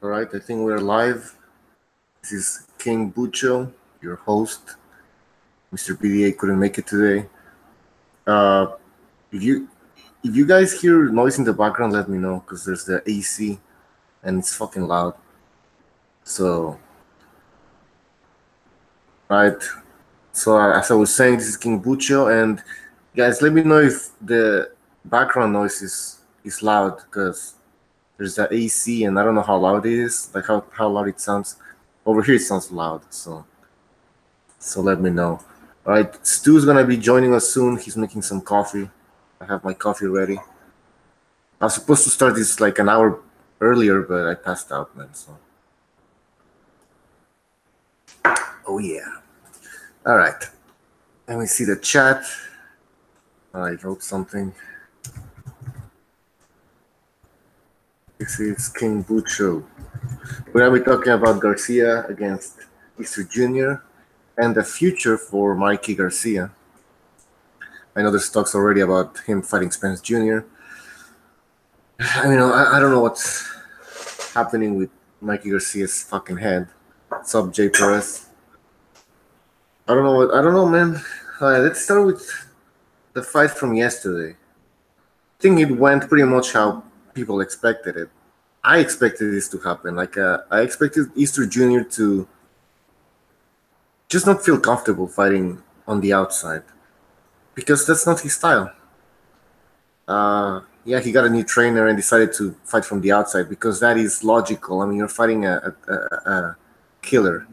All right, I think we're live. This is King Bucho, your host. Mr. BDA couldn't make it today. Uh, if you guys hear noise in the background, let me know because there's the AC and it's fucking loud. So, right. So as I was saying, this is King Bucho, and guys, let me know if the background noise is loud because there's the AC and I don't know how loud it is, like how loud it sounds. Over here it sounds loud, so let me know. All right, Stu's gonna be joining us soon. He's making some coffee. I have my coffee ready. I was supposed to start this like an hour earlier, but I passed out, man. So, oh yeah. All right. Let me see the chat. I wrote something. This is King Bucho. We're gonna be talking about Garcia against Easter Jr. and the future for Mikey Garcia. I know there's talks already about him fighting Spence Jr. I mean, I don't know what's happening with Mikey Garcia's fucking head. What's up, Jay Perez? I don't know, man. Let's start with the fight from yesterday. I think it went pretty much how people expected it. I expected this to happen. Like, I expected Easter Jr. to just not feel comfortable fighting on the outside because that's not his style. Yeah, he got a new trainer and decided to fight from the outside because that is logical. I mean, you're fighting a killer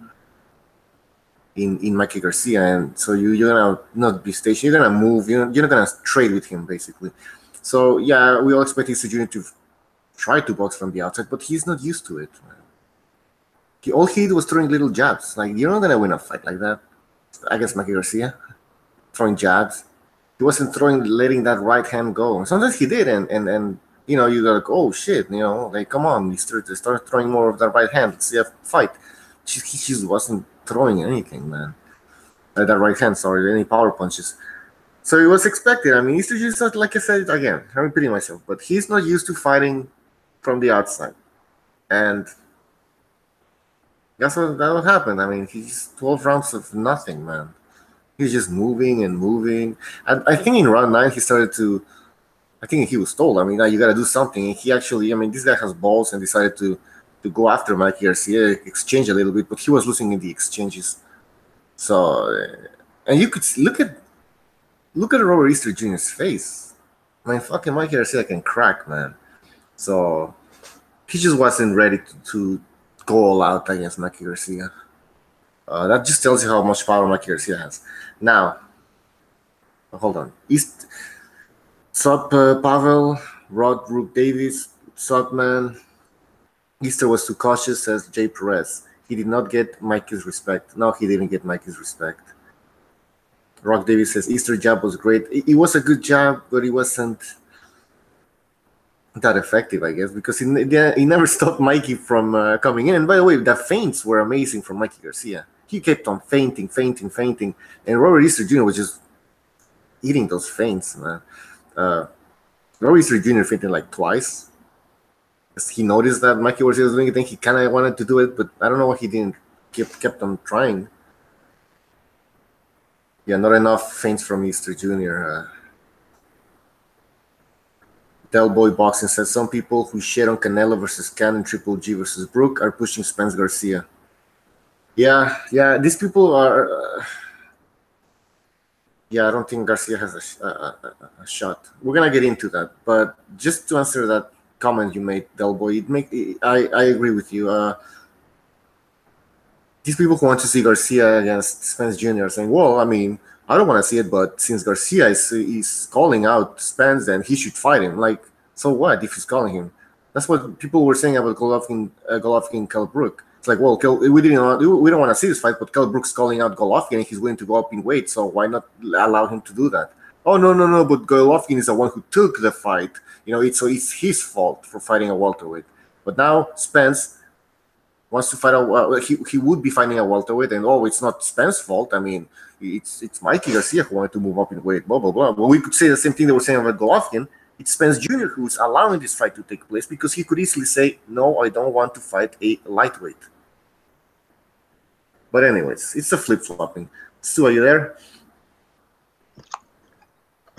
in Mikey Garcia, and so you're gonna not be stationed. You're gonna move. You're not gonna trade with him, basically. So yeah, we all expect Easter Jr. to try to box from the outside, but he's not used to it. All he did was throwing little jabs. Like, you're not gonna win a fight like that against Mikey Garcia, throwing jabs. He wasn't letting that right hand go. Sometimes he did, and you know, you go like, oh shit, you know, like, come on, start throwing more of that right hand. Let's see a fight. He just wasn't throwing anything, man. That right hand, sorry, any power punches. So it was expected. I mean, Easter just not, like I said again, I'm repeating myself, but he's not used to fighting from the outside, and that's what happened. I mean, he's 12 rounds of nothing, man. He's just moving and moving. I think in round 9 he started to. I think he was told. I mean, now you got to do something. And he actually. I mean, this guy has balls and decided to go after Mikey Garcia, exchange a little bit, but he was losing in the exchanges. So, and you could look at Robert Easter Jr.'s face. I mean, fucking Mikey Garcia can crack, man. So he just wasn't ready to go all out against Mikey Garcia. That just tells you how much power Mikey Garcia has. Now, hold on. Sup, Pavel, Rod Rook Davis, sup, man. Easter was too cautious, says Jay Perez. He did not get Mikey's respect. No, he didn't get Mikey's respect. Rock Davis says Easter jab was great. It was a good jab, but it wasn't that effective, I guess, because he never stopped Mikey from coming in. And by the way, the feints were amazing from Mikey Garcia. He kept on feinting, and Robert Easter Jr. was just eating those feints, man. Robert Easter Jr. feinted like twice. He noticed that Mikey Garcia was doing it, and he kind of wanted to do it, but I don't know why he didn't kept on trying. Yeah, not enough feints from Easter Jr. Del Boy Boxing says some people who shit on Canelo versus Cannon, Triple G versus Brook are pushing Spence Garcia. Yeah, these people are. Yeah, I don't think Garcia has a shot. We're gonna get into that, but just to answer that comment you made, Del Boy, I agree with you. These people who want to see Garcia against Spence Jr. are saying, well, I mean, I don't want to see it, but since Garcia is calling out Spence, then he should fight him. Like, so what if he's calling him? That's what people were saying about Golovkin and Kell Brook. It's like, well, we don't want to see this fight, but Kell Brook's calling out Golovkin and he's willing to go up in weight, so why not allow him to do that? Oh, no, but Golovkin is the one who took the fight. You know, so it's his fault for fighting a welterweight. But now Spence wants to fight he would be fighting a welterweight, and it's not Spence's fault. I mean, it's Mikey Garcia who wanted to move up in weight, blah, blah, blah. Well, we could say the same thing they were saying about Golovkin. it's Spence Jr. who's allowing this fight to take place, because he could easily say, no, I don't want to fight a lightweight. But anyways, it's a flip-flopping. Stu, are you there?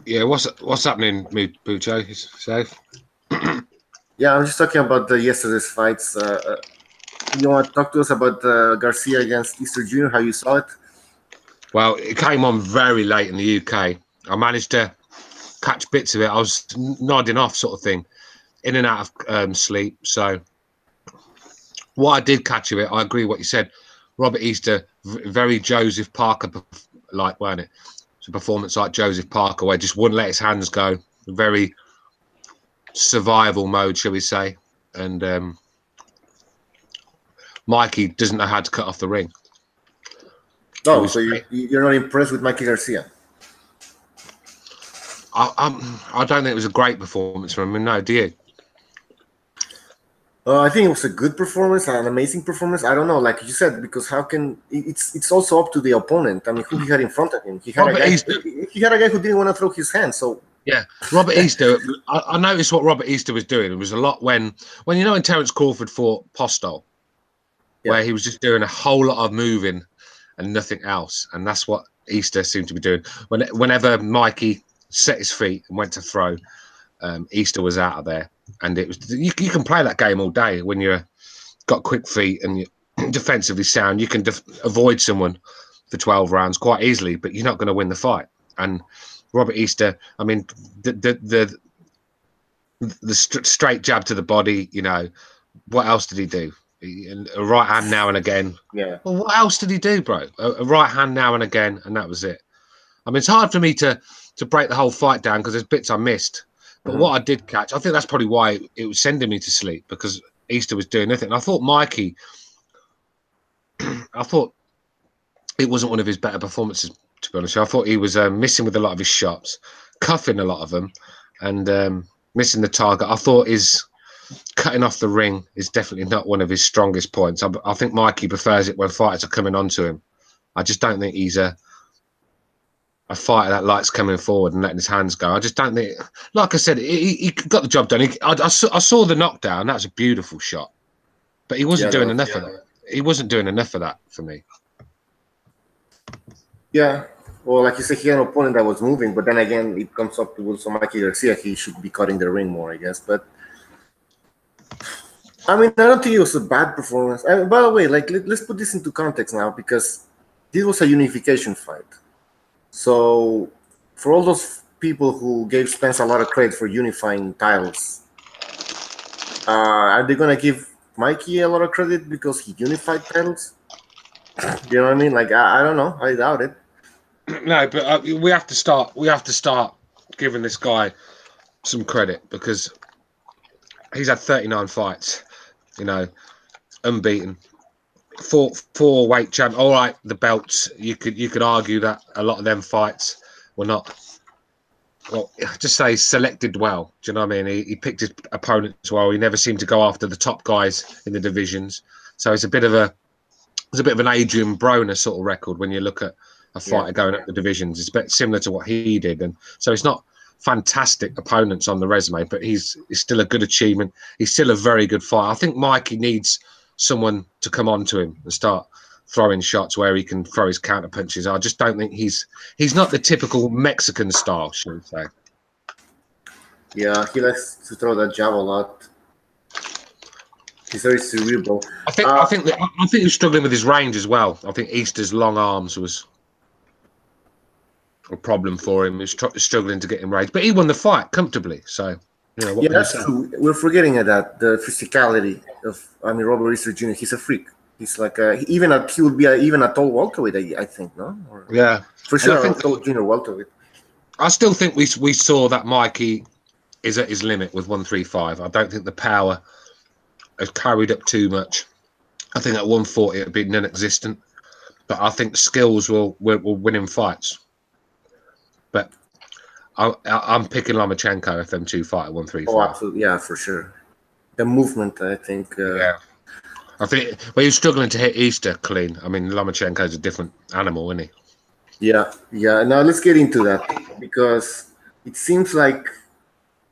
Yeah, what's happening, Bujo? Is safe? Yeah, I'm just talking about yesterday's fights. You want to talk to us about Garcia against Easter Jr., how you saw it? Well, it came on very late in the UK. I managed to catch bits of it. I was nodding off, sort of thing, in and out of sleep. So what I did catch of it, I agree with what you said. Robert Easter, very Joseph Parker-like, weren't it? It's a performance like Joseph Parker, where just wouldn't let his hands go. Very survival mode, shall we say. And Mikey doesn't know how to cut off the ring. No, so you're not impressed with Mikey Garcia? I don't think it was a great performance from him. No, do you? I think it was a good performance, an amazing performance. I don't know, like you said, because how can it's also up to the opponent. I mean, who he had in front of him? He had a guy who didn't want to throw his hand. So yeah, Robert Easter. I noticed what Robert Easter was doing. It was a lot when you know when Terence Crawford fought Postol, where he was just doing a whole lot of moving and nothing else, and that's what Easter seemed to be doing. Whenever Mikey set his feet and went to throw, Easter was out of there. And it was you can play that game all day when you're got quick feet and you're defensively sound. You can avoid someone for 12 rounds quite easily, but you're not going to win the fight. And Robert Easter, I mean, the straight jab to the body. You know, what else did he do? A right hand now and again. Yeah. Well, what else did he do, bro? A right hand now and again, and that was it. I mean, it's hard for me to break the whole fight down because there's bits I missed. But what I did catch, I think that's probably why it was sending me to sleep, because Easter was doing nothing. And I thought Mikey, I thought it wasn't one of his better performances, to be honest. I thought he was missing with a lot of his shots, cuffing a lot of them, and missing the target. I thought his cutting off the ring is definitely not one of his strongest points. I think Mikey prefers it when fighters are coming onto him. I just don't think he's a fighter that likes coming forward and letting his hands go. I just don't think, like I said, he got the job done. I saw the knockdown. That was a beautiful shot, but he wasn't doing enough of that. He wasn't doing enough of that for me. Yeah, well, like you said, he had an opponent that was moving, but then again, it comes up to also Mikey Garcia. He should be cutting the ring more, I guess. But I mean, I don't think it was a bad performance. By the way, like let's put this into context now, because this was a unification fight. So, for all those people who gave Spence a lot of credit for unifying titles, are they going to give Mikey a lot of credit because he unified titles? You know what I mean? Like, I don't know. I doubt it. No, but we have to start. We have to start giving this guy some credit, because he's had 39 fights. You know, unbeaten. Four weight champ. All right, the belts. You could argue that a lot of them fights were not. Well, just say selected well. Do you know what I mean? He picked his opponents well. He never seemed to go after the top guys in the divisions. So it's a bit of an Adrien Broner sort of record when you look at a fighter going up the divisions. It's a bit similar to what he did, and so it's not fantastic opponents on the resume, but he's still a good achievement. He's still a very good fighter. I think Mikey needs someone to come on to him and start throwing shots where he can throw his counter punches. I just don't think he's not the typical Mexican style, should we say. Yeah, he likes to throw that jab a lot. He's very cerebral. I think he's struggling with his range as well. I think Easter's long arms was a problem for him. He's struggling to get in range, but he won the fight comfortably. So, you know, that's true. We're forgetting that the physicality of, Robert Easter Jr. He's a freak. He's like he would be even a tall welterweight. I think, no? Yeah, for sure. I think tall junior welterweight. I still think we saw that Mikey is at his limit with 135. I don't think the power has carried up too much. I think at 140 it'd be non-existent, but I think skills will win him fights. But I'm picking Lomachenko if them two fight at 135. Oh, absolutely, yeah, for sure. The movement, I think. Yeah, I think. Well, he's struggling to hit Easter clean. I mean, Lomachenko's a different animal, isn't he? Yeah. Now let's get into that, because it seems like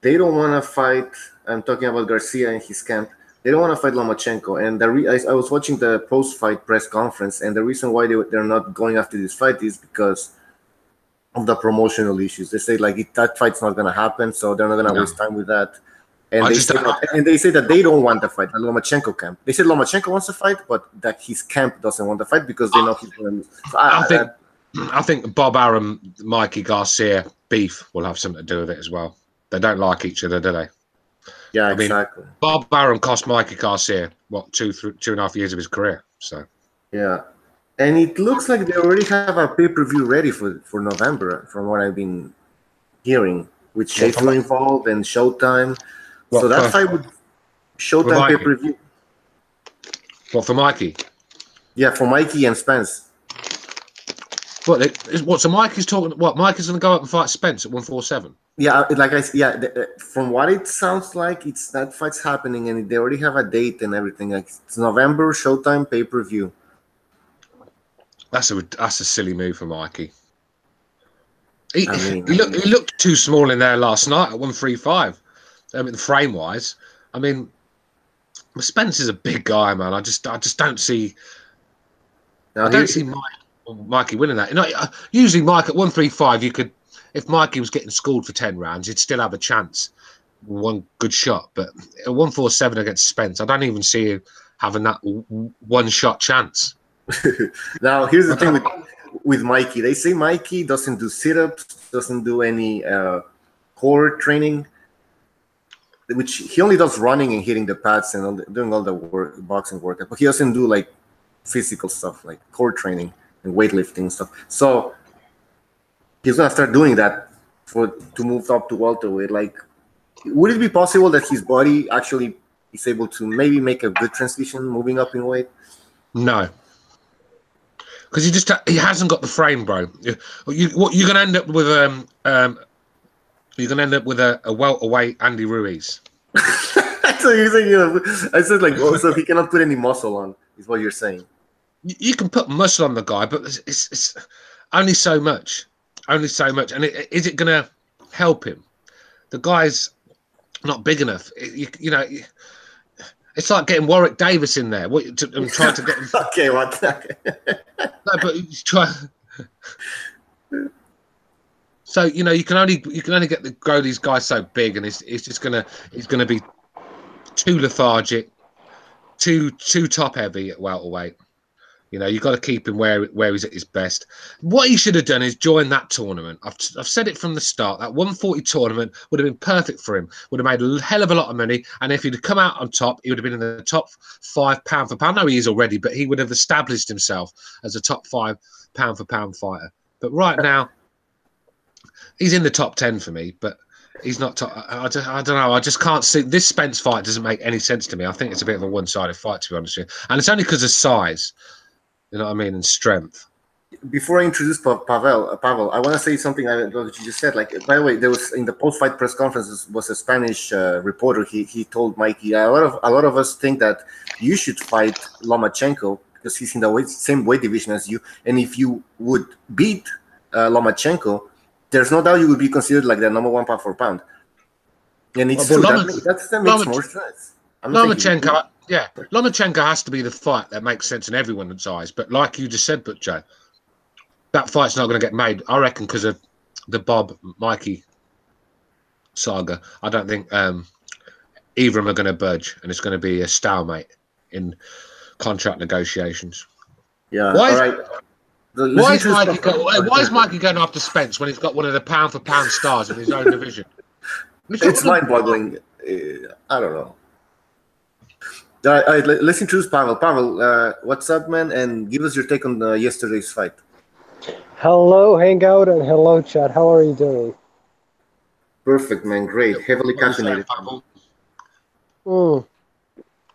they don't want to fight. I'm talking about Garcia and his camp. They don't want to fight Lomachenko. And I was watching the post-fight press conference, and the reason why they're not going after this fight is because of the promotional issues. They say like that fight's not going to happen, so they're not going to waste time with that. And they say that they don't want the fight. The Lomachenko camp. They said Lomachenko wants to fight, but that his camp doesn't want the fight because they know he's going to lose. So I think Bob Arum, Mikey Garcia beef will have something to do with it as well. They don't like each other, do they? Yeah, exactly. Bob Arum cost Mikey Garcia what 2.5 years of his career. So yeah, and it looks like they already have a pay-per-view ready for November, from what I've been hearing, with Schaefer involved and Showtime. So that fight would Showtime pay-per-view. What, for Mikey? Yeah, for Mikey and Spence. So Mikey's talking. What, Mikey's going to go up and fight Spence at 147? Yeah, from what it sounds like, that fight's happening, and they already have a date and everything. Like, it's November, Showtime pay-per-view. That's a silly move for Mikey. He looked too small in there last night at 135. I mean, frame wise. I mean, Spence is a big guy, man. I just don't see. I don't see Mikey winning that. You know, usually Mike at 135, you could, if Mikey was getting schooled for 10 rounds, he'd still have a chance, one good shot. But at 147 against Spence, I don't even see him having that one-shot chance. Now, here's the thing with Mikey. They say Mikey doesn't do sit-ups, doesn't do any core training, which he only does running and hitting the pads and doing all the boxing workout. But he doesn't do like physical stuff like core training and weightlifting stuff. So he's gonna start doing that to move up to welterweight. Like, would it be possible that his body actually is able to maybe make a good transition moving up in weight? No, because he hasn't got the frame, bro. You're gonna end up with you're gonna end up with a welterweight Andy Ruiz. So you're saying, I said like, so he cannot put any muscle on, is what you're saying. You can put muscle on the guy, but it's only so much. Only so much. And is it going to help him? The guy's not big enough. You know, it's like getting Warwick Davis in there. I'm trying to get him. Okay, what? No, but he's trying. So you know, you can only grow these guys so big, and he's gonna be too lethargic, too top heavy at welterweight. You know, you've got to keep him where he's at his best. What he should have done is join that tournament. I've said it from the start. That 140 tournament would have been perfect for him. Would have made a hell of a lot of money. And if he'd have come out on top, he would have been in the top 5 pound for pound. No, he is already, but he would have established himself as a top 5 pound for pound fighter. But right now, he's in the top 10 for me, but he's not top. I don't know. I just can't see. This Spence fight doesn't make any sense to me. I think it's a bit of a one-sided fight, to be honest with you. And it's only because of size. You know what I mean? And strength. Before I introduce Pavel, I want to say something that you just said. Like, by the way, there was in the post-fight press conference was a Spanish reporter. He told Mikey, a lot of us think that you should fight Lomachenko because he's in the same weight division as you, and if you would beat Lomachenko, there's no doubt you would be considered like the number 1 pound for pound. And it's true. That makes more sense. Lomachenko. Yeah, Lomachenko has to be the fight that makes sense in everyone's eyes. But like you just said, Butcher, that fight's not going to get made, I reckon, because of the Bob Mikey saga. I don't think either of them are going to budge, and it's going to be a stalemate in contract negotiations. Yeah. Why is Mikey going after Spence when he's got one of the pound for pound stars in his own division? It's mind-boggling. I don't know. All right, let's introduce Pavel. Pavel, what's up, man? And give us your take on yesterday's fight. Hello, Hangout, and hello, chat. How are you doing? Perfect, man. Great. Heavily caffeinated.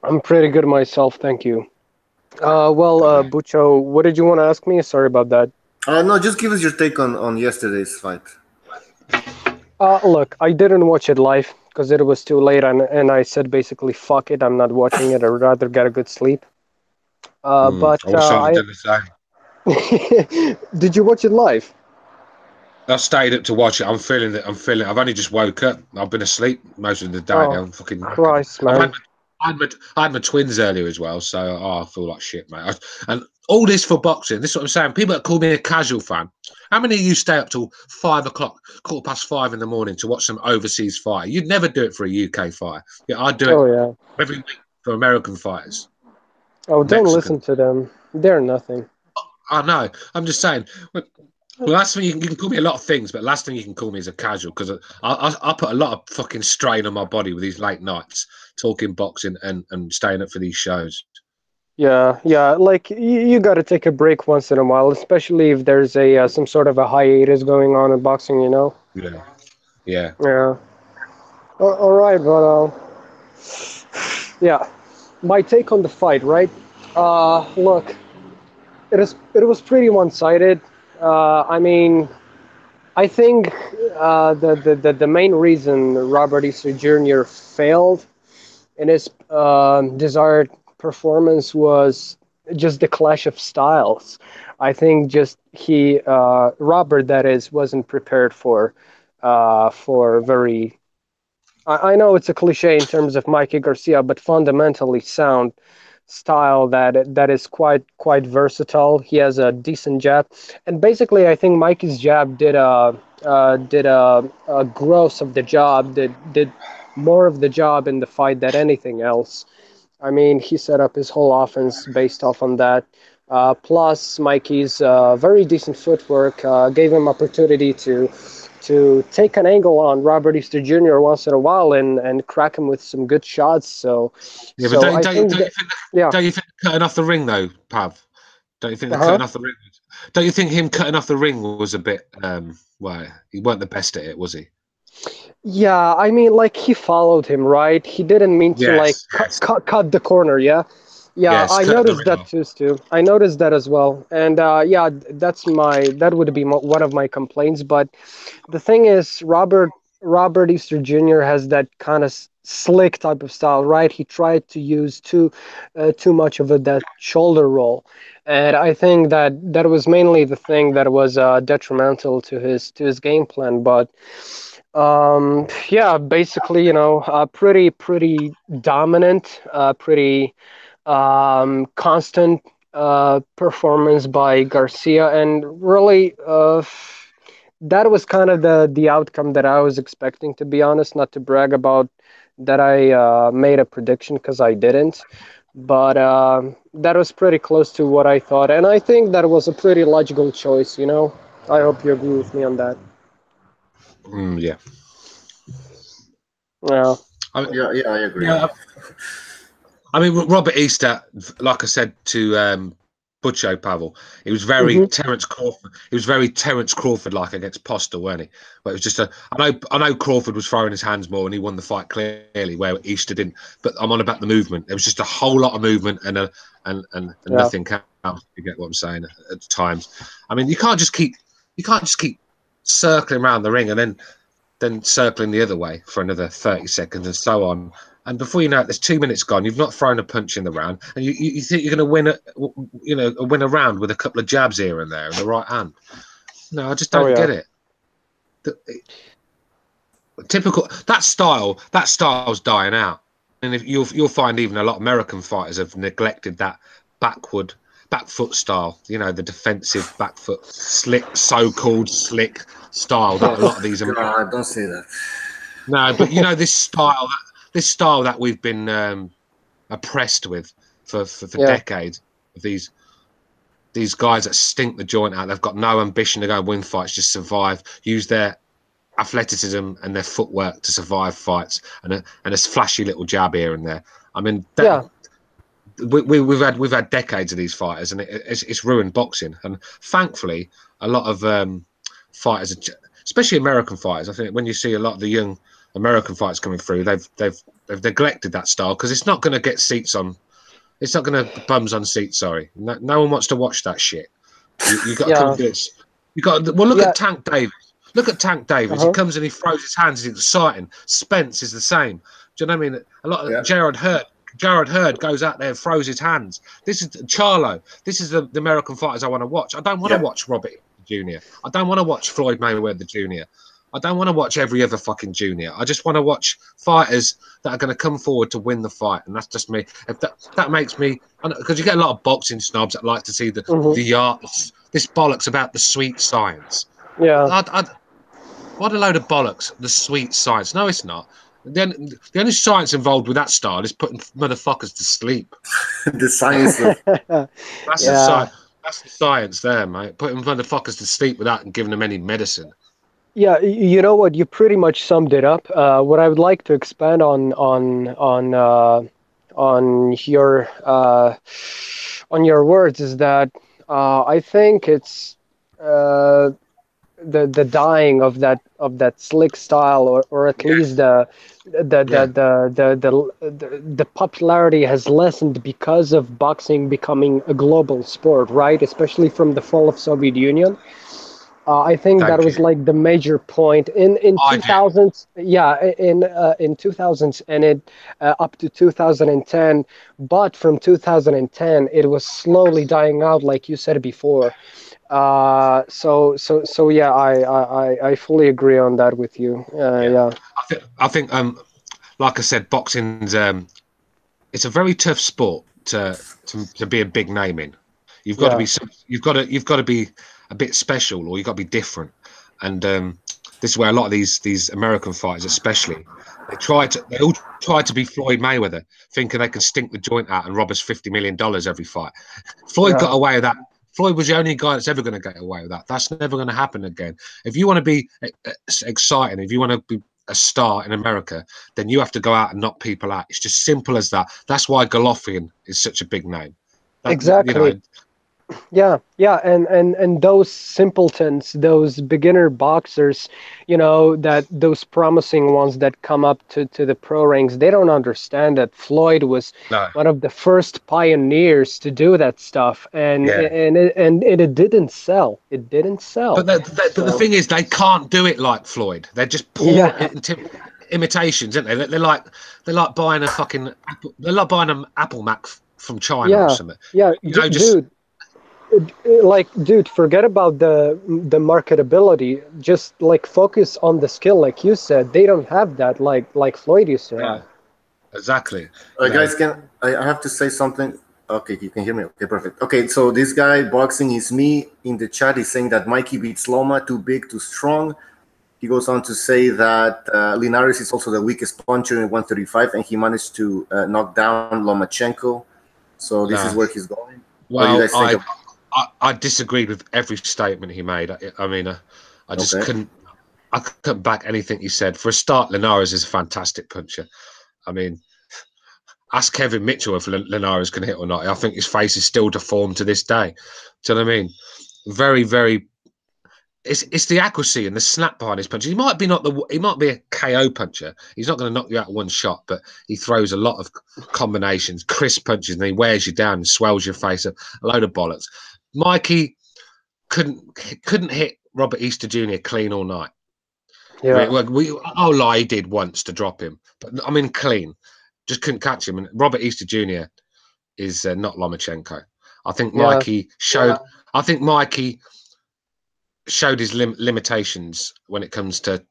I'm pretty good myself, thank you. Bucho, what did you want to ask me? Sorry about that. No, just give us your take on yesterday's fight. Look, I didn't watch it live because it was too late, and I said basically, fuck it, I'm not watching it. I'd rather get a good sleep. I wish I did the same. Did you watch it live? I stayed up to watch it. I'm feeling it. I've only just woke up. I've been asleep most of the day. Oh, I'm fucking. Christ, man. I had my twins earlier as well, so I feel like shit, mate. And all this for boxing. This is what I'm saying. People that call me a casual fan. How many of you stay up till 5 o'clock, 5:15 in the morning to watch some overseas fight? You'd never do it for a UK fight. Yeah, I'd do it Oh, yeah. every week for American fighters. Oh, don't Mexican. listen to them. They're nothing. I know. I'm just saying. Well, last thing you can call me a lot of things, but last thing you can call me is a casual because I put a lot of fucking strain on my body with these late nights talking boxing and staying up for these shows. Yeah, yeah. Like you got to take a break once in a while, especially if there's a some sort of a hiatus going on in boxing. You know. Yeah, yeah. Yeah. All right, but yeah. My take on the fight, right? Look, it was pretty one-sided. I mean, I think the main reason Robert Easter Jr. failed in his desired performance was just the clash of styles. I think just Robert, that is, wasn't prepared for very. I know it's a cliche in terms of Mikey Garcia, but fundamentally sound style that is quite versatile. He has a decent jab, and basically, I think Mikey's jab did a gross of the job, did more of the job in the fight than anything else. I mean, he set up his whole offense based off on that. Plus, Mikey's very decent footwork gave him opportunity to take an angle on Robert Easter Jr. once in a while and crack him with some good shots. Yeah, So but I think yeah. don't you think cutting off the ring though, Pav? Don't you think the cutting off the ring? Don't you think him cutting off the ring was a bit? Well, he weren't the best at it, was he? Yeah, I mean, like he followed him, right? He didn't mean to like Yes. cut the corner, yeah. Yeah, Yes, I cut the noticed ring that off. too, Stu. I noticed that as well, and yeah, that would be one of my complaints. But the thing is, Robert Easter Jr. has that kind of slick type of style, right? He tried to use too much of that shoulder roll, and I think that was mainly the thing that was detrimental to his game plan. But yeah, basically, pretty dominant, pretty constant performance by Garcia, and really, that was kind of the outcome that I was expecting. To be honest, not to brag about that, I made a prediction because I didn't, but that was pretty close to what I thought, and I think that was a pretty logical choice. I hope you agree with me on that. Yeah. Yeah. Yeah, I agree. Yeah. I mean, Robert Easter, like I said to Butcho Pavel, he was very Terence Crawford. He was very Terence Crawford-like against Postel, weren't he? But it was just I know Crawford was throwing his hands more, and he won the fight clearly, where Easter didn't. But I'm on about the movement. There was just a whole lot of movement and nothing else. You get what I'm saying at times. I mean, you can't just keep circling around the ring and then circling the other way for another 30 seconds and so on. And before you know it, there's 2 minutes gone. You've not thrown a punch in the round, and you think you're going to win a round with a couple of jabs here and there in the right hand. No, I just don't get it. Typical that style's dying out, and if you'll find even a lot of American fighters have neglected that back foot style. The defensive back foot so-called slick style that a lot of these. God, don't say that. No, but this style that we've been oppressed with for decades. These guys that stink the joint out. They've got no ambition to go and win fights, just survive. Use their athleticism and their footwork to survive fights, and a flashy little jab here and there. I mean, we've had decades of these fighters, and it's ruined boxing. And thankfully, a lot of fighters, especially American fighters, I think when you see a lot of the young American fights coming through, they've neglected that style because it's not going to get seats on. It's not going to bums on seats. Sorry, no one wants to watch that shit. You got to come do this. You got look at Tank Davis. Look at Tank Davis. He comes and he throws his hands. It's exciting. Spence is the same. Do you know what I mean? A lot of Gerard Hurd goes out there and throws his hands. This is Charlo. This is the American fighters I want to watch. I don't want to watch Robert Jr. I don't want to watch Floyd Mayweather Jr. I don't want to watch every other fucking junior. I just want to watch fighters that are going to come forward to win the fight, and that's just me. If that makes me, because you get a lot of boxing snobs that like to see the art, this bollocks about the sweet science. Yeah. What a load of bollocks! The sweet science. No, it's not. The only science involved with that style is putting motherfuckers to sleep. The science of That's the science. That's the science there, mate. Putting motherfuckers to sleep without giving them any medicine. Yeah, you know what? You pretty much summed it up. What I would like to expand on your words is that I think it's the dying of that slick style, or at least the popularity has lessened because of boxing becoming a global sport, right? Especially from the fall of Soviet Union. I think that was like the major point in 2000s. Yeah, in 2000s and it up to 2010. But from 2010, it was slowly dying out, like you said before. So yeah, I fully agree on that with you. Yeah. I think like I said, boxing's it's a very tough sport to be a big name in. You've got to be you've got to be a bit special, or you've got to be different. And this is where a lot of these American fighters, especially, they all try to be Floyd Mayweather, thinking they can stink the joint out and rob us $50 million every fight. Floyd got away with that. Floyd was the only guy that's ever going to get away with that. That's never going to happen again. If you want to be exciting, if you want to be a star in America, then you have to go out and knock people out. It's just simple as that. That's why Golovkin is such a big name. Exactly. You know, Yeah, and those simpletons, those beginner boxers, that those promising ones that come up to the pro ranks, they don't understand that Floyd was one of the first pioneers to do that stuff, and it didn't sell. It didn't sell. But the thing is, they can't do it like Floyd. They're just poor imitations, aren't they? They're like buying a fucking they're like buying an Apple Mac from China or something. Yeah, dude, forget about the marketability. Just like focus on the skill, like you said. They don't have that like Floyd used to have. Exactly. Guys, I have to say something? Okay, you can hear me. Okay, perfect. Okay, so this guy boxing is me in the chat. He's saying that Mikey beats Loma, too big, too strong. He goes on to say that Linares is also the weakest puncher in 135, and he managed to knock down Lomachenko. So this is where he's going. Well, I disagreed with every statement he made. I mean, I just couldn't back anything he said. For a start, Linares is a fantastic puncher. I mean, ask Kevin Mitchell if Linares can hit or not. I think his face is still deformed to this day. Do you know what I mean? Very, very. It's the accuracy and the snap behind his punches. He might be a KO puncher. He's not going to knock you out in one shot, but he throws a lot of combinations, crisp punches, and he wears you down and swells your face up. A load of bollocks. Mikey couldn't hit Robert Easter Jr. clean all night. Yeah. He did once to drop him, but I mean clean. Just couldn't catch him. And Robert Easter Jr. is not Lomachenko. I think Mikey showed. I think Mikey showed his limitations when it comes to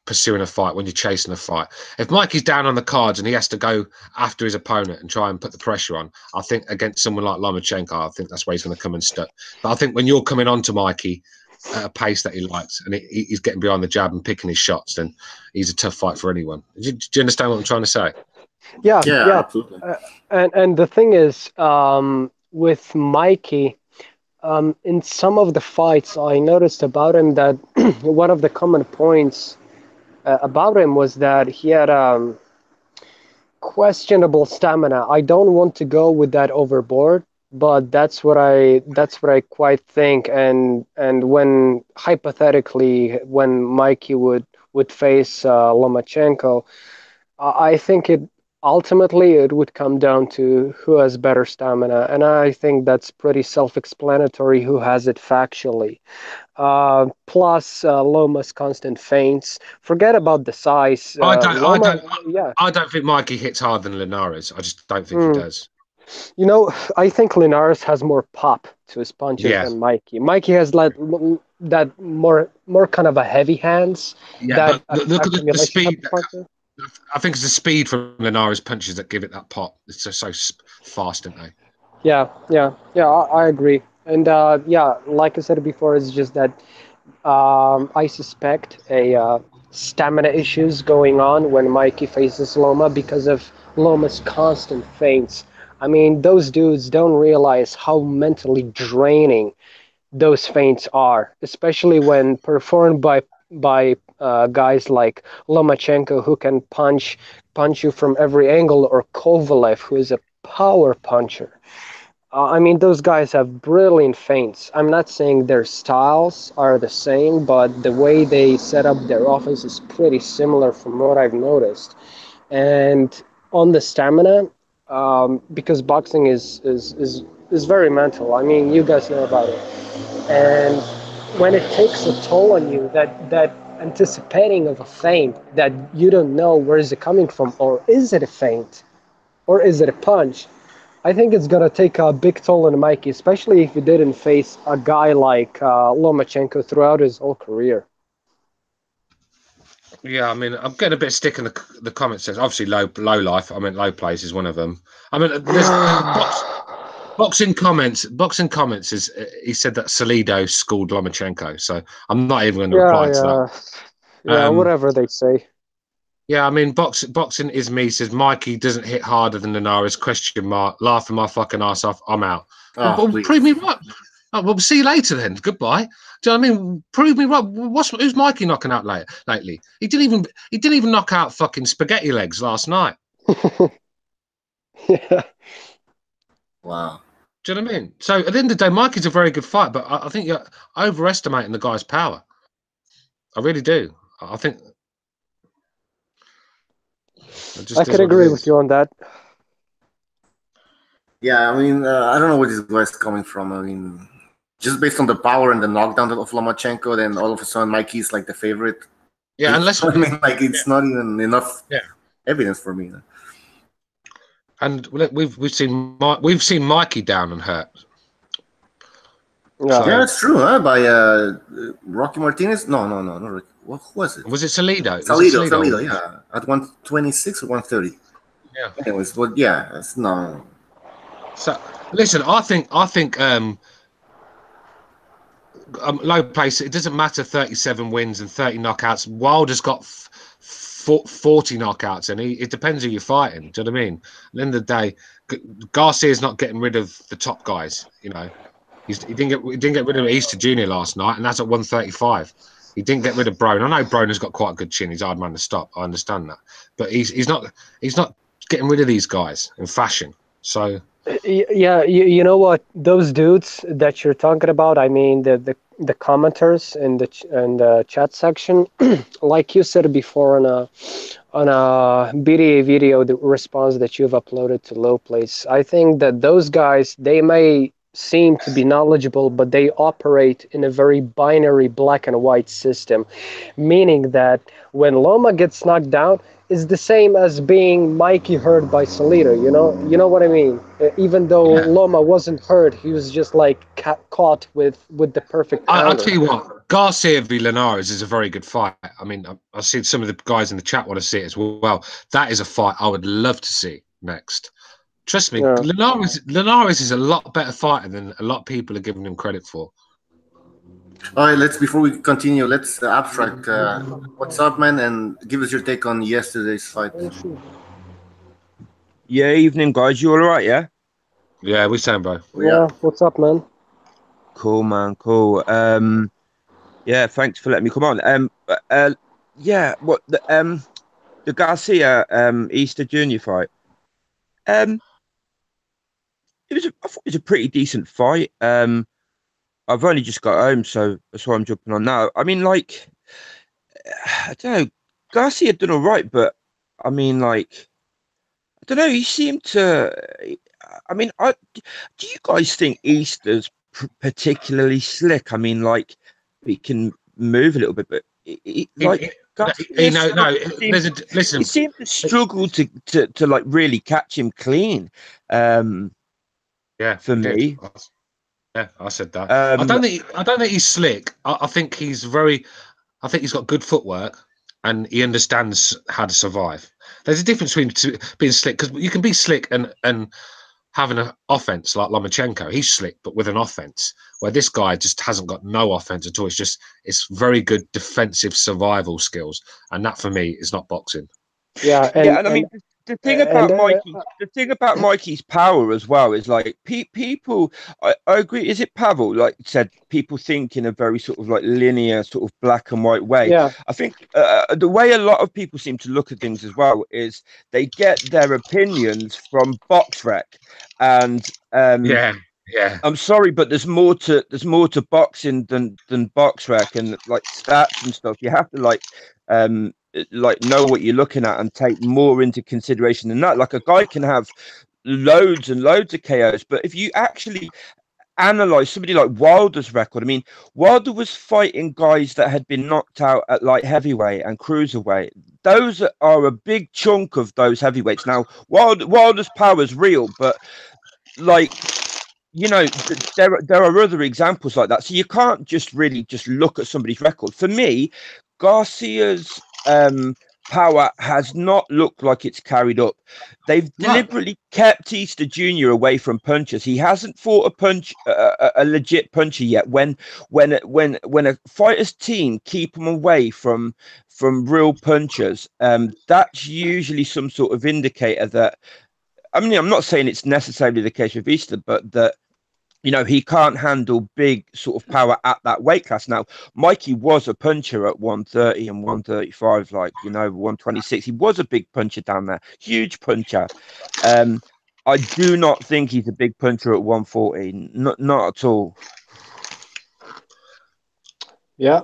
pursuing a fight, when you're chasing a fight. If Mikey's down on the cards and he has to go after his opponent and try and put the pressure on, I think against someone like Lomachenko, I think that's where he's going to come and stuck. But I think when you're coming on to Mikey at a pace that he likes and he's getting behind the jab and picking his shots, then he's a tough fight for anyone. Do you understand what I'm trying to say? Yeah, absolutely. And the thing is, with Mikey, in some of the fights, I noticed about him that one of the common points about him was that he had questionable stamina. I don't want to go with that overboard, but that's what I quite think. And when hypothetically, when Mikey would face Lomachenko, I think ultimately it would come down to who has better stamina, and I think that's pretty self-explanatory who has it factually. Plus Loma's constant feints. Forget about the size. I don't think Mikey hits harder than Linares. I just don't think he does. You know, I think Linares has more pop to his punches Yeah, than Mikey. Mikey has like that more kind of a heavy hands, yeah, that but look at the accumulation type speed. of puncher. I think it's the speed from Linares' punches that give it that pop. It's just so fast, aren't they? Yeah. I agree. And yeah, like I said before, it's just that I suspect a stamina issues going on when Mikey faces Loma because of Loma's constant feints. I mean, those dudes don't realize how mentally draining those feints are, especially when performed by guys like Lomachenko, who can punch you from every angle, or Kovalev, who is a power puncher. I mean, those guys have brilliant feints. I'm not saying their styles are the same, but the way they set up their offense is pretty similar from what I've noticed. And on the stamina, because boxing is very mental. I mean, you guys know about it. And when it takes a toll on you, that anticipating of a feint that you don't know where is it coming from, or is it a feint, or is it a punch? I think it's gonna take a big toll on Mikey, especially if he didn't face a guy like Lomachenko throughout his whole career. Yeah, I mean, I'm getting a bit of stick in the comment section. Obviously, low life. I mean, low plays is one of them. I mean, there's boxing comments. Boxing comments is he said that Salido schooled Lomachenko, so I'm not even going to reply to that. Yeah, whatever they say. Yeah, I mean, boxing is me. Says Mikey doesn't hit harder than Linares? Question mark. Laughing my fucking ass off. I'm out. Oh, please. Prove me right. Oh, well, see you later then. Goodbye. Do you know what I mean? Prove me right. Who's Mikey knocking out lately? He didn't even knock out fucking spaghetti legs last night. Yeah. Wow. Do you know what I mean? So at the end of the day, Mikey's a very good fight, but I think you're overestimating the guy's power. I really do. I think it just I is could what it agree with is. you on that. Yeah, I mean, I don't know where this guy's coming from. I mean, just based on the power and the knockdown of Lomachenko, then all of a sudden Mikey's like the favorite. Yeah, unless I mean, like it's not even enough Yeah. evidence for me. And we've seen Mikey down and hurt. Yeah. Yeah, that's true, huh? By Rocky Martinez? No, not Rocky. Who was it? Was it Salido? Salido, yeah. At 126 or 130. Yeah. Anyways, but yeah, it's no. So listen, I think low place. It doesn't matter. 37 wins and 30 knockouts. Wilder's got 40 knockouts, and it depends who you're fighting. Do you know what I mean? At the end of the day, Garcia's not getting rid of the top guys. You know, he didn't get rid of Easter Junior last night, and that's at 135. He didn't get rid of Broner. I know Broner's got quite a good chin. He's a hard man to stop. I understand that, but he's not getting rid of these guys in fashion. So Yeah, you know what? Those dudes that you're talking about, I mean, the commenters in the chat section, like you said before on a BDA video, the response that you've uploaded to Low Place, I think that those guys, they may seem to be knowledgeable, but they operate in a very binary black and white system, meaning that when Loma gets knocked down, is the same as being Mikey hurt by Salido. You know what I mean. Even though yeah. Loma wasn't hurt, he was just like caught with the perfect counter. I'll tell you what, Garcia v Linares is a very good fight. I mean, I've seen some of the guys in the chat want to see it as well. That is a fight I would love to see next. Trust me, Yeah. Linares is a lot better fighter than a lot of people are giving him credit for. All right, before we continue, let's abstract. What's up, man? And give us your take on yesterday's fight. Yeah, evening, guys. You all right? Yeah. Yeah, we sound, bro. Yeah. What's up, man? Cool, man. Cool. Yeah. Thanks for letting me come on. Yeah. What the Garcia Easter Junior fight? I thought it was a pretty decent fight. I've only just got home, so that's why I'm jumping on now. I mean, like, I don't know. Garcia done all right, but I mean, like, I don't know. He seemed to. I mean, do you guys think Easter's particularly slick? I mean, like, he can move a little bit, but listen. He seemed to struggle to like really catch him clean. Yeah, for he did. me. Yeah, I said that. I don't think he's slick. I think he's very. I think he's got good footwork, and he understands how to survive. There's a difference between being slick, because you can be slick and having an offense like Lomachenko. He's slick, but with an offense, where this guy just hasn't got no offense at all. It's very good defensive survival skills, and that for me is not boxing. Yeah, And I mean, the thing about Mikey's power as well is like people. I agree. Is it Pavel like said? People think in a very sort of like linear, sort of black and white way. Yeah. I think the way a lot of people seem to look at things as well is they get their opinions from BoxRec, and Yeah. I'm sorry, but there's more to boxing than BoxRec and like stats and stuff. You have to like know what you're looking at and take more into consideration than that. Like a guy can have loads and loads of KOs, but if you actually analyze somebody like Wilder's record, I mean, Wilder was fighting guys that had been knocked out at light heavyweight and cruiserweight. Those are a big chunk of those heavyweights. Now, Wilder's power is real, but like, you know, there are other examples like that. So you can't just really just look at somebody's record. For me, Garcia's power has not looked like it's carried up. They've deliberately kept Easter Jr. away from punchers. He hasn't fought a legit puncher yet. When a fighter's team keep him away from real punchers, that's usually some sort of indicator that. I mean, I'm not saying it's necessarily the case with Easter, but that, you know, he can't handle big sort of power at that weight class. Now, Mikey was a puncher at 130 and 135, like, you know, 126. He was a big puncher down there, huge puncher. I do not think he's a big puncher at 140, not at all. Yeah.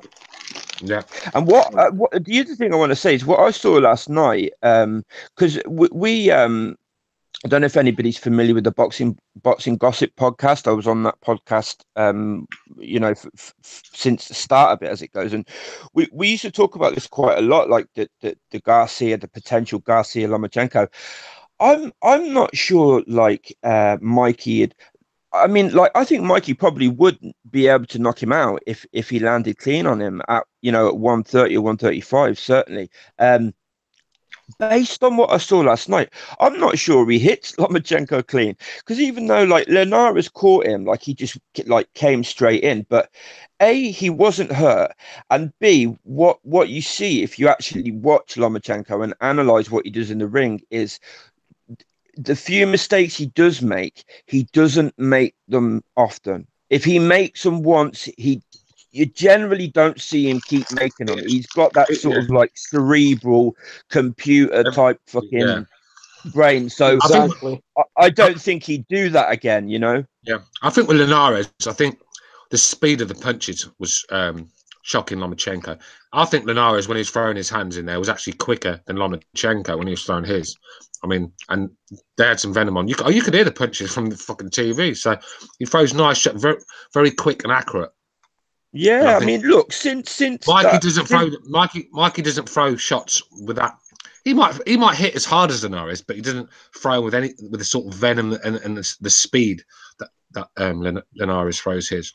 Yeah. And what the other thing I want to say is what I saw last night, because we I don't know if anybody's familiar with the Boxing Gossip podcast. I was on that podcast, you know, since the start of it, as it goes, and we used to talk about this quite a lot, like the Garcia, the potential Garcia Lomachenko. I'm not sure, like Mikey had. I mean, like I think Mikey probably would be able to knock him out if he landed clean on him at, you know, at 130 or 135, certainly. Based on what I saw last night, I'm not sure he hits Lomachenko clean, because even though like Linares caught him, like he just like came straight in, but A, he wasn't hurt, and B, what you see if you actually watch Lomachenko and analyze what he does in the ring is the few mistakes he does make, he doesn't make them often. If he makes them once, you generally don't see him keep making them. He's got that sort of like cerebral computer type fucking brain. So exactly. I don't think he'd do that again, you know? Yeah. I think with Linares, I think the speed of the punches was shocking Lomachenko. I think Linares, when he was throwing his hands in there, was actually quicker than Lomachenko when he was throwing his. I mean, and they had some venom on. You could hear the punches from the fucking TV. So he throws nice shots, very, very quick and accurate. Yeah, I mean, look, since Mikey doesn't throw shots with that. He might hit as hard as Linares, but he doesn't throw with the sort of venom and the speed that Linares throws his.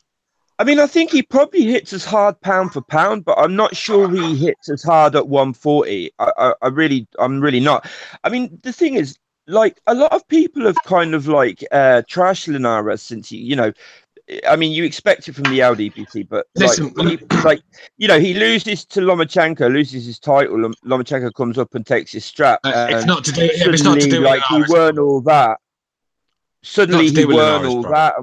I mean, I think he probably hits as hard pound for pound, but I'm not sure he hits as hard at 140. I'm really not. I mean, the thing is, like, a lot of people have kind of like trashed Linares since you know. I mean, you expect it from the LDBC, but like, you know, he loses to Lomachenko, loses his title, and Lomachenko comes up and takes his strap. It's not to do. It's not to do like he weren't all that. Suddenly he weren't all that.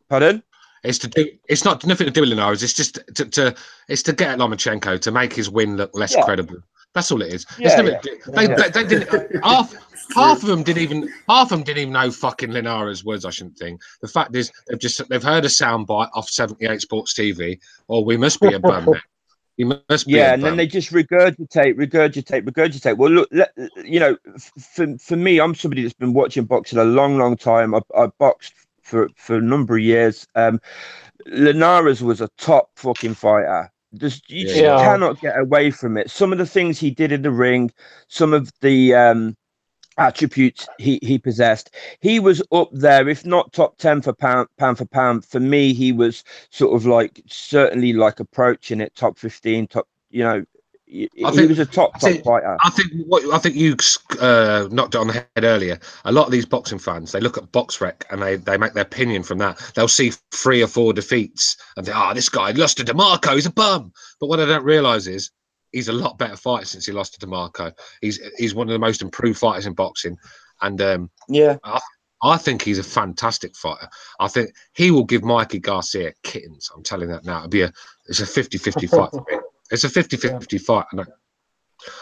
Pardon? It's not nothing to do with Linares. It's just it's to get at Lomachenko to make his win look less credible. That's all it is. They didn't. Half of them didn't even know fucking Linares words. I shouldn't think. The fact is, they've heard a soundbite off 78 Sports TV. Or we must be a bum. You must be. Yeah, and then they just regurgitate. Well, look, you know, for me, I'm somebody that's been watching boxing a long time. I boxed for a number of years. Linares was a top fucking fighter. You just cannot get away from it. Some of the things he did in the ring, some of the attributes he possessed. He was up there, if not top 10 for pound for pound. For me, he was sort of like certainly like approaching it, top 15, top, you know, he was a top fighter. I think you knocked it on the head earlier. A lot of these boxing fans, they look at BoxRec and they make their opinion from that. They'll see 3 or 4 defeats and think, this guy lost to DeMarco, he's a bum. But what I don't realise is he's a lot better fighter since he lost to DeMarco. He's one of the most improved fighters in boxing, and I think he's a fantastic fighter. I think he will give Mikey Garcia kittens. I'm telling you that now. It's a 50-50 fight for me. It's a 50-50 fight. I know.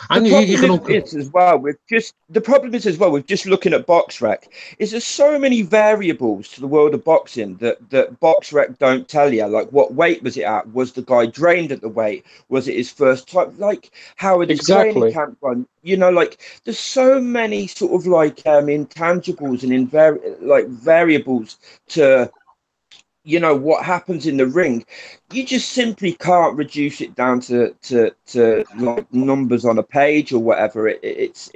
And you can all as well with just the problem is as well with just looking at BoxRec is there's so many variables to the world of boxing that BoxRec don't tell you. Like, what weight was it at? Was the guy drained at the weight? Was it his first time? Like, how had his training camp gone? You know, like, there's so many sort of like intangibles and variables to, you know, what happens in the ring. You just simply can't reduce it down to like numbers on a page or whatever. It's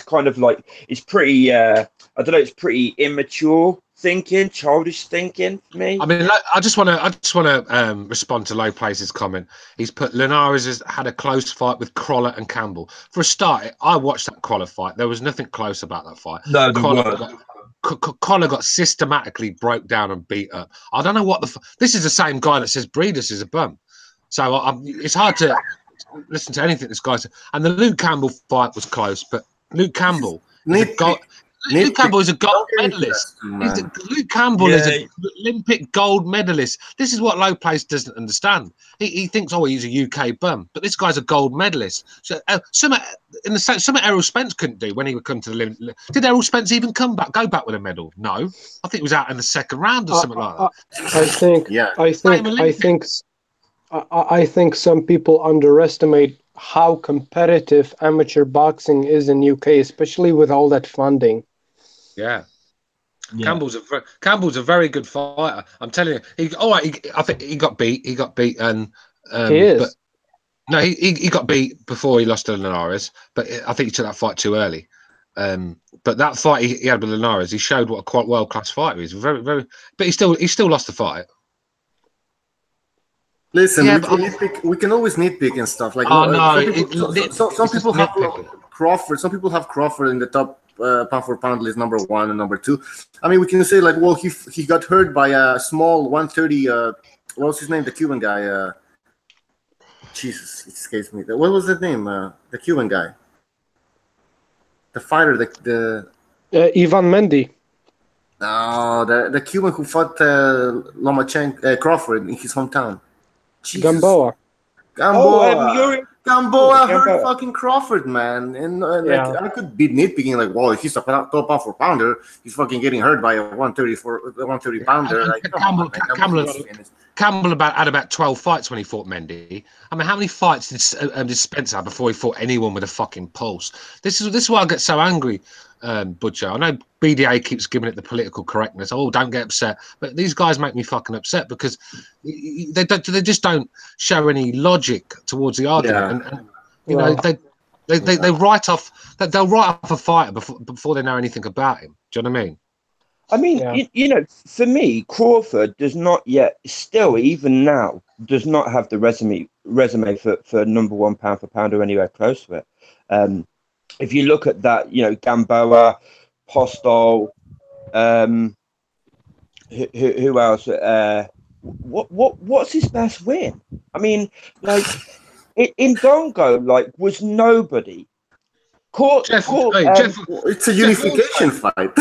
kind of like, it's pretty I don't know, it's pretty immature thinking, childish thinking for me. I mean, I just want to respond to Low Place's comment. He's put Linares has had a close fight with Crawler and Campbell. For a start, I watched that Crawler fight. There was nothing close about that fight. No, Connor got systematically broke down and beat up. I don't know what this is the same guy that says Breedis is a bum. So it's hard to listen to anything this guy said. And the Luke Campbell fight was close, but Luke Campbell is a gold medalist. Luke Campbell is an Olympic gold medalist. This is what Low Place doesn't understand. He thinks, he's a UK bum, but this guy's a gold medalist. So something Errol Spence couldn't do when he would come to the limit. Did Errol Spence even go back with a medal? No, I think he was out in the second round or something like that. I think some people underestimate how competitive amateur boxing is in UK, especially with all that funding. Yeah. Campbell's a very good fighter. I'm telling you, I think he got beat. And he is. But, no, he got beat before he lost to Linares, but I think he took that fight too early. But that fight he had with Linares, he showed what a quite world-class fighter he is. Very, very, but he still lost the fight. Listen, we can always nitpick and stuff. Like, some people have Crawford. Some people have Crawford in the top pound for pound list, number 1 and number 2. I mean, we can say like, well, he got hurt by a small 130. What was his name? The Cuban guy. Jesus, it escapes me. What was the name? The Cuban guy. The fighter. The Ivan Mendy. No, the Cuban who fought Crawford in his hometown. Jesus. Gamboa hurt fucking Crawford, man. And I could be nitpicking like, well, if he's a top pound for pounder, he's fucking getting hurt by a 130 pounder. Like, Campbell had about 12 fights when he fought Mendy. I mean, how many fights did Spence have before he fought anyone with a fucking pulse? This is why I get so angry, Butcher. I know BDA keeps giving it the political correctness. Oh, don't get upset. But these guys make me fucking upset because they just don't show any logic towards the argument. Yeah. And you know, they write off a fighter before they know anything about him. Do you know what I mean? I mean, you know, for me, Crawford does not yet, still, even now, does not have the resume for number 1 pound for pound or anywhere close to it. If you look at that, you know, Gamboa, Postol, who else? What's his best win? I mean, like, in Dongo, like, was nobody. Jeff, it's a unification fight.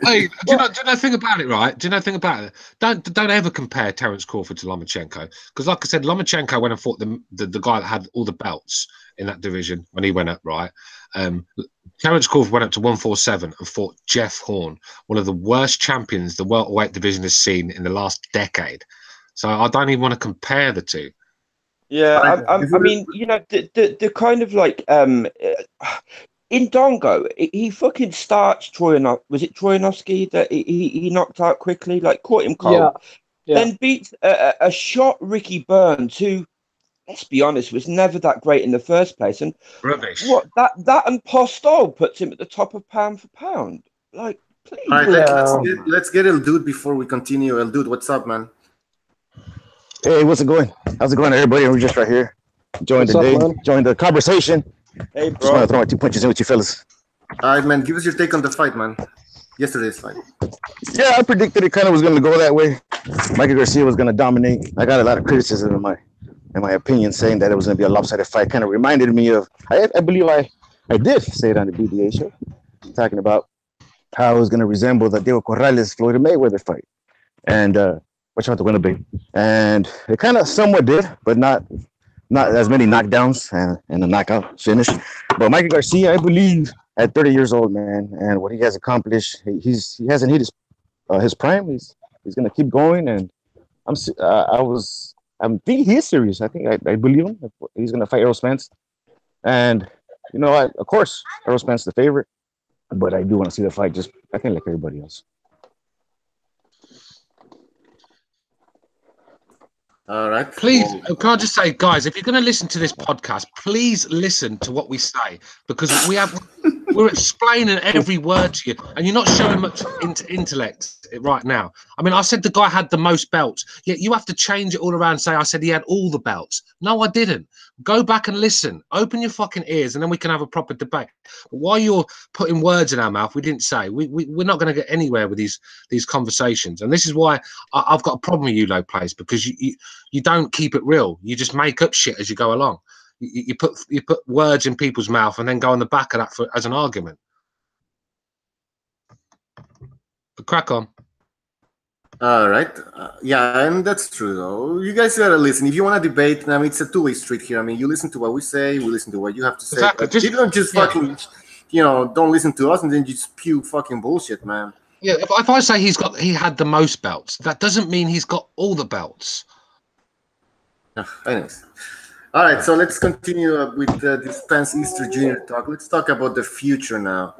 Hey, do you know the thing about it, right? Do you know the thing about it? Don't ever compare Terence Crawford to Lomachenko, because, like I said, Lomachenko went and fought the guy that had all the belts in that division when he went up, right? Terence Crawford went up to 147 and fought Jeff Horn, one of the worst champions the welterweight division has seen in the last decade. So I don't even want to compare the two. Yeah, I mean, you know, the kind of like in Dongo, he fucking starched was it Troyanovsky that he knocked out quickly, like caught him cold, then beats a shot Ricky Burns, who let's be honest, was never that great in the first place. And Rubbish. what that and Postol puts him at the top of pound for pound. Like, please. All right, Yeah. let's get ElDude before we continue. ElDude, what's up, man? Hey, what's it going? How's it going, everybody? We're just right here. Join What's the up, day, man? join the conversation. Hey, Just want bro. to throw my 2 punches in with you fellas. All right, man, give us your take on the fight, man. Yesterday's fight. Yeah, I predicted it kind of was going to go that way. Mikey Garcia was going to dominate. I got a lot of criticism in my opinion, saying that it was going to be a lopsided fight. Kind of reminded me of, I believe I did say it on the BDA show, talking about how it was going to resemble the Diego Corrales Floyd Mayweather fight. And which one to win a big. And it kind of somewhat did, but not as many knockdowns and a knockout finish. But Mikey Garcia, I believe, at 30 years old, man, and what he has accomplished, he hasn't hit his prime. He's gonna keep going, and I think he is serious. I think I believe him. He's gonna fight Errol Spence, and of course, Errol Spence the favorite, but I do want to see the fight. Just I think like everybody else. All right. Please, can I just say, guys, if you're going to listen to this podcast, please listen to what we say, because we're explaining every word to you, and you're not showing much intellect right now. I mean, I said the guy had the most belts, yet you have to change it all around and say I said he had all the belts. No, I didn't. Go back and listen. Open your fucking ears, and then we can have a proper debate. But while you're putting words in our mouth, we didn't say. We're not going to get anywhere with these conversations, and this is why I've got a problem with you, low plays, because you don't keep it real. You just make up shit as you go along. You put words in people's mouth and then go on the back of that as an argument. But crack on. All right. Yeah, and that's true, though. You guys gotta listen. If you want to debate, I mean, it's a two-way street here. I mean, you listen to what we say, we listen to what you have to say. Exactly. But you don't just fucking, don't listen to us and then just spew fucking bullshit, man. Yeah, if I say he had the most belts, that doesn't mean he's got all the belts. Anyways. All right, so let's continue with this Spence Easter Jr. talk. Let's talk about the future now.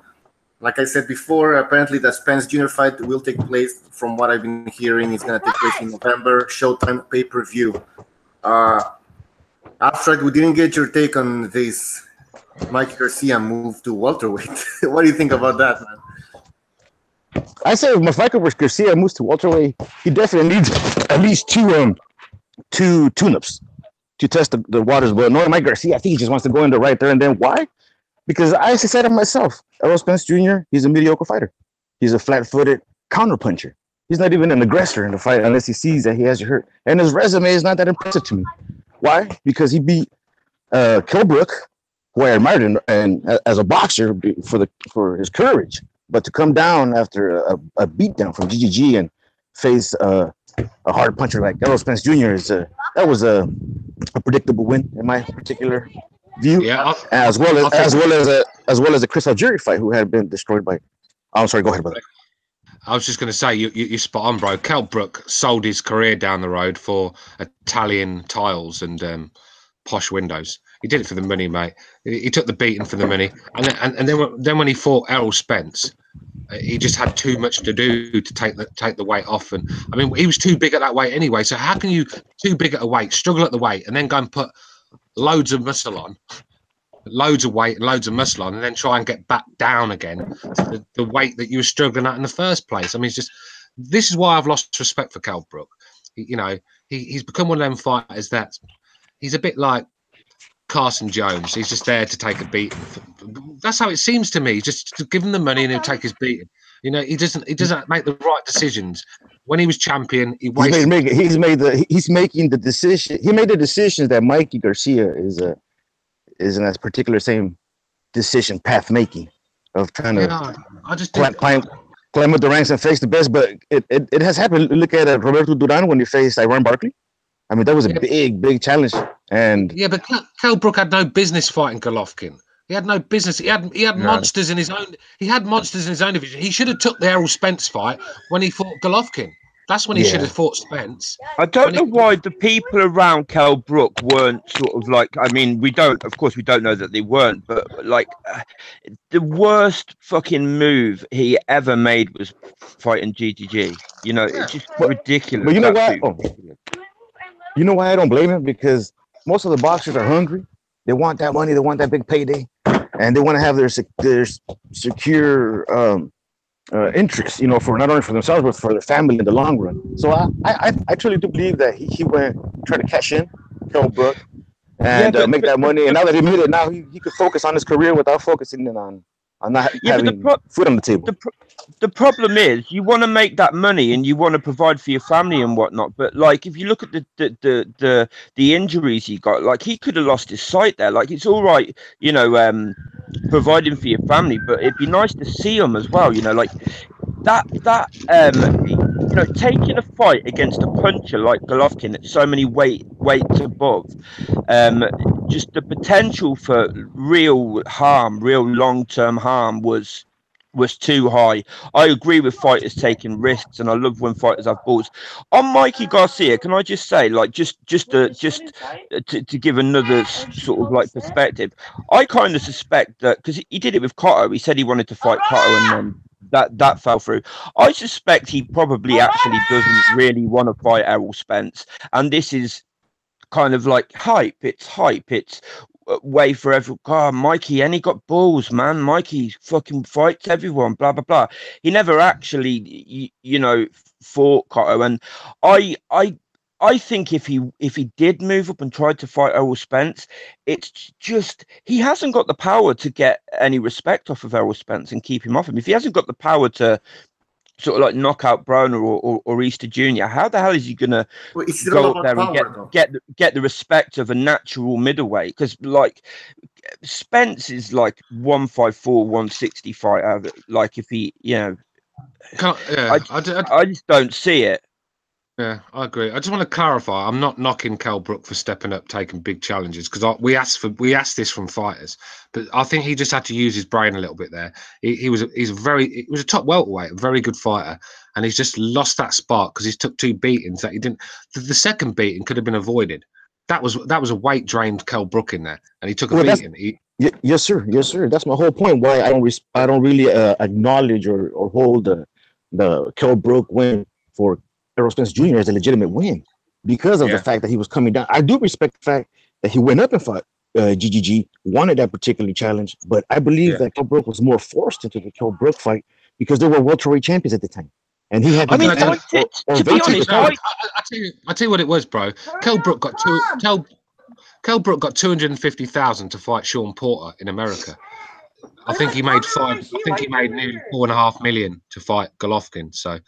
Like I said before, apparently the Spence Jr. fight will take place, from what I've been hearing, it's going to take place in November, Showtime pay-per-view. Abstract, we didn't get your take on this Mikey Garcia move to welterweight. What do you think about that, man? I say if Mikey Garcia moves to welterweight, he definitely needs at least two tune-ups to test the waters. But knowing Mike Garcia, I think he just wants to go into right there and then. Why? Because I said it myself. Errol Spence Jr., he's a mediocre fighter. He's a flat-footed counterpuncher. He's not even an aggressor in the fight unless he sees that he has you hurt. And his resume is not that impressive to me. Why? Because he beat Kell Brook, who I admired and as a boxer for his courage. But to come down after a beatdown from GGG and face a hard puncher like Errol Spence Jr. That was a predictable win in my particular view. Yeah, as well as the Chris Algieri fight, who had been destroyed by. I'm sorry. Go ahead, brother. I was just going to say you're spot on, bro. Kell Brook sold his career down the road for Italian tiles and posh windows. He did it for the money, mate. He took the beating for the money, and then when he fought Errol Spence, he just had too much to do to take the weight off. And I mean, he was too big at that weight anyway. So how can you too big at a weight, struggle at the weight, and then go and put loads of muscle on, loads of weight, loads of muscle on, and then try and get back down again to the weight that you were struggling at in the first place? I mean, this is why I've lost respect for Kell Brook. He's become one of them fighters that he's a bit like Carson Jones. He's just there to take a beating. That's how it seems to me. Just to give him the money and he'll take his beating. He doesn't make the right decisions. When he was champion, he wasted. He's making the decision. He made the decisions that Mikey Garcia is in that particular same decision path making of trying to climb up the ranks and face the best. But it has happened. Look at Roberto Duran when he faced Iran Barkley. I mean, that was a big challenge. And yeah, but Kell Brook had no business fighting Golovkin. He had no business. He had monsters in his own. He had monsters in his own division. He should have took the Errol Spence fight when he fought Golovkin. That's when he should have fought Spence. I don't know why the people around Kell Brook weren't sort of like. I mean, we don't know that they weren't, but like the worst fucking move he ever made was fighting GGG. It's just ridiculous. But you know why? You know why I don't blame him? Because most of the boxers are hungry. They want that money. They want that big payday, and they want to have their secure interests, you know, for not only for themselves but for their family in the long run. So I truly do believe that he went try to cash in, Kell Brook, and make that money. And now that he made it, now he could focus on his career without focusing in on not having food on the table. The problem is you want to make that money and you want to provide for your family and whatnot. But like, if you look at the injuries he got, like he could have lost his sight there. Like it's all right, you know, providing for your family, but it'd be nice to see him as well. You know, like you know, taking a fight against a puncher like Golovkin at so many weights above, just the potential for real harm, real long-term harm was too high. I agree with fighters taking risks, and I love when fighters have balls. On Mikey Garcia, can I just say, like, just to give another sort of like perspective, I kind of suspect that because he did it with Cotto, he said he wanted to fight Cotto, and then that fell through. I suspect he probably actually doesn't really want to fight Errol Spence, and this is kind of like hype. It's way for everyone. God, Mikey, and he got balls, man. Mikey fucking fights everyone, blah blah blah. He never actually, you know, fought Cotto, and I think if he did move up and tried to fight Errol Spence, it's just he hasn't got the power to get any respect off of Errol Spence and keep him off him. If he hasn't got the power to sort of like knock out Broner or Easter Jr., how the hell is he gonna go up there and get the respect of a natural middleweight? Because like Spence is like 154, 160 fighter. Like if he, you know, I just don't see it. Yeah, I agree. I just want to clarify. I'm not knocking Kell Brook for stepping up, taking big challenges, because we asked this from fighters, but I think he just had to use his brain a little bit there. He was a top welterweight, a very good fighter, and he's just lost that spark because he's took two beatings that he didn't. The second beating could have been avoided. That was a weight drained Kell Brook in there, and he took a beating. Yes, sir. That's my whole point. Why I don't really acknowledge or hold the Kell Brook win for Errol Spence Jr. as a legitimate win because of the fact that he was coming down. I do respect the fact that he went up and fought GGG, wanted that particular challenge, but I believe that Kell Brook was more forced into the Kell Brook fight because they were welterweight champions at the time, and he had. To be honest, I tell you what it was, bro. Kell Brook got $250,000 to fight Sean Porter in America. I think he made nearly $4.5 million to fight Golovkin. So.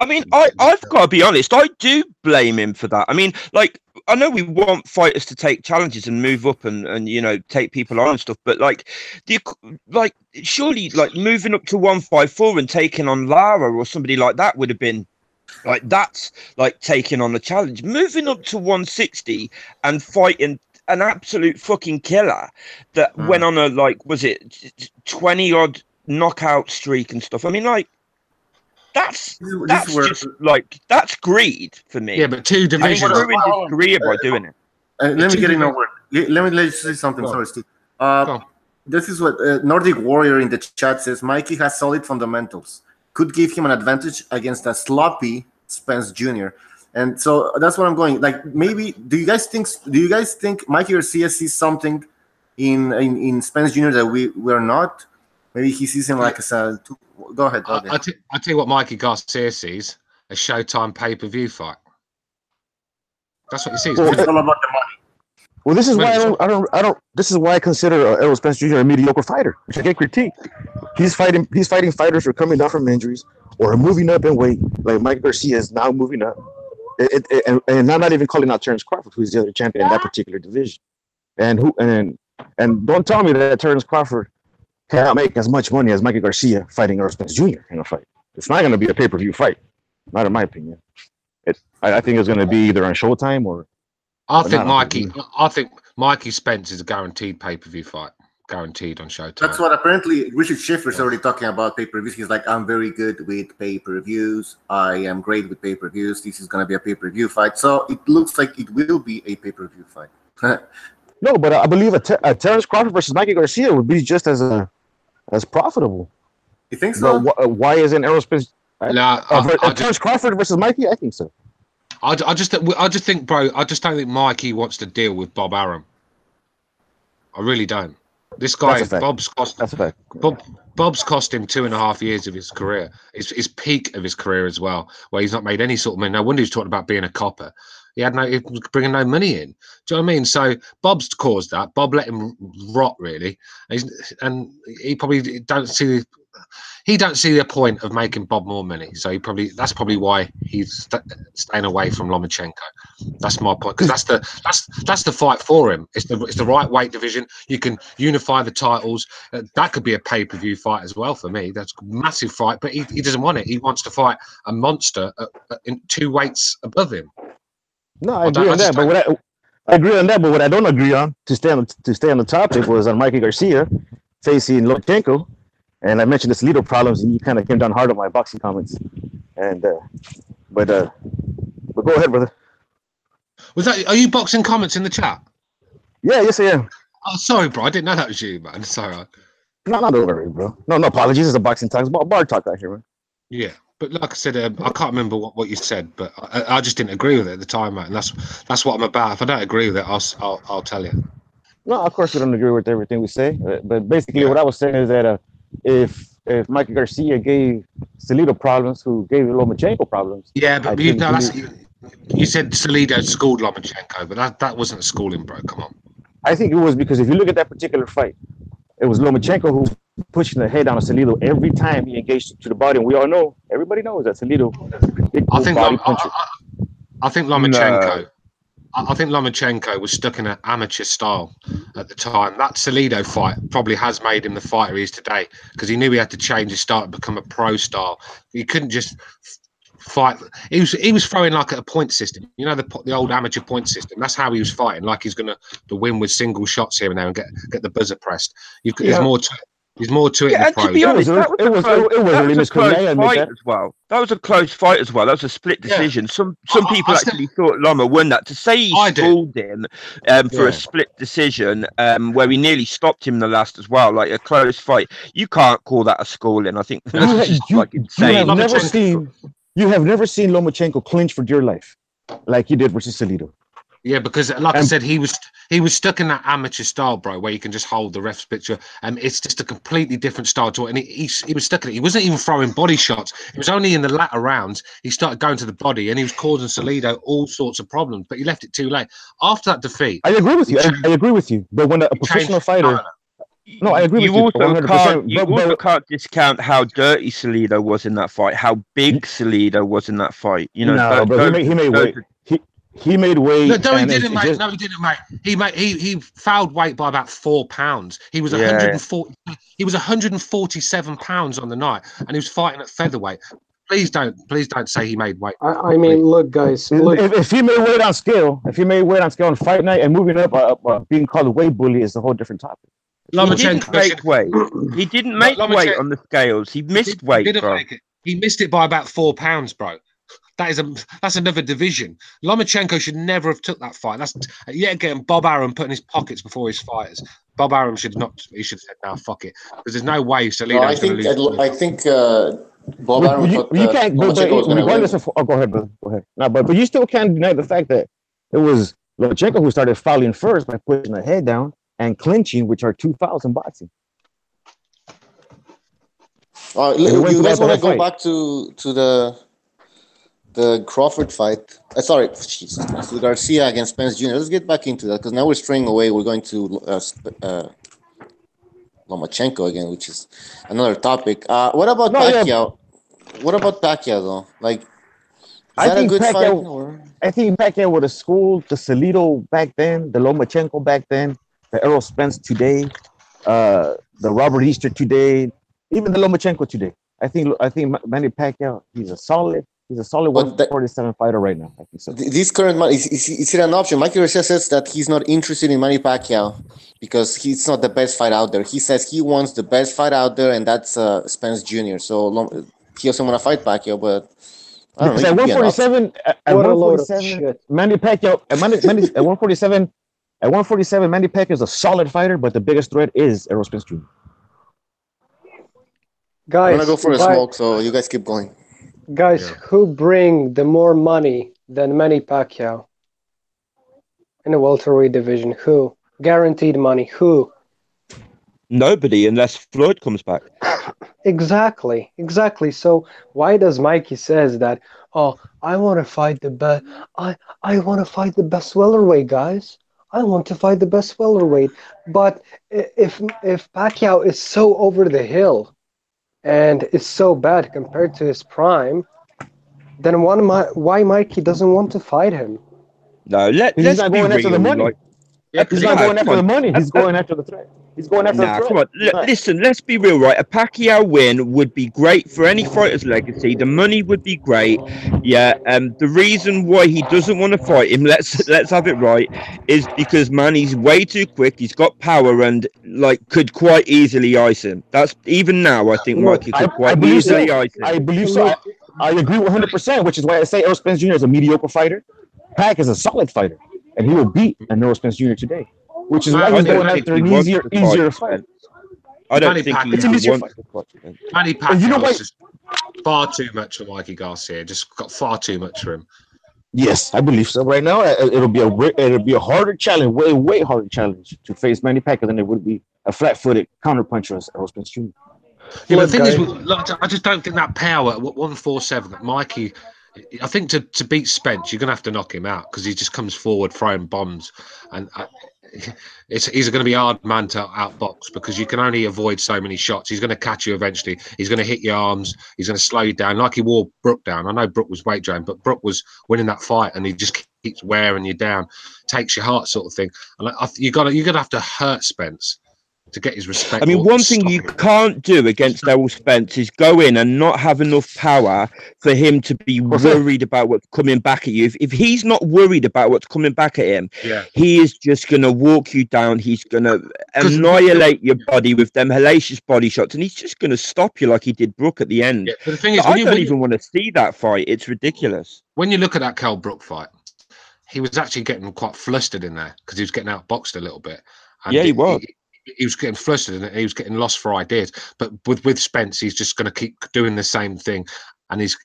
I mean, I've got to be honest. I do blame him for that. I mean, like, I know we want fighters to take challenges and move up and you know, take people on and stuff, but surely like moving up to 154 and taking on Lara or somebody like that would have been like, that's like taking on a challenge. Moving up to 160 and fighting an absolute fucking killer that went on a, like, was it 20 odd knockout streak and stuff. I mean, like, that's just like, that's greed for me. Yeah, but two divisions. He ruined his career by doing it. Let me get in a word. Let me say something. Sorry, Steve. This is what Nordic Warrior in the chat says. Mikey has solid fundamentals. Could give him an advantage against a sloppy Spence Jr. And so that's what I'm going. Like, maybe do you guys think Mikey Garcia sees something in Spence Jr. that we're not? Maybe he sees him like as a. Go ahead. I tell you what, Mikey Garcia sees: a Showtime pay-per-view fight. That's what he sees. It's all about the money. Well, this is why I don't. This is why I consider Errol Spence Jr. a mediocre fighter, which I get critique. He's fighting fighters who are coming down from injuries or are moving up in weight. Like Mike Garcia is now moving up, and I'm not even calling out Terrence Crawford, who's the other champion in that particular division. And don't tell me that Terrence Crawford cannot make as much money as Mikey Garcia fighting Errol Spence Jr. in a fight. It's not going to be a pay-per-view fight, not in my opinion. I think it's going to be either on Showtime or. I think Mikey Spence is a guaranteed pay-per-view fight, guaranteed on Showtime. That's what apparently Richard Schaefer's already talking about pay-per-views. He's like, I'm very good with pay-per-views. I am great with pay-per-views. This is going to be a pay-per-view fight. So it looks like it will be a pay-per-view fight. No, but I believe a Terrence Crawford versus Mikey Garcia would be just as profitable. You think so? But why isn't Errol Spence? No, Terrence Crawford versus Mikey? I think so. I just think, bro. I just don't think Mikey wants to deal with Bob Arum. I really don't. This guy, Bob's cost. That's a fact. Bob's cost him 2.5 years of his career. His peak of his career as well, where he's not made any sort of money. No wonder he's talking about being a copper. He was bringing no money in. Do you know what I mean? So Bob's caused that. Bob let him rot, really, and he probably don't see the point of making Bob more money. So that's probably why he's staying away from Lomachenko. That's my point, because that's the fight for him. It's the right weight division. You can unify the titles. That could be a pay-per-view fight as well for me. That's a massive fight, but he doesn't want it. He wants to fight a monster in 2 weights above him. No, I agree on that. But I agree on that. But what I don't agree on, to stay on the topic, was on Mikey Garcia facing Lomachenko. And I mentioned the Salido problems, and you kind of came down hard on my boxing comments. And but go ahead, brother. Are you boxing comments in the chat? Yeah, yes I am. Oh, sorry, bro. I didn't know that was you, man. Sorry. No, don't worry, bro. No apologies. It's a boxing talk. It's bar talk out here, man. Yeah, but like I said, I can't remember what you said, but I just didn't agree with it at the time, mate. And that's what I'm about. If I don't agree with it, I'll tell you. No, of course we don't agree with everything we say. But basically, what I was saying is that if Mikey Garcia gave Salido problems, who gave Lomachenko problems. Yeah, but you said Salido schooled Lomachenko, but that wasn't a schooling, bro. Come on. I think it was because if you look at that particular fight, it was Lomachenko who pushing the head down on Salido every time he engaged to the body, and we all know, everybody knows that Salido. I think Lomachenko. I think Lomachenko was stuck in an amateur style at the time. That Salido fight probably has made him the fighter he is today, because he knew he had to change his style and become a pro style. He couldn't just fight. He was throwing like a point system, you know, the old amateur point system. That's how he was fighting, like he's going to win with single shots here and there and get the buzzer pressed. There's more to it. There's more to it. Yeah, in the and to be honest, that was a close fight as well. That was a close fight as well. That was a split decision. Yeah. Some people actually thought Loma won that. To say he schooled him for a split decision, where he nearly stopped him in the last as well, like a close fight, you can't call that a schooling. I think that's just like insane. You have never seen Lomachenko clinch for dear life like he did versus Salido. Yeah, because like I said, he was stuck in that amateur style, bro, where you can just hold the ref's picture, and it's just a completely different style to it. And he was stuck in it. He wasn't even throwing body shots. It was only in the latter rounds he started going to the body, and he was causing Salido all sorts of problems. But he left it too late. After that defeat, I agree with you. I agree with you. But when a professional fighter, no, I agree with you. You also can't discount how dirty Salido was in that fight. How big Salido was in that fight. You know, he made weight. He made weight. No, he didn't, mate. No, he didn't, mate. He fouled weight by about 4 pounds. He was 140. He was 147 pounds on the night, and he was fighting at featherweight. Please don't say he made weight. I mean, look, guys. If he made weight on scale, on fight night and moving up, being called a weight bully is a whole different topic. Lomachenko didn't make weight. He didn't make weight on the scales. He missed weight, bro. He missed it by about 4 pounds, bro. That's another division. Lomachenko should never have took that fight. That's yet again Bob Arum put in his pockets before his fighters. Bob Arum should not. He should have said, "No, fuck it," because there's no way Salido's going to lose. I think Bob Arum. You can't. Regardless of, go ahead, brother. Go ahead. No, but you still can't deny the fact that it was Lomachenko who started fouling first by pushing the head down and clinching, which are 2 fouls in boxing. You guys want to go back to the Crawford fight? The Garcia against Spence Jr. Let's get back into that, because now we're straying away. We're going to Lomachenko again, which is another topic. What about Pacquiao? Yeah. What about Pacquiao, though? Like, is that a good fight? I think Pacquiao would have schooled the Salido back then, the Lomachenko back then, the Errol Spence today, the Robert Easter today, even the Lomachenko today. I think Manny Pacquiao, he's a solid 147 fighter right now. I think so. This current is it an option? Mikey Garcia says that he's not interested in Manny Pacquiao because he's not the best fight out there. He says he wants the best fight out there, and that's Spence Jr. So he doesn't want to fight Pacquiao, but I don't know. At 147, Manny Pacquiao at 147. At 147, Manny Pacquiao is a solid fighter, but the biggest threat is Errol Spence Jr. Guys, I'm gonna go for a smoke, so you guys keep going. Guys, Yeah. who bring the more money than Manny Pacquiao in the welterweight division? Who? Guaranteed money. Who? Nobody, unless Floyd comes back. Exactly. So why does Mikey says that? Oh, I want to fight the best. I want to fight the best welterweight, guys. I want to fight the best welterweight. But if Pacquiao is so over the hill and is so bad compared to his prime, then why Mikey doesn't want to fight him? No, He's let's not be going after the real. money. Like, Yeah, because He's not he, going come after the on. money. He's going after the threat. He's going after the Nah, threat. come on. He's not. Listen, let's be real, right? A Pacquiao win would be great for any fighter's legacy. The money would be great. Yeah. The reason why he doesn't want to fight him, let's have it right, is because man, he's way too quick. He's got power and like could quite easily ice him. That's even now. I think Look, Mikey I, could I quite believe so. easily ice him. I believe so. Look, I agree 100%, which is why I say Errol Spence Jr. is a mediocre fighter. Pac is a solid fighter, and he will beat an Errol Spence Jr. today, which is why Man, I he's don't going think after he an wants to fight easier fight. Spence. I don't Manny think he It's Pacquiao, an even easier wants fight. to fight Spence. Manny And you know Pacquiao what? is just far too much for Mikey Garcia. Just got far too much for him. Yes, I believe so. Right now, it'll be a harder challenge, way harder challenge to face Manny Pacquiao than it would be a flat-footed counterpuncher as Errol Spence Jr. Yeah, but look, the thing is, guys. like, I just don't think that power at 147 that Mikey. I think to beat Spence, you're gonna have to knock him out because he just comes forward throwing bombs, and he's going to be a hard man to outbox because you can only avoid so many shots. He's going to catch you eventually. He's going to hit your arms. He's going to slow you down, like he wore Brook down. I know Brook was weight drained, but Brook was winning that fight, and he just keeps wearing you down, takes your heart, sort of thing. And you're gonna have to hurt Spence to get his respect. I mean, or one thing stop you him. can't do against Errol Spence is go in and not have enough power for him to be Jose. worried about what's coming back at you. If he's not worried about what's coming back at him, Yeah. he is just going to walk you down. He's going to annihilate your body with them hellacious body shots, and he's just going to stop you like he did Brook at the end. Yeah, but the thing is, I don't even want to see that fight. It's ridiculous. when you look at that Kell Brook fight, he was actually getting quite flustered in there because he was getting outboxed a little bit. And Yeah, he was. He was getting flustered and he was getting lost for ideas. But with Spence, he's just going to keep doing the same thing, and he's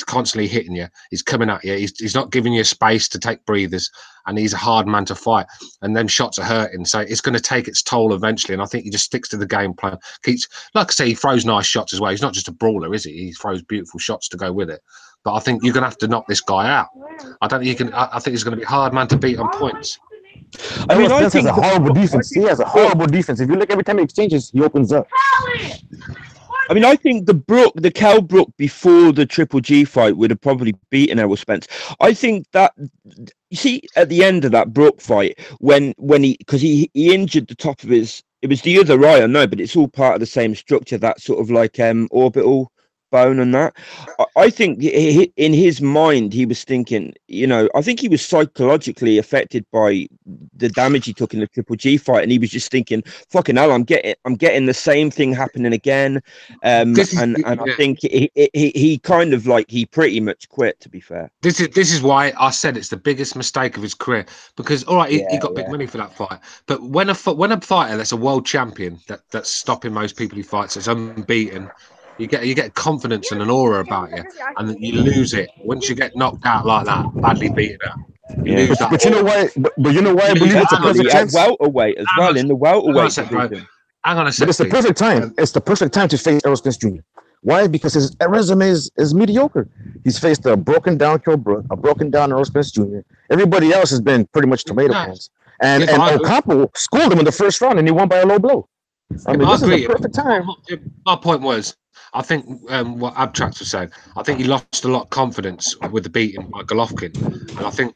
constantly hitting you. He's coming at you. He's not giving you space to take breathers, and he's a hard man to fight. And them shots are hurting, so it's going to take its toll eventually. And I think he just sticks to the game plan. Keeps, like I say, he throws nice shots as well. He's not just a brawler, is he? He throws beautiful shots to go with it. But I think you're going to have to knock this guy out. I don't think you can. I think he's going to be a hard man to beat on points. I mean, I Spence think has a horrible defense. He has a horrible defense. If you look every time he exchanges, he opens up. I mean, I think the Kell Brook before the Triple G fight would have probably beaten Errol Spence. I think that, you see, at the end of that Brook fight, when because he injured the top of his, it was the other eye, I know, but it's all part of the same structure, that sort of like orbital bone and that. I think in his mind he was thinking, I think he was psychologically affected by the damage he took in the Triple G fight, and he was just thinking, fucking hell, I'm getting the same thing happening again. And I think he kind of like, he pretty much quit, to be fair. This is why I said it's the biggest mistake of his career, because all right, he got big money for that fight, but when a fighter that's a world champion that's stopping most people he fights, that's unbeaten, you get confidence and an aura about you, and you lose it once you get knocked out like that, badly beaten out. You lose that. But you know why? But you know why I believe it's a perfect chance. Welterweight as well, in the welterweight division. Hang on a second. But it's the perfect time. It's the perfect time to face Errol Spence Jr. Why? Because his resume is mediocre. He's faced a broken down Kell Brook, a broken down Errol Spence Jr. Everybody else has been pretty much tomato cans. And Ocampo schooled him in the first round, and he won by a low blow. I mean, this is the perfect time. My point was, I think what Abstract was saying, I think he lost a lot of confidence with the beating by Golovkin, and I think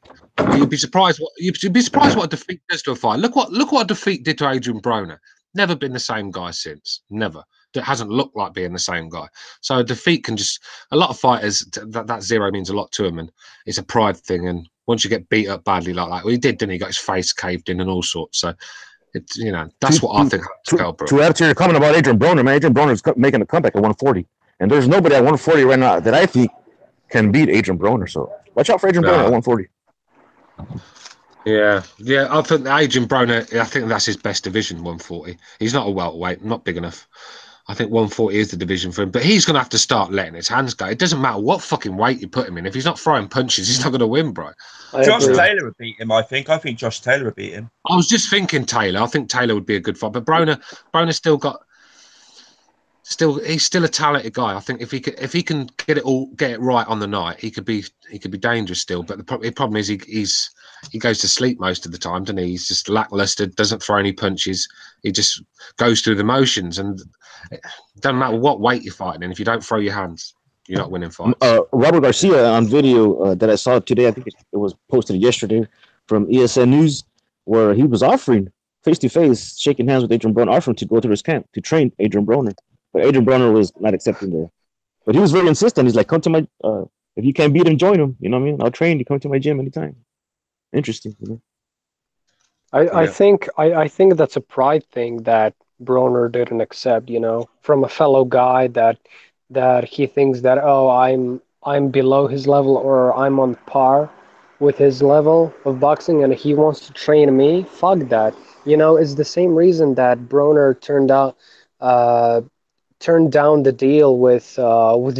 you'd be surprised what a defeat does to a fight. Look what a defeat did to Adrien Broner. Never been the same guy since. Never. It hasn't looked like being the same guy. So a defeat can just, a lot of fighters, that zero means a lot to them, and it's a pride thing. And once you get beat up badly like that, well, he did, didn't he? He got his face caved in and all sorts. So it's, that's what I think. To add to your comment about Adrien Broner, man, Adrien Broner is making a comeback at 140, and there's nobody at 140 right now that I think can beat Adrien Broner. So watch out for Adrien Broner at 140. Yeah. I think Adrien Broner, I think that's his best division, 140. He's not a welterweight, not big enough. I think 140 is the division for him, but he's going to have to start letting his hands go. It doesn't matter what fucking weight you put him in. If he's not throwing punches, he's not going to win, bro. Josh Taylor would beat him, I think. I think Josh Taylor would beat him. I was just thinking Taylor. I think Taylor would be a good fight, but Broner's he's still a talented guy. I think if he can get it right on the night, he could be dangerous still. But the problem is he goes to sleep most of the time, doesn't he? He's just lackluster, doesn't throw any punches. He just goes through the motions, and it doesn't matter what weight you're fighting in. If you don't throw your hands, you're not winning fights. Robert Garcia on video that I saw today, I think it was posted yesterday from ESN News, where he was offering face-to-face, shaking hands with Adrien Broner, offering to go to his camp to train Adrien Broner. But Adrien Broner was not accepting there. But he was very insistent. He's like, come to my, if you can't beat him, join him. You know what I mean? I'll train you. Come to my gym anytime. Interesting. You know? I think that's a pride thing that Broner didn't accept, you know, from a fellow guy that he thinks that, oh, I'm below his level or I'm on par with his level of boxing and he wants to train me. Fuck that. You know, it's the same reason that Broner turned down the deal with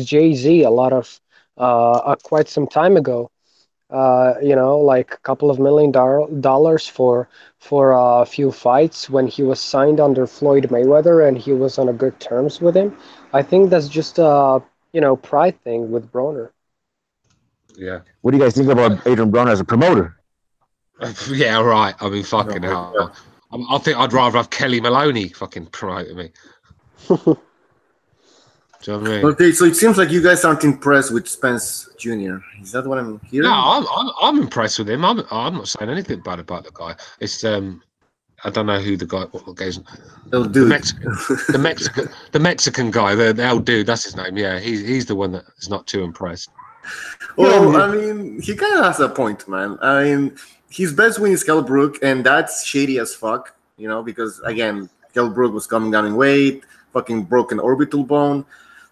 Jay-Z a lot of quite some time ago. You know, like a couple of $1 million for a few fights when he was signed under Floyd Mayweather and he was on a good terms with him. I think that's just a pride thing with Broner. Yeah. What do you guys think about Adrien Broner as a promoter? Yeah, right. I mean, fucking hell. Yeah. I think I'd rather have Kelly Maloney fucking promoting me. Do you know what I mean? Okay, so it seems like you guys aren't impressed with Spence Jr. Is that what I'm hearing? No, I'm impressed with him. I'm not saying anything bad about the guy. It's I don't know who the guy. What goes? The Mexican guy, the ElDude. That's his name. Yeah, he's the one that is not too impressed. Well, I mean, he kind of has a point, man. I mean, his best win is Kell Brook, and that's shady as fuck. You know, because again, Kell Brook was coming down in weight, fucking broken orbital bone.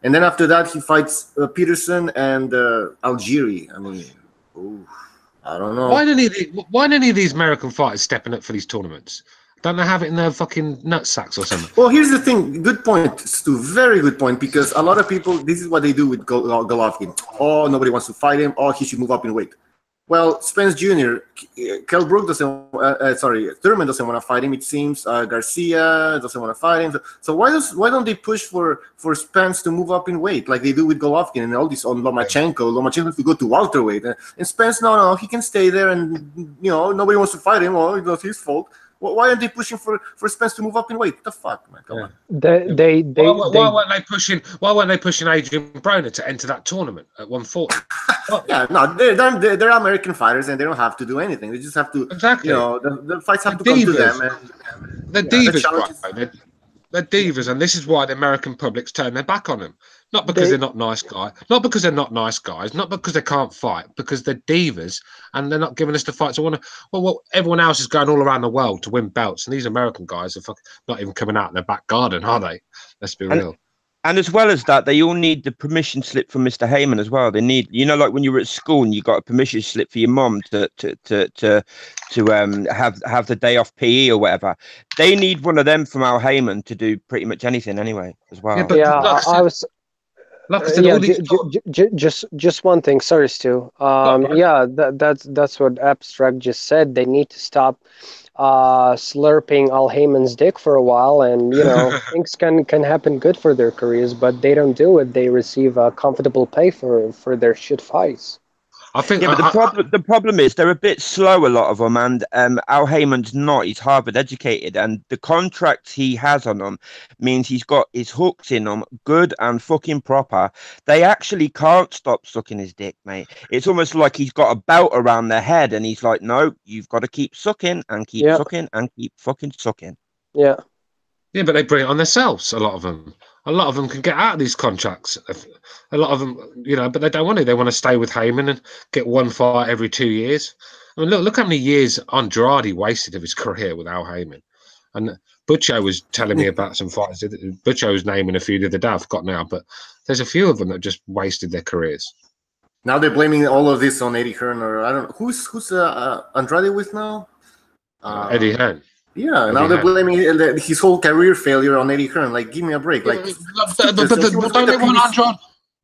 And then after that, he fights Peterson and Algieri. I mean, I don't know. Why don't any of these American fighters stepping up for these tournaments? Don't they have it in their fucking nutsacks or something? Well, here's the thing. Good point, Stu. Very good point. Because a lot of people, this is what they do with Golovkin. Oh, nobody wants to fight him. Oh, he should move up in weight. Well, Spence Jr., Kell Brook Thurman doesn't want to fight him. It seems Garcia doesn't want to fight him. So why don't they push for Spence to move up in weight like they do with Golovkin and all this on Lomachenko? Lomachenko has to go to welterweight, and Spence, no, he can stay there, and nobody wants to fight him. Oh, it's not his fault. Why aren't they pushing for Spence to move up in weight? What the fuck, man? Come on. Why weren't they pushing Adrien Broner to enter that tournament at 140? Yeah, no, they're American fighters and they don't have to do anything. They just have to the fights have to come to them. And, they're divas, right? They're divas, and this is why the American public's turned their back on them. Not because they're not nice guys, not because they're not nice guys, not because they can't fight, because they're divas and they're not giving us the fights. Well, everyone else is going all around the world to win belts, and these American guys are not even coming out in their back garden, are they? Let's be real. And as well as that, they all need the permission slip from Mr. Heyman as well. They need, like when you were at school and you got a permission slip for your mum to have the day off PE or whatever. They need one of them from Al Heyman to do pretty much anything anyway as well. Yeah, but just one thing. Sorry, Stu. That's what Abstract just said. They need to stop slurping Al Heyman's dick for a while, and things can happen good for their careers, but they don't do it. They receive a comfortable pay for their shit fights. I think, but the problem is they're a bit slow, a lot of them, and Al Heyman's not. He's Harvard educated, and the contract he has on them means he's got his hooks in them good and fucking proper. They actually can't stop sucking his dick, mate. It's almost like he's got a belt around their head, and he's like, no, you've got to keep sucking and keep sucking and keep fucking sucking. Yeah. Yeah, but they bring it on themselves, a lot of them. A lot of them can get out of these contracts. A lot of them, but they don't want to. They want to stay with Heyman and get one fight every 2 years. I mean, look how many years Andrade wasted of his career with Al Heyman. And Butcho was telling me about some fights. Butcho was naming a few the other day. I forgot now, but there's a few of them that just wasted their careers. Now they're blaming all of this on Eddie Hearn, or I don't know. Who's Andrade with now? Eddie Hearn. Yeah, now they're blaming his whole career failure on Eddie Hearn. Like, give me a break. Like, but don't they want Andrade?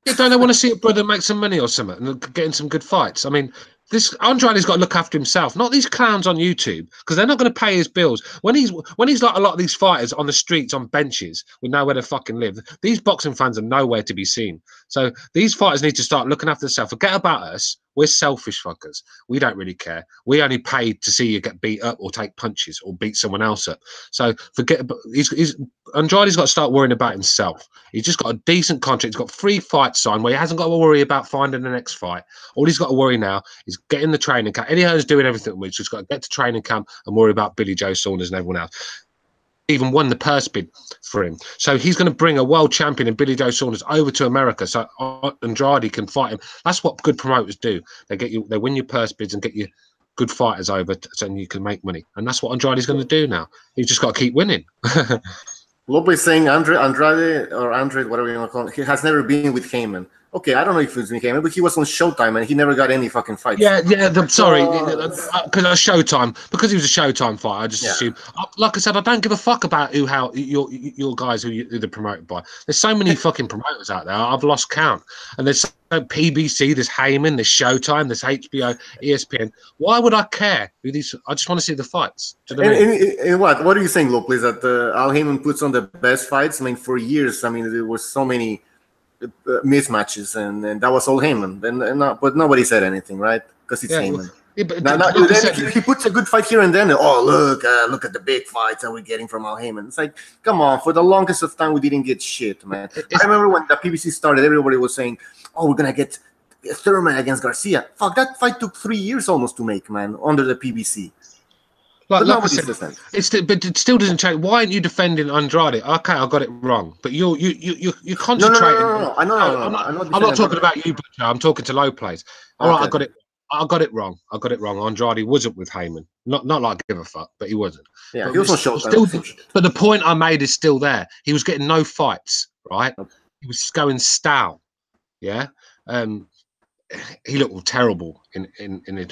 Yeah, don't they want to see a brother make some money or something and getting some good fights? I mean, this Andrade's got to look after himself, not these clowns on YouTube, because they're not going to pay his bills. When he's like a lot of these fighters on the streets, on benches, with nowhere to fucking live, these boxing fans are nowhere to be seen. So these fighters need to start looking after themselves. Forget about us. We're selfish fuckers. We don't really care. We only paid to see you get beat up or take punches or beat someone else up. So forget. Andrade's got to start worrying about himself. He's just got a decent contract. He's got 3 fights signed where he hasn't got to worry about finding the next fight. All he's got to worry now is getting the training camp. Eddie Hearn's doing everything. We've just got to get to training camp and worry about Billy Joe Saunders and everyone else. Even won the purse bid for him. So he's going to bring a world champion in Billy Joe Saunders over to America so Andrade can fight him. That's what good promoters do. They win your purse bids and get you good fighters over so you can make money. And that's what Andrade's going to do now. He's just got to keep winning. Lopez saying Andrade, whatever you want to call it, he has never been with Heyman. Okay, I don't know if it was with Heyman, but he was on Showtime and he never got any fucking fights. Yeah, sorry, because Showtime, because he was a Showtime fighter, I just assumed. Like I said, I don't give a fuck about how your guys who they're promoted by. There's so many fucking promoters out there, I've lost count. And there's PBC, there's Heyman, there's Showtime, there's HBO, ESPN. Why would I care who these? I just want to see the fights. Do you know what I mean? And what are you saying, Lopez? That Al Heyman puts on the best fights? I mean, for years, I mean, there were so many mismatches, and that was all Heyman. But nobody said anything, right? Because it's Heyman. Yeah, but he puts a good fight here and then. Oh, look at the big fights that we're getting from Al Heyman. It's like, come on. For the longest of time, we didn't get shit, man. I remember when the PBC started, everybody was saying, "Oh, we're gonna get Thurman against Garcia." Fuck, that fight took 3 years almost to make, man, under the PBC. Like I said, but it still doesn't change. Why aren't you defending Andrade? Okay, I got it wrong, but you're concentrating. No. I'm not talking about you, Butcher. I'm talking to low plays. All right, I got it wrong. Andrade wasn't with Heyman. Not like I give a fuck, but he wasn't. Yeah, but he was on Showtime. But the point I made is still there. He was getting no fights, right? He was going stale. Yeah. He looked terrible in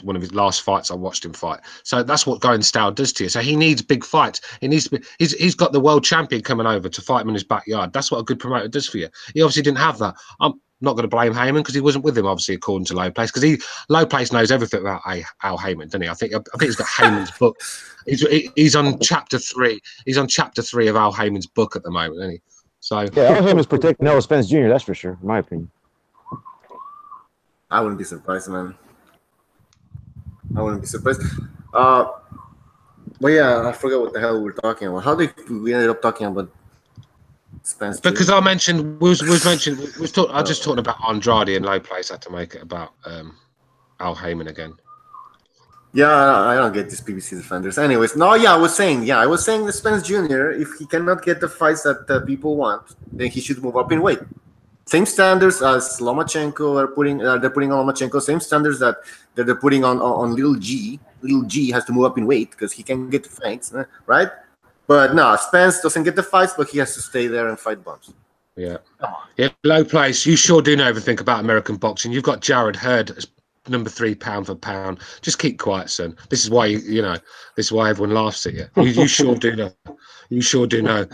one of his last fights I watched him fight. So that's what going stale does to you. So he needs big fights. He's got the world champion coming over to fight him in his backyard. That's what a good promoter does for you. He obviously didn't have that. I'm not going to blame Heyman because he wasn't with him, obviously, according to Low Place, because Low Place knows everything about Al Heyman, doesn't he? I think he's got Heyman's book. He's on chapter 3. He's on chapter 3 of Al Heyman's book at the moment, isn't he? So yeah, Al Heyman's protecting Errol Spence Jr. That's for sure, in my opinion. I wouldn't be surprised, man. I wouldn't be surprised. But yeah, I forgot what the hell we were talking about. How did we ended up talking about Spence? Because I mentioned, I just talking about Andrade and Low Place had to make it about Al Heyman again. Yeah, I don't get these PBC defenders. Anyways, I was saying that Spence Jr., if he cannot get the fights that people want, then he should move up in weight. Same standards as Lomachenko they're putting on Lomachenko. Same standards that they're putting on Little G. Little G has to move up in weight because he can get the fights, right? But no, Spence doesn't get the fights, but he has to stay there and fight bumps. Yeah. Low Place. You sure do know everything about American boxing. You've got Jared Hurd as number 3 pound for pound. Just keep quiet, son. This is why this is why everyone laughs at you. You sure do know. You sure do know.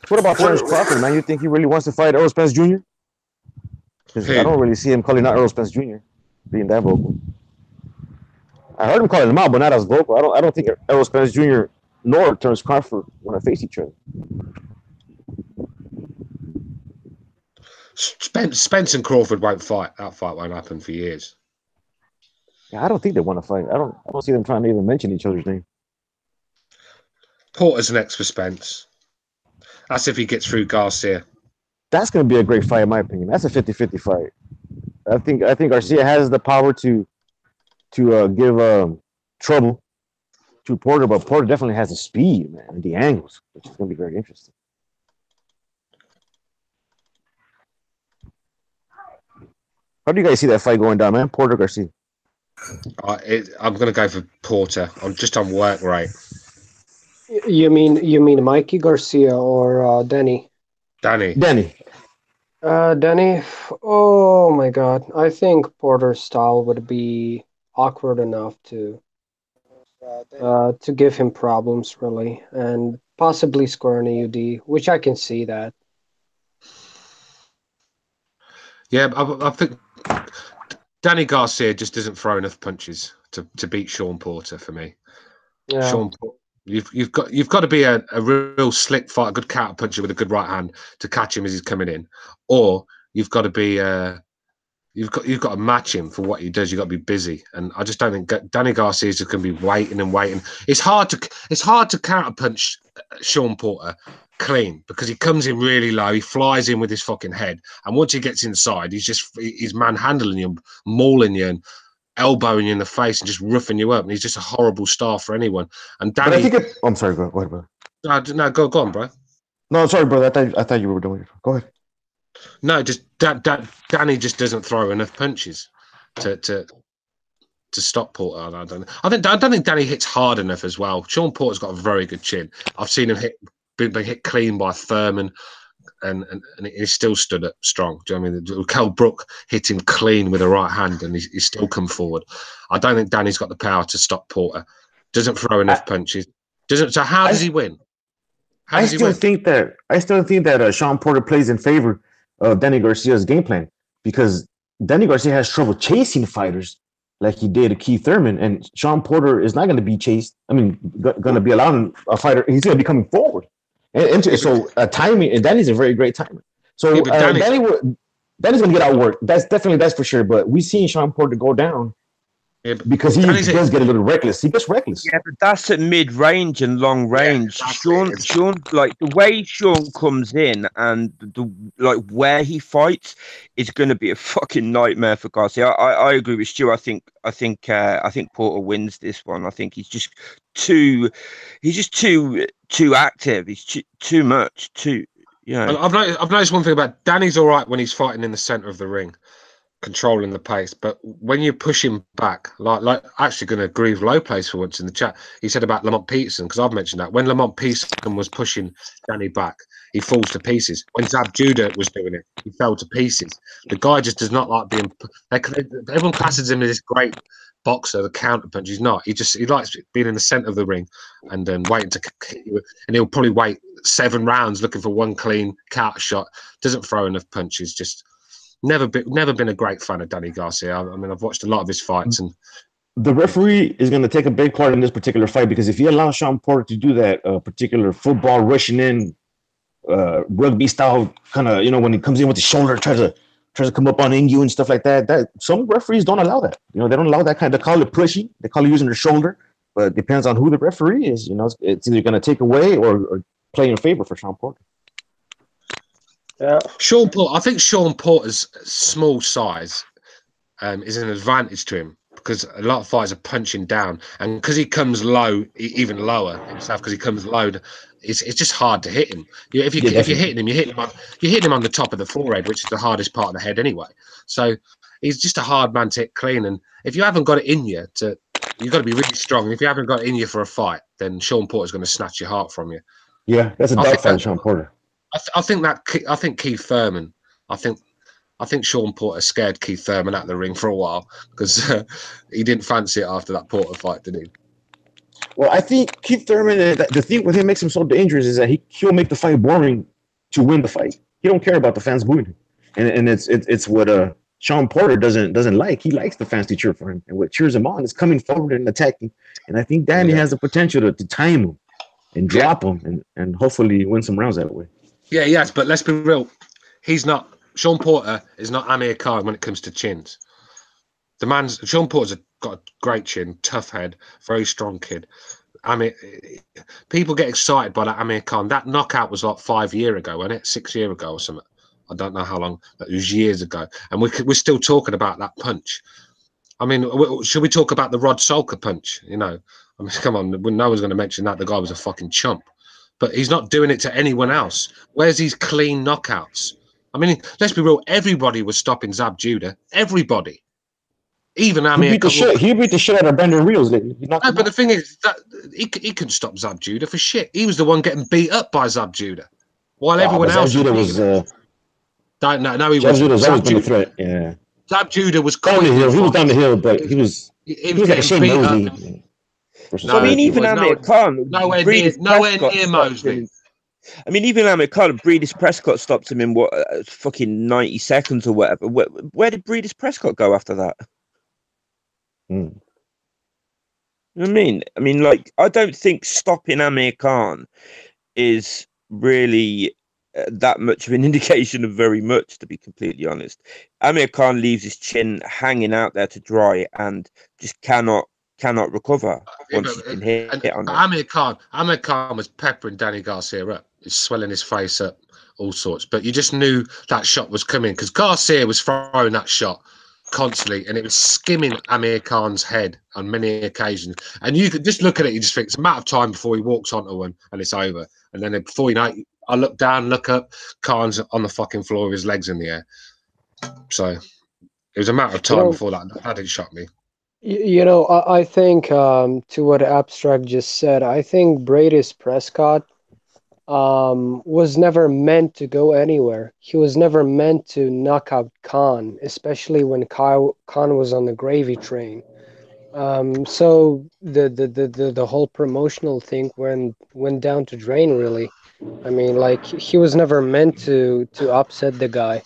What about Terence Crawford, man? You think he really wants to fight Errol Spence Jr.? Because I don't really see him calling out Errol Spence Jr. being that vocal. I heard him calling him out, but not as vocal. I don't think Errol Spence Jr. nor Terence Crawford want to face each other. Spence and Crawford won't fight. That fight won't happen for years. Yeah, I don't think they want to fight. I don't see them trying to even mention each other's name. Porter's next for Spence. That's if he gets through Garcia. That's going to be a great fight, in my opinion. That's a 50-50 fight. I think Garcia has the power to give trouble to Porter, but Porter definitely has the speed, man, and the angles, which is going to be very interesting. How do you guys see that fight going down, man? Porter Garcia. I'm going to go for Porter. I'm just on work rate. You mean Mikey Garcia or Danny? Danny. Danny. Oh my God! I think Porter's style would be awkward enough to to give him problems, really, and possibly score an EUD, which I can see that. Yeah, I think Danny Garcia just doesn't throw enough punches to beat Sean Porter for me. Yeah. Sean Porter, you've got to be a real slick fighter, a good counter puncher with a good right hand to catch him as he's coming in, or you've got to be you've got to match him for what he does. You've got to be busy, and I just don't think Danny Garcia is just going to be waiting and waiting. It's hard to counter punch Sean Porter clean because he comes in really low. He flies in with his fucking head, and once he gets inside, he's manhandling you, mauling you, and elbowing you in the face and just roughing you up. And he's just a horrible star for anyone. And Danny, but I think I'm sorry. Go ahead, brother. No, go on, bro. No, sorry, brother. I thought you were doing it. Go ahead. No, just Danny just doesn't throw enough punches to stop Porter. I don't think Danny hits hard enough as well. Sean Porter's got a very good chin. I've seen him been hit clean by Thurman, and he still stood up strong. Do you know what I mean? Kell Brook hit him clean with a right hand, and he's still come forward. I don't think Danny's got the power to stop Porter. Doesn't throw enough punches. So how does he win? I still think that Sean Porter plays in favor of Danny Garcia's game plan because Danny Garcia has trouble chasing fighters like he did Keith Thurman, and Sean Porter is not going to be chased. I mean, going to be allowing a fighter. He's going to be coming forward, and so timing. And Danny's a very great timer. So Danny's going to get outworked. That's for sure. But we've seen Sean Porter go down. Yeah, because he does get a little reckless. He gets reckless. Yeah, but that's at mid-range and long range. Yeah, Sean, like the way Sean comes in and the where he fights is going to be a fucking nightmare for Garcia. I agree with Stu. I think Porter wins this one. I think he's just too active. He's too much. I've noticed one thing about Danny's all right when he's fighting in the center of the ring, controlling the pace, but when you push him back, like actually going to agree with Low Place for once in the chat, he said about Lamont Peterson, because I've mentioned that when Lamont Peterson was pushing Danny back, he falls to pieces. When Zab Judah was doing it, he fell to pieces. The guy just does not like being. Everyone classes him as this great boxer, the counter punch. He's not. He likes being in the center of the ring and then waiting to kick you. And he'll probably wait 7 rounds looking for one clean counter shot. Doesn't throw enough punches. Just. Never been a great fan of Danny Garcia. I mean, I've watched a lot of his fights, and the referee is going to take a big part in this particular fight because if you allow Sean Porter to do that particular football rushing in, rugby style kind of, when he comes in with the shoulder, tries to come up on you and stuff like that. That some referees don't allow that. They don't allow that kind. They call it pushing. They call it using their shoulder, but it depends on who the referee is. It's either going to take away or play in favor for Sean Porter. Yeah. Sean Porter. I think Sean Porter's small size is an advantage to him because a lot of fighters are punching down, and because he comes low, even lower himself, because he comes low, it's just hard to hit him. If you're hitting him, you're hitting him on the top of the forehead, which is the hardest part of the head anyway. So he's just a hard man to hit clean. And if you haven't got it in you, you've got to be really strong. And if you haven't got it in you for a fight, then Sean Porter's going to snatch your heart from you. Yeah, that's a dog fight, Sean Porter. I think Keith Thurman. I think Sean Porter scared Keith Thurman out of the ring for a while because he didn't fancy it after that Porter fight, did he? Well, I think Keith Thurman. The thing with him makes him so dangerous is that he'll make the fight boring to win the fight. He don't care about the fans booing him, and it's what Sean Porter doesn't like. He likes the fans to cheer for him, and what cheers him on is coming forward and attacking. And I think Danny has the potential to time him and drop him and hopefully win some rounds that way. Yeah, yes, but let's be real. Sean Porter is not Amir Khan when it comes to chins. Sean Porter's got a great chin, tough head, very strong kid. People get excited by that Amir Khan. That knockout was like 5 years ago, wasn't it? 6 years ago or something. I don't know how long, but it was years ago. And we're still talking about that punch. I mean, should we talk about the Rod Solka punch? I mean, come on, no one's going to mention that. The guy was a fucking chump. But he's not doing it to anyone else. Where's these clean knockouts? I mean, let's be real. Everybody was stopping Zab Judah. Everybody. Even Amir. He beat the shit out of Brandon Reels. No, but the thing is, that he couldn't stop Zab Judah for shit. He was the one getting beat up by Zab Judah. While everyone else... Zab Judah was... No, he wasn't. Zab Judah threat, yeah. Zab Judah was... Down the hill. He was down the hill, but he was like a Shane Mosley. versus No, I mean, Spence. even well, Amir Khan, nowhere Breeders Prescott near stopped him. Mosley. I mean, even Amir Khan, Breeders Prescott stopped him in what, fucking 90 seconds or whatever. Where did Breeders Prescott go after that? Mm. You know what I mean, like, I don't think stopping Amir Khan is really that much of an indication of very much, to be completely honest. Amir Khan leaves his chin hanging out there to dry and just cannot recover once he's been hit on it. Amir Khan was peppering Danny Garcia up. He's swelling his face up, all sorts. But you just knew that shot was coming because Garcia was throwing that shot constantly, and it was skimming Amir Khan's head on many occasions. And you could just look at it, you just think it's a matter of time before he walks onto one and it's over. And then before you know it, I look down, look up, Khan's on the fucking floor with his legs in the air. So it was a matter of time before that didn't shock me. I think to what Abstract just said, I think Breidis Prescott was never meant to go anywhere. He was never meant to knock out Khan, especially when Khan was on the gravy train. So the whole promotional thing went down to drain, really. I mean, like, he was never meant to upset the guy.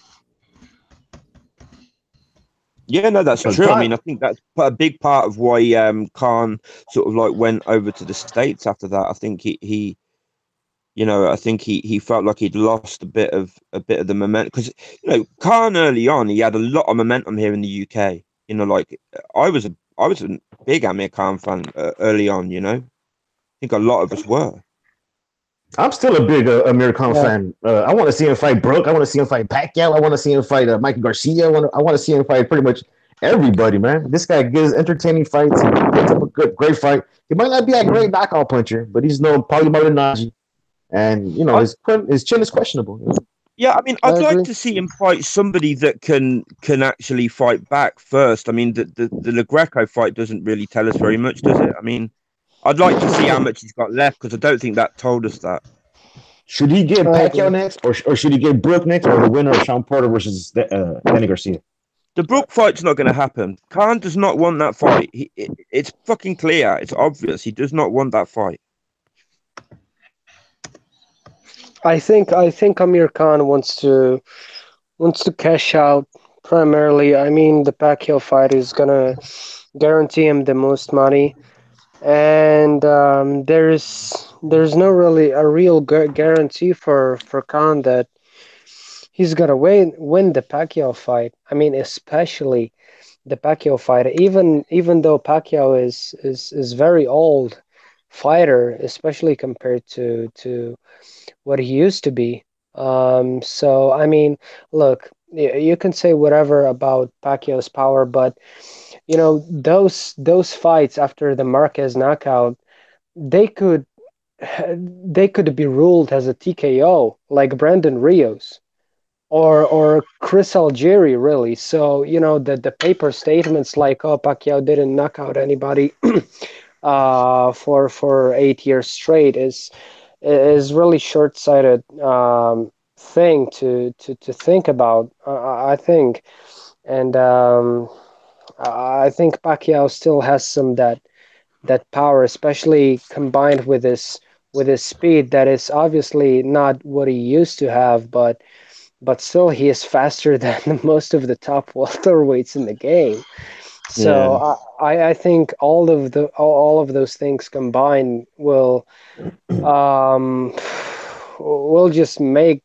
Yeah, no, that's true. I mean, I think that's a big part of why Khan sort of like went over to the States after that. I think he I think he felt like he'd lost a bit of the momentum because Khan early on he had a lot of momentum here in the UK. Like I was a big Amir Khan fan early on. I think a lot of us were. I'm still a big Amir Khan fan. I want to see him fight Brook. I want to see him fight Pacquiao. I want to see him fight Mike Garcia. I want to see him fight pretty much everybody, man. This guy gives entertaining fights. He puts up a great fight. He might not be a great knockout puncher, but he's no Paulie Malignaggi. And his chin is questionable. Yeah, I mean, I'd like to see him fight somebody that can actually fight back first. I mean, the Le Greco fight doesn't really tell us very much, does it? I mean, I'd like to see how much he's got left because I don't think that told us that. Should he get Pacquiao next, or should he get Brook next, or the winner of Sean Porter versus Danny Garcia? The Brook fight's not going to happen. Khan does not want that fight. It's fucking clear. It's obvious. He does not want that fight. I think Amir Khan wants to cash out primarily. I mean, the Pacquiao fight is gonna guarantee him the most money, and there's no really a real guarantee for Khan that he's gonna win the Pacquiao fight. I mean, especially the Pacquiao fight. Even though Pacquiao is very old fighter, especially compared to what he used to be. So I mean, look, you can say whatever about Pacquiao's power, but those fights after the Marquez knockout, they could be ruled as a TKO, like Brandon Rios or Chris Algieri, really. So the paper statements like, "Oh, Pacquiao didn't knock out anybody for 8 years straight," is really short-sighted thing to think about. I think, and I think Pacquiao still has some that power, especially combined with his speed. That is obviously not what he used to have, but still he is faster than most of the top welterweights in the game. So I think all of those things combined will just make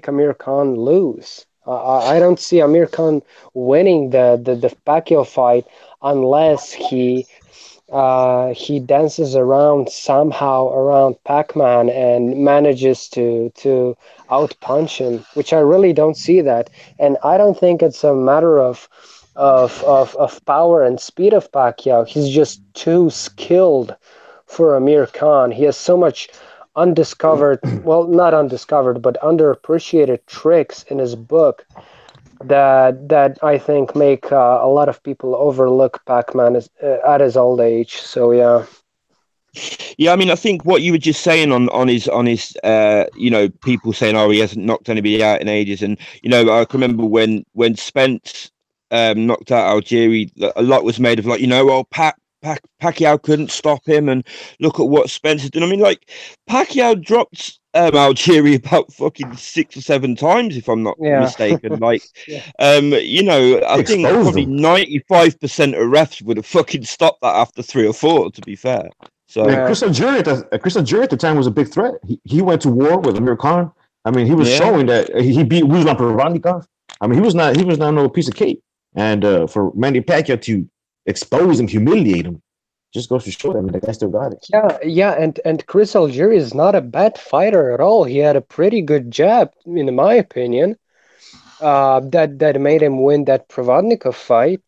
Amir Khan lose. I don't see Amir Khan winning the Pacquiao fight unless he dances around somehow around Pac-Man and manages to outpunch him, which I really don't see that. And I don't think it's a matter of power and speed of Pacquiao. He's just too skilled for Amir Khan. He has so much undiscovered, well, not undiscovered, but underappreciated tricks in his book that I think make a lot of people overlook Pac-Man at his old age. So yeah. Yeah, I mean, I think what you were just saying on his people saying, "Oh, he hasn't knocked anybody out in ages," and I can remember when Spence knocked out Algieri, a lot was made of like, Pacquiao couldn't stop him, and look at what Spence did. I mean, like, Pacquiao dropped Algieri about fucking 6 or 7 times, if I'm not mistaken. Like, you know, I think probably 95% of refs would have fucking stopped that after 3 or 4. To be fair, so Chris Algieri at the time was a big threat. He went to war with Amir Khan. I mean, he was showing that he beat Ruslan Provodnikov. I mean, he was not no piece of cake. And for Manny Pacquiao to expose and humiliate him just goes to show that the guy still got it. Yeah, and Chris Algieri is not a bad fighter at all. He had a pretty good jab, in my opinion, that made him win that Provodnikov fight.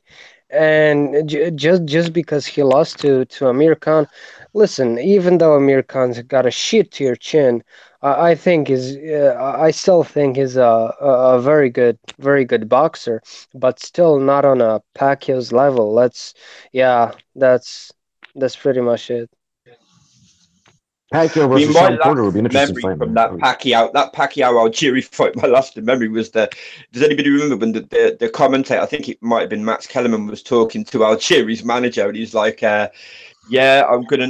And just because he lost to Amir Khan, listen, even though Amir Khan's got a shit to your chin, I still think he's a very good boxer, but still not on a Pacquiao's level. That's pretty much it. Pacquiao versus Sean Porter would be an interesting fight. From that Pacquiao Algieri fight, my last memory was does anybody remember when the commentator, I think it might have been Max Kellerman, was talking to Algieri's manager, and he's like, yeah, I'm gonna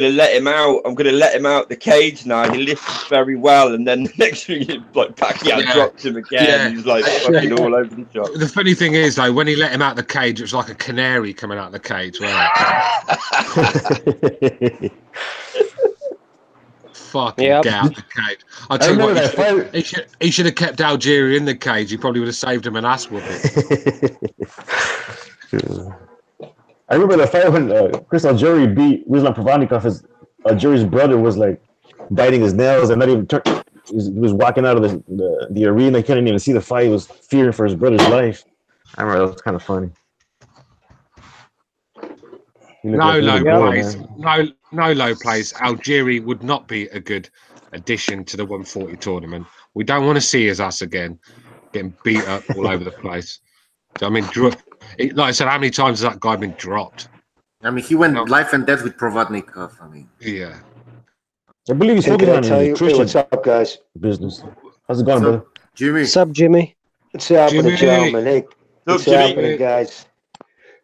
let him out. I'm gonna let him out the cage now. He lifted very well, and then the next thing, like Pacquiao dropped him again. Yeah. He's like fucking all over the shop. The funny thing is, though, when he let him out the cage, it was like a canary coming out of the cage. Right? Fucking get out the cage. I'll tell you what, he should have kept Algieri in the cage. He probably would have saved him an ass whooping. I remember the fight when Chris Algieri beat Ruslan Provodnikov. Algieri's brother was like biting his nails and not even he was walking out of the arena. He couldn't even see the fight. He was fearing for his brother's life. I remember that was kind of funny. No low plays. Algieri would not be a good addition to the 140 tournament. We don't want to see us again getting beat up all over the place. So, I mean, like I said, how many times has that guy been dropped? I mean, he went life and death with Provodnikov. I mean, yeah. I believe he's focusing on nutrition. What's up, guys? Business. How's it going, brother? Jimmy. What's up, Jimmy? What's happening, gentlemen? Hey, what's happening, guys?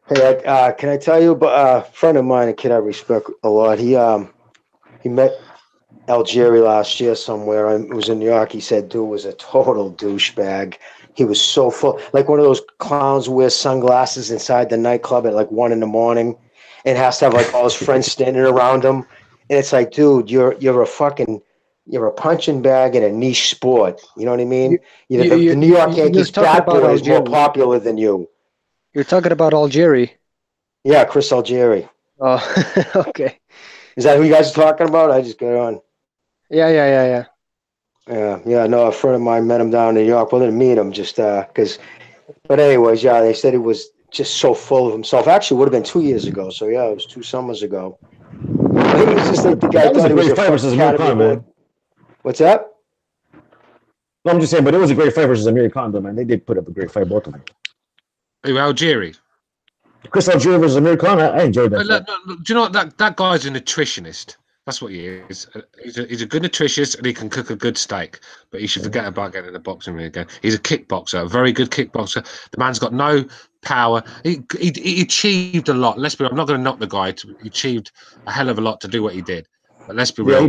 Hey, can I tell you about a friend of mine, a kid I respect a lot. He met Algieri last year somewhere. It was in New York. He said, dude was a total douchebag. He was so full, like one of those clowns who wears sunglasses inside the nightclub at like 1 a.m. and has to have like all his friends standing around him. And it's like, dude, you're a punching bag in a niche sport. You know what I mean? The New York Yankees bat boy is more popular than you. You're talking about Algieri. Yeah, Chris Algieri. Oh, okay. Is that who you guys are talking about? I just got on. Yeah. No, a friend of mine met him down in New York. Well, didn't meet him just because. But anyways, yeah, they said he was just so full of himself. Actually, it would have been 2 years ago. So yeah, it was 2 summers ago. He was just like the guy. That was a great fight versus Amir Khan, man. What's that? No, I'm just saying, but it was a great fight versus Amir Khan, though, man. They did put up a great fight, both of them. Who, Algieri? Chris Algieri versus Amir Khan. I enjoyed that. Look, do you know what? That guy's a nutritionist. That's what he is. He's a good nutritionist and he can cook a good steak. But he should forget about getting in the boxing ring again. He's a kickboxer, a very good kickboxer. The man's got no power. He achieved a lot. Let's be. I'm not going to knock the guy. He achieved a hell of a lot to do what he did. But let's be real.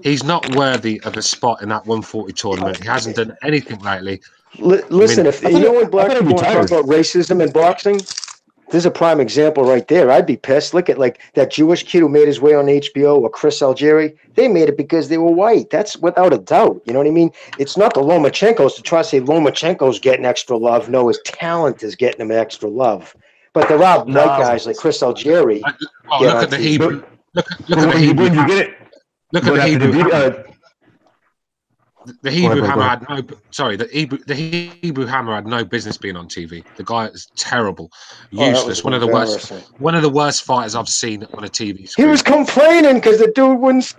He's not worthy of a spot in that 140 tournament. He hasn't done anything lately. Listen, if you know when black people talk about racism in boxing, there's a prime example right there. I'd be pissed. Look at like that Jewish kid who made his way on HBO or Chris Algieri. They made it because they were white. That's without a doubt. You know what I mean? It's not the Lomachenkos to try to say Lomachenko's getting extra love. No, his talent is getting him extra love. But there are white guys like Chris Algieri. Look at the Hebrew. Look at the Hebrew. You get it. Look at the Hebrew. The Hebrew Hammer had no. Sorry, the Hebrew Hammer had no business being on TV. The guy is terrible, useless. One of the worst fighters I've seen on a TV screen. He was complaining because the dude wouldn't.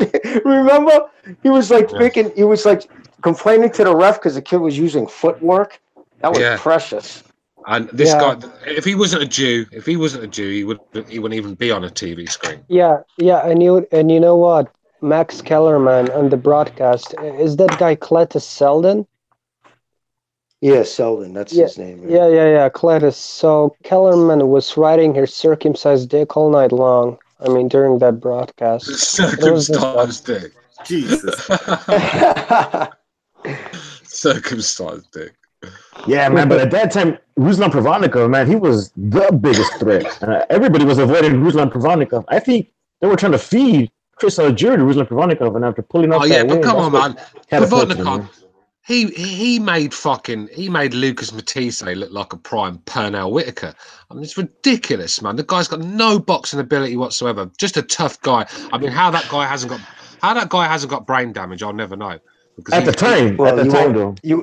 Remember, he was like thinking. He was like complaining to the ref because the kid was using footwork. That was precious. And this guy, if he wasn't a Jew, he wouldn't even be on a TV screen. Yeah, and you know what? Max Kellerman on the broadcast. Is that guy Cletus Selden? Yeah, Selden, that's his name. Right? Yeah, Cletus. So Kellerman was riding her circumcised dick all night long. I mean, during that broadcast. It was Circumcised dick. Jesus. Circumcised dick. Yeah, man. But at that time, Ruslan Provodnikov, man, he was the biggest threat. Everybody was avoiding Ruslan Provodnikov. I think they were trying to feed Chris Algieri to Ruslan Provodnikov, and after pulling off that win, come on, man. Provodnikov, man. He made Lucas Matisse look like a prime Pernell Whitaker. I mean, it's ridiculous, man. The guy's got no boxing ability whatsoever. Just a tough guy. I mean, how that guy hasn't got brain damage, I'll never know. Because At the time, you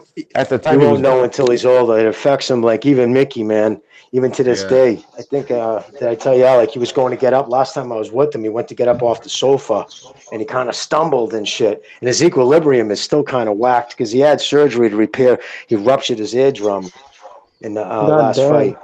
won't know until he's older. It affects him. Like even Mickey, man. Even to this day, I think. Did I tell you, like he was going to get up last time I was with him? He went to get up off the sofa, and he kind of stumbled and shit. And his equilibrium is still kind of whacked because he had surgery to repair. He ruptured his eardrum in the last fight.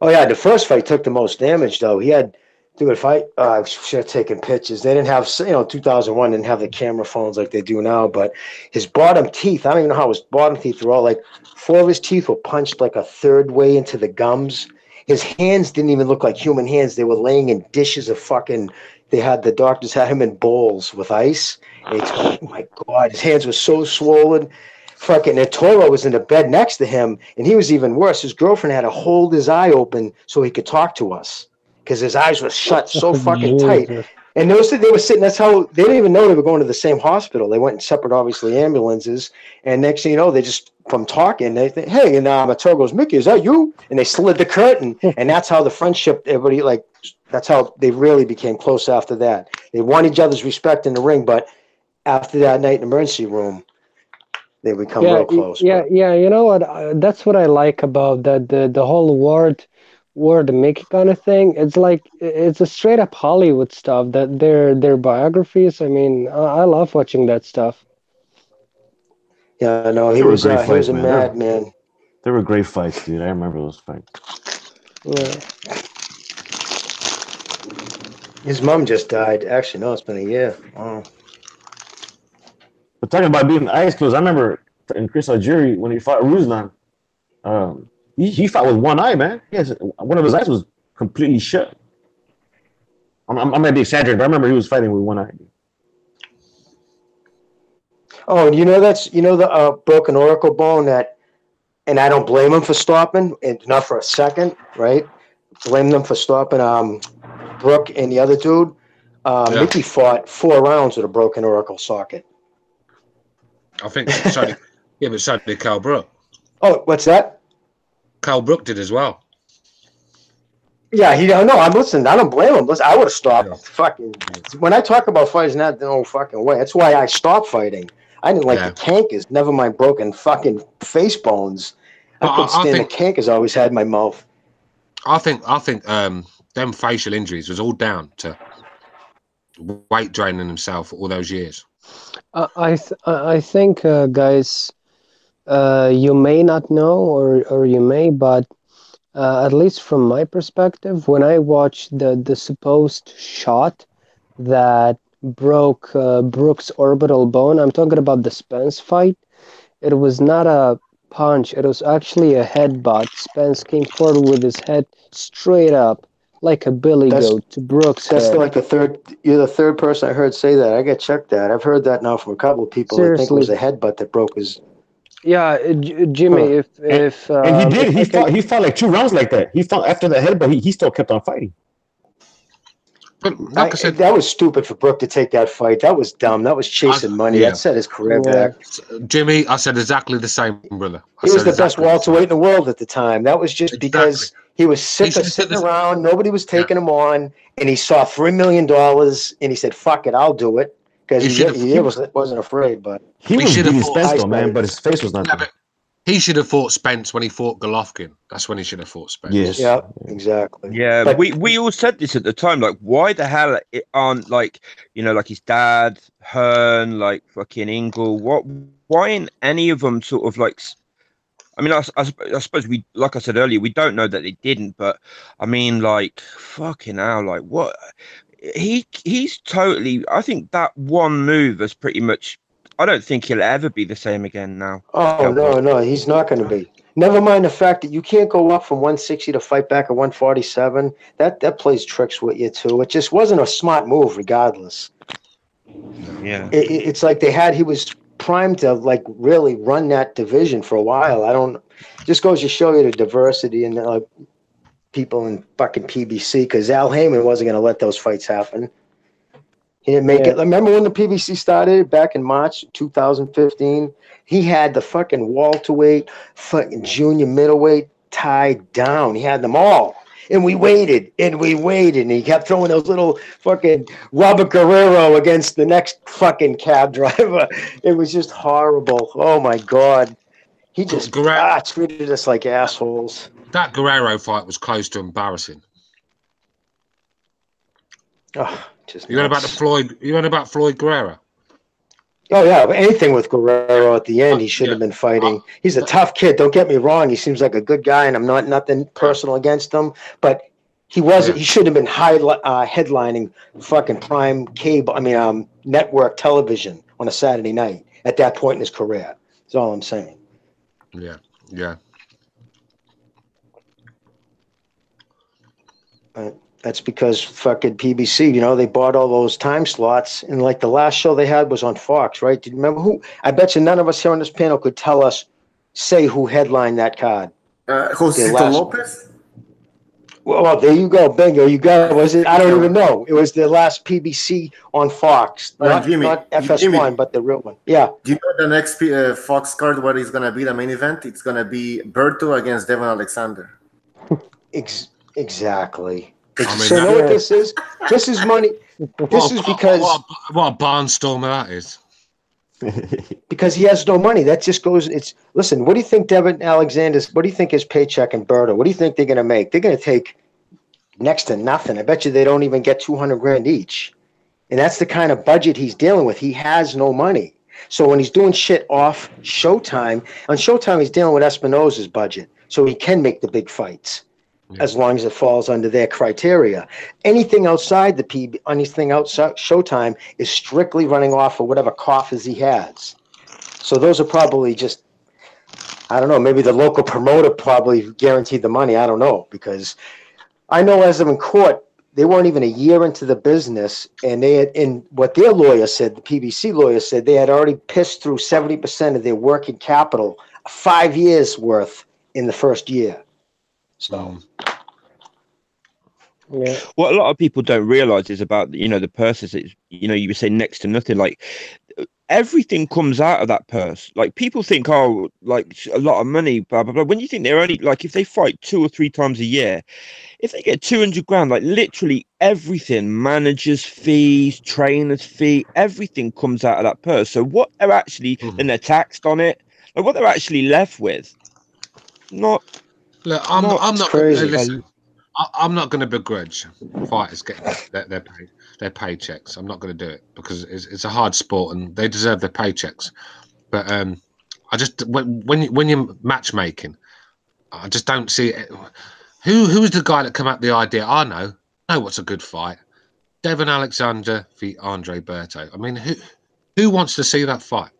Oh yeah, the first fight took the most damage though. He had. Dude, if I should have taken pictures. They didn't have, 2001 didn't have the camera phones like they do now. But his bottom teeth, I don't even know how his bottom teeth were all like. 4 of his teeth were punched like a third way into the gums. His hands didn't even look like human hands. They were laying in dishes of fucking. The doctors had him in bowls with ice. And oh my God, his hands were so swollen. Fucking Toro was in the bed next to him, and he was even worse. His girlfriend had to hold his eye open so he could talk to us. Because his eyes were shut so fucking tight. And they were sitting, that's how, they didn't even know they were going to the same hospital. They went in separate, obviously, ambulances. And next thing you know, they just, from talking, they think, hey, and Mateo goes, Mickey, is that you? And they slid the curtain. And that's how the friendship, everybody, like, that's how they really became close after that. They won each other's respect in the ring, but after that night in the emergency room, they become real close. Yeah, you know what? That's what I like about that, the whole Ward Mickey kind of thing. It's like it's a straight up Hollywood stuff. That their biographies. I mean, I love watching that stuff. Yeah, no, he was a madman. They were great fights, dude. I remember those fights. Yeah. His mom just died. Actually, no, it's been a year. Wow. But talking about being eyes closed, I remember in Chris Algieri when he fought Ruslan. He fought with one eye, man. Yes, one of his eyes was completely shut. I might be exaggerating, but I remember he was fighting with one eye. Oh, the broken auricle bone that, and I don't blame him for stopping, and not for a second, right? Blame them for stopping Brooke and the other dude. Mickey fought 4 rounds with a broken auricle socket. I think so. But so did Carl Brook. Oh, what's that? Carl Brook did as well. Yeah, I'm listening. I don't blame him. Listen, I would have stopped. Fucking. When I talk about fighting, not no fucking way. That's why I stopped fighting. I didn't like the cankers. Never mind broken fucking face bones. I couldn't stand the cankers I always had in my mouth. I think them facial injuries was all down to weight draining himself all those years. I think, guys, you may not know, or you may, but at least from my perspective, when I watched the supposed shot that broke Brooks' orbital bone, I'm talking about the Spence fight. It was not a punch; it was actually a headbutt. Spence came forward with his head straight up, like a billy goat, to Brooks' head. Like you're the third person I heard say that. I got checked that. I've heard that now from a couple of people. Seriously. I think it was a headbutt that broke his. Yeah, Jimmy. And he fought like 2 rounds like that. He fought after the head, but he still kept on fighting. But like I said, that was stupid for Brooke to take that fight. That was dumb. That was chasing money. That set his career back. Jimmy, I said exactly the same, brother. He was the best welterweight in the world at the time. That was just because he was sitting around. Nobody was taking him on, and he saw $3 million, and he said, "Fuck it, I'll do it." Because he wasn't afraid, but he was beating Spence though, man. But his face was not. But he should have fought Spence when he fought Golovkin. That's when he should have fought Spence. Yes. Yeah, exactly. Yeah, but we all said this at the time. Like, why the hell it aren't like like his dad, Hearn, like fucking Ingle? Why ain't any of them sort of like? I mean, I suppose we, like I said earlier, we don't know that they didn't, but I mean, like, fucking hell, like what? He's totally. I think that one move has pretty much I don't think he'll ever be the same again now. Oh, no, he's not going to be. Never mind the fact that you can't go up from 160 to fight back at 147. That plays tricks with you, too. It just wasn't a smart move, regardless. Yeah. It's like he was primed to, like, really run that division for a while. Just goes to show you the diversity and people in fucking PBC, because Al Heyman wasn't going to let those fights happen. He didn't make it. Remember when the PBC started back in March 2015? He had the fucking welterweight, fucking junior middleweight tied down. He had them all. And we waited, and he kept throwing those little fucking Robert Guerrero against the next fucking cab driver. It was just horrible. Oh, my God. He just treated us like assholes. That Guerrero fight was close to embarrassing. Oh, just you went about Floyd Guerrero. Oh yeah, anything with Guerrero at the end, he should have been fighting. He's a tough kid. Don't get me wrong. He seems like a good guy, and I'm nothing personal against him. But he wasn't. He shouldn't have been headlining fucking prime cable. Network television on a Saturday night at that point in his career. That's all I'm saying. Yeah. That's because fucking PBC, they bought all those time slots, and like the last show they had was on Fox, right? Do you remember who? I bet you none of us here on this panel could say who headlined that card. Josito Lopez? Well, there you go, bingo. You got it. Was it? I don't even know. It was the last PBC on Fox, not FS1, but the real one. Yeah. Do you know the next Fox card? What is gonna be the main event? It's gonna be Berto against Devon Alexander. Exactly. So you know what this is? This is money. This is because what a barnstormer that is. Because he has no money. That just goes. Listen. What do you think, Devin Alexander's? What do you think his paycheck and Berto? What do you think they're going to make? They're going to take next to nothing. I bet you they don't even get $200,000 each. And that's the kind of budget he's dealing with. He has no money. So when he's doing shit off Showtime, on Showtime he's dealing with Espinosa's budget, so he can make the big fights. Yeah. As long as it falls under their criteria. Anything outside anything outside Showtime is strictly running off of whatever coffers he has. So those are probably just, I don't know, maybe the local promoter probably guaranteed the money. I don't know, because I know as of in court, they weren't even a year into the business, and what their lawyer said, the PBC lawyer said, they had already pissed through 70% of their working capital, 5 years worth in the first year. So, yeah. What a lot of people don't realize is about the purses. It's, you were saying next to nothing. Like everything comes out of that purse. Like people think, oh, like a lot of money, blah blah blah. When you think they're only like if they fight 2 or 3 times a year, if they get $200,000, like literally everything, managers' fees, trainers' fee, everything comes out of that purse. So what they're actually and they're taxed on it. Like what they're actually left with, not. Look, I'm not crazy. Listen, I'm not going to begrudge fighters getting their paychecks. I'm not going to do it because it's a hard sport and they deserve their paychecks. But I just when you're matchmaking, I just don't see it. Who was the guy that came up with the idea? I know what's a good fight. Devon Alexander v. Andre Berto. I mean, who wants to see that fight?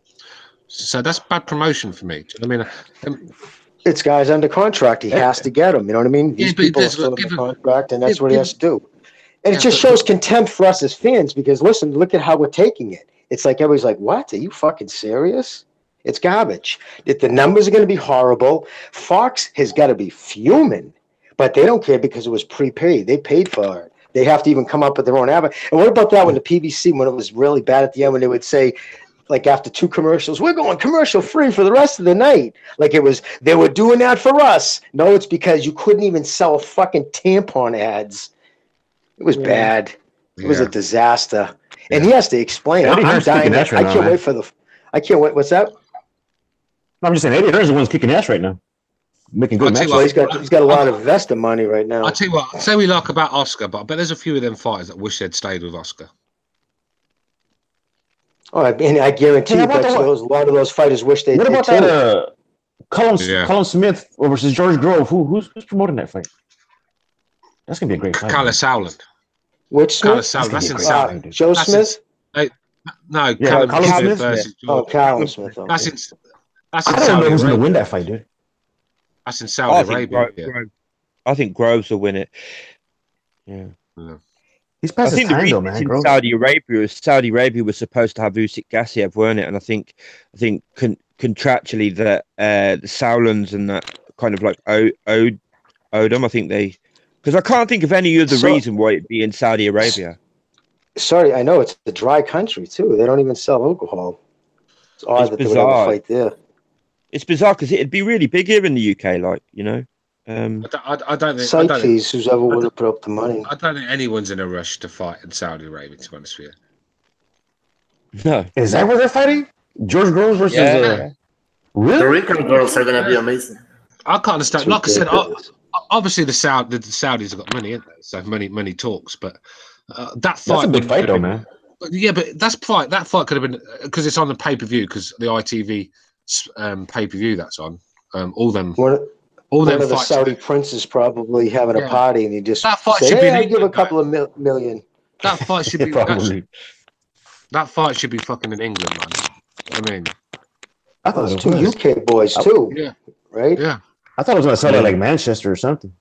So that's bad promotion for me. Do you know what I mean? It's guys under contract. He has to get them. You know what I mean? These people are still under contract, and that's what he has to do. And it just shows contempt for us as fans because, listen, look at how we're taking it. It's like everybody's like, what? Are you fucking serious? It's garbage. The numbers are going to be horrible. Fox has got to be fuming, but they don't care because it was prepaid. They paid for it. They have to even come up with their own advert. And what about that when the PBC, when it was really bad at the end, when they would say, like after 2 commercials, we're going commercial free for the rest of the night. Like they were doing that for us. No, it's because you couldn't even sell fucking tampon ads. It was bad. It was a disaster. And he has to explain. I'm dying. I can't wait for I can't wait. What's that? I'm just saying, Eddie Hearn's the one's kicking ass right now. Making good matches. Well, he's got a lot of Vesta money right now. I'll tell you what, say we like about Oscar, but I bet there's a few of them fighters that wish they'd stayed with Oscar. Oh, and I guarantee you that a lot of those fighters wish they did too. What about that Colin Smith versus George Grove? Who's promoting that fight? That's gonna be a great fight. Callis Howland. Which Smith? Callis Howland. That's insane. Joe Smith? No, Yeah, Callum Callum Smith Smith? versus Oh, George. Callum Smith. That's Okay. in I don't know who's Saudi gonna win Arabia. that fight, dude. That's in Saudi Arabia. I think Groves will win it. Yeah. He's I past his think the time, reason though, it's man. in Gross. Saudi Arabia was supposed to have Usyk Gassiev, weren't it? And I think contractually that the Sauerlands and that kind of like owed them. I think they, because I can't think of any other So- reason why it'd be in Saudi Arabia. Sorry, I know it's a dry country too. They don't even sell alcohol. It's odd It's that they would have a bizarre. fight there. It's bizarre because it'd be really big here in the UK, like, you know. I don't think. Site fees, who's ever would have put up the money. I don't think anyone's in a rush to fight in Saudi Arabia. To be honest with you. No. Is that where they're fighting? George Groves versus Yeah. really? The Rican girls are gonna be amazing. I can't understand. It's Like I said, ridiculous. obviously the Saudis have got money, isn't they? So money talks. But that fight, That's a big wouldn't fight, have though, been- man. Yeah, but that fight could have been because it's on the pay-per-view because the ITV pay-per-view that's on. All them One of the fights. Saudi princes probably having a Yeah. party, and he just That fight say, should be "Hey, in I give a England, couple of million." That fight should be Probably. that fight should be fucking in England, man. I mean, I thought Those it two was. UK boys too, yeah, right? yeah. I thought it was gonna sell Yeah. out like Manchester or something.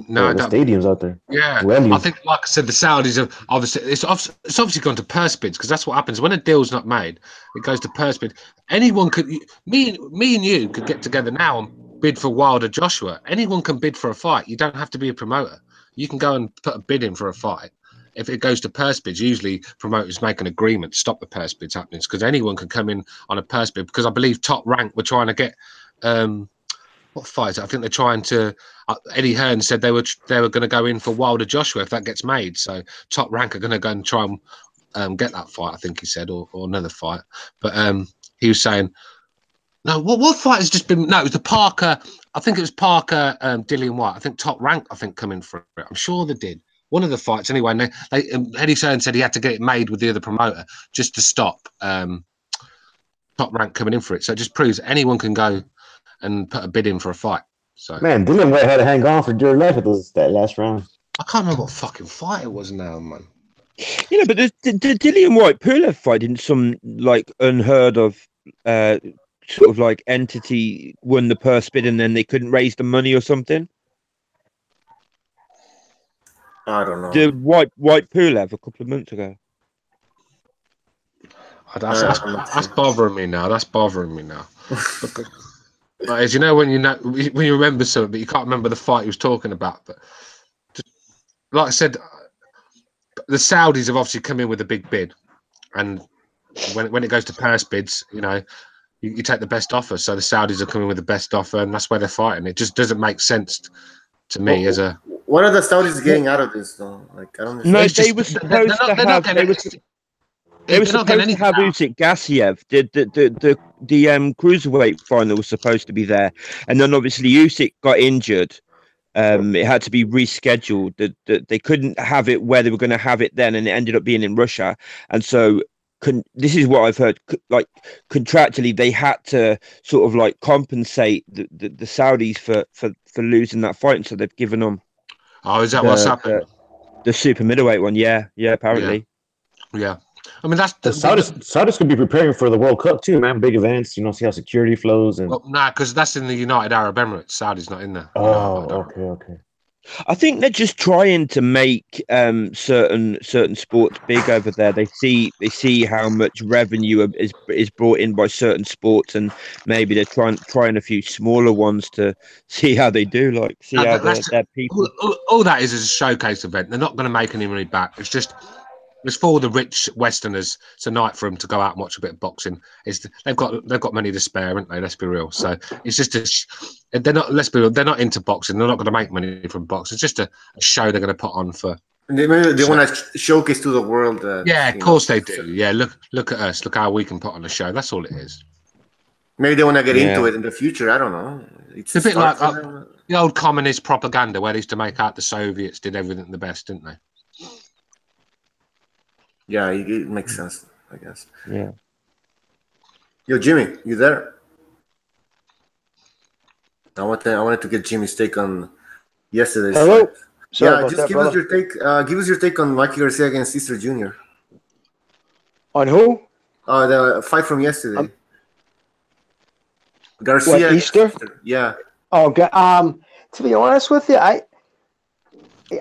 No, the that, stadiums out there. yeah. Wembley. I think, like I said, the Saudis have obviously it's obviously gone to purse bids because that's what happens when a deal's not made. It goes to purse bid. Anyone could, me and you could get together now and bid for Wilder Joshua. Anyone can bid for a fight. You don't have to be a promoter. You can go and put a bid in for a fight. If it goes to purse bids, usually promoters make an agreement to stop the purse bids happening because anyone can come in on a purse bid. Because I believe Top Rank were trying to get what fight? I think they're trying to. Eddie Hearn said they were going to go in for Wilder Joshua if that gets made. So Top Rank are going to go and try and get that fight. I think he said, or another fight. But he was saying, no, what fight has just been? No, it was the Parker. I think it was Parker, Dillian White. I think Top Rank. I think come in for it. I'm sure they did. One of the fights anyway. And Eddie Hearn said he had to get it made with the other promoter just to stop Top Rank coming in for it. So it just proves anyone can go and put a bid in for a fight. So Man, Dillian White had to hang on for dear life at that last round. I can't remember what fucking fight it was now, man. You know, but the Dillian White Pulev fight in some like unheard of sort of like entity won the purse bid and then they couldn't raise the money or something. I don't know. The White Pulev a couple of months ago. That's bothering me now. That's bothering me now. Like, as you know, when you remember something, but you can't remember the fight he was talking about. But just, like I said, the Saudis have obviously come in with a big bid, and when it goes to purse bids, you know, you take the best offer. So the Saudis are coming with the best offer, and that's where they're fighting. It just doesn't make sense to me as a. What are the Saudis getting out of this, though? Like, I don't. No, they were supposed to have. They were supposed to have Usyk Gassiev. The cruiserweight final was supposed to be there, and then obviously Usyk got injured. It had to be rescheduled. They couldn't have it where they were going to have it then, and it ended up being in Russia. And so, this is what I've heard. Like contractually, they had to sort of like compensate the Saudis for losing that fight, and so they've given them. Oh, is that what's happened? The super middleweight one, yeah, apparently. Yeah. I mean, that's the Saudis could be preparing for the World Cup too, man. Big events, you know, see how security flows and. Well, nah, because that's in the United Arab Emirates. Saudi's not in there. Oh, okay. I think they're just trying to make certain sports big over there. They see how much revenue is brought in by certain sports, and maybe they're trying a few smaller ones to see how they do. Like see how their people. All that is a showcase event. They're not going to make any money back. It's for the rich Westerners. It's a night for them to go out and watch a bit of boxing. They've got money to spare, haven't they? Let's be real. So it's just they're not. Let's be real. They're not into boxing. They're not going to make money from boxing. It's just a show they're going to put on for. They want to showcase to the world. Yeah, of course they do. Yeah, look at us. Look how we can put on a show. That's all it is. Maybe they want to get into it in the future. I don't know. It's a bit like the old communist propaganda where they used to make out the Soviets did everything the best, didn't they? Yeah, it makes sense, I guess. Yeah. Yo, Jimmy, you there? I wanted to get Jimmy's take on yesterday's Hello. fight. Sorry Yeah, just give us your take. Give us your take on Mikey Garcia against Caesar Jr. On who? The fight from yesterday. Garcia. What, Easter? Yeah. Oh, to be honest with you, I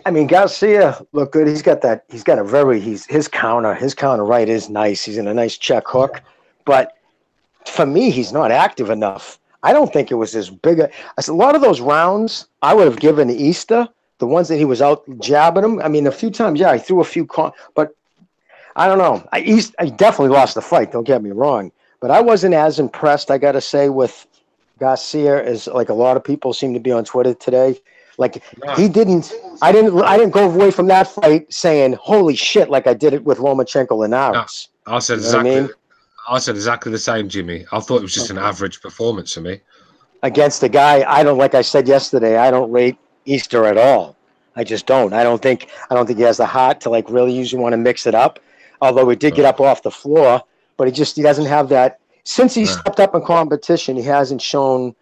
mean, Garcia looked good. His counter right is nice. He's in a nice check hook, but for me, he's not active enough. I don't think it was as big a lot of those rounds I would have given to Easter, the ones that he was out jabbing him. I mean, a few times, yeah, he threw a few, but I don't know. I definitely lost the fight. Don't get me wrong, but I wasn't as impressed, I got to say, with Garcia as like a lot of people seem to be on Twitter today. Like I didn't go away from that fight saying holy shit like I did it with Lomachenko and Linares. I said exactly the same, Jimmy. I thought it was just an average performance for me against a guy like I said yesterday, I don't rate Easter at all. I just don't. I don't think he has the heart to like really usually want to mix it up. Although he did get up off the floor, but he doesn't have that. Since he stepped up in competition, he hasn't shown,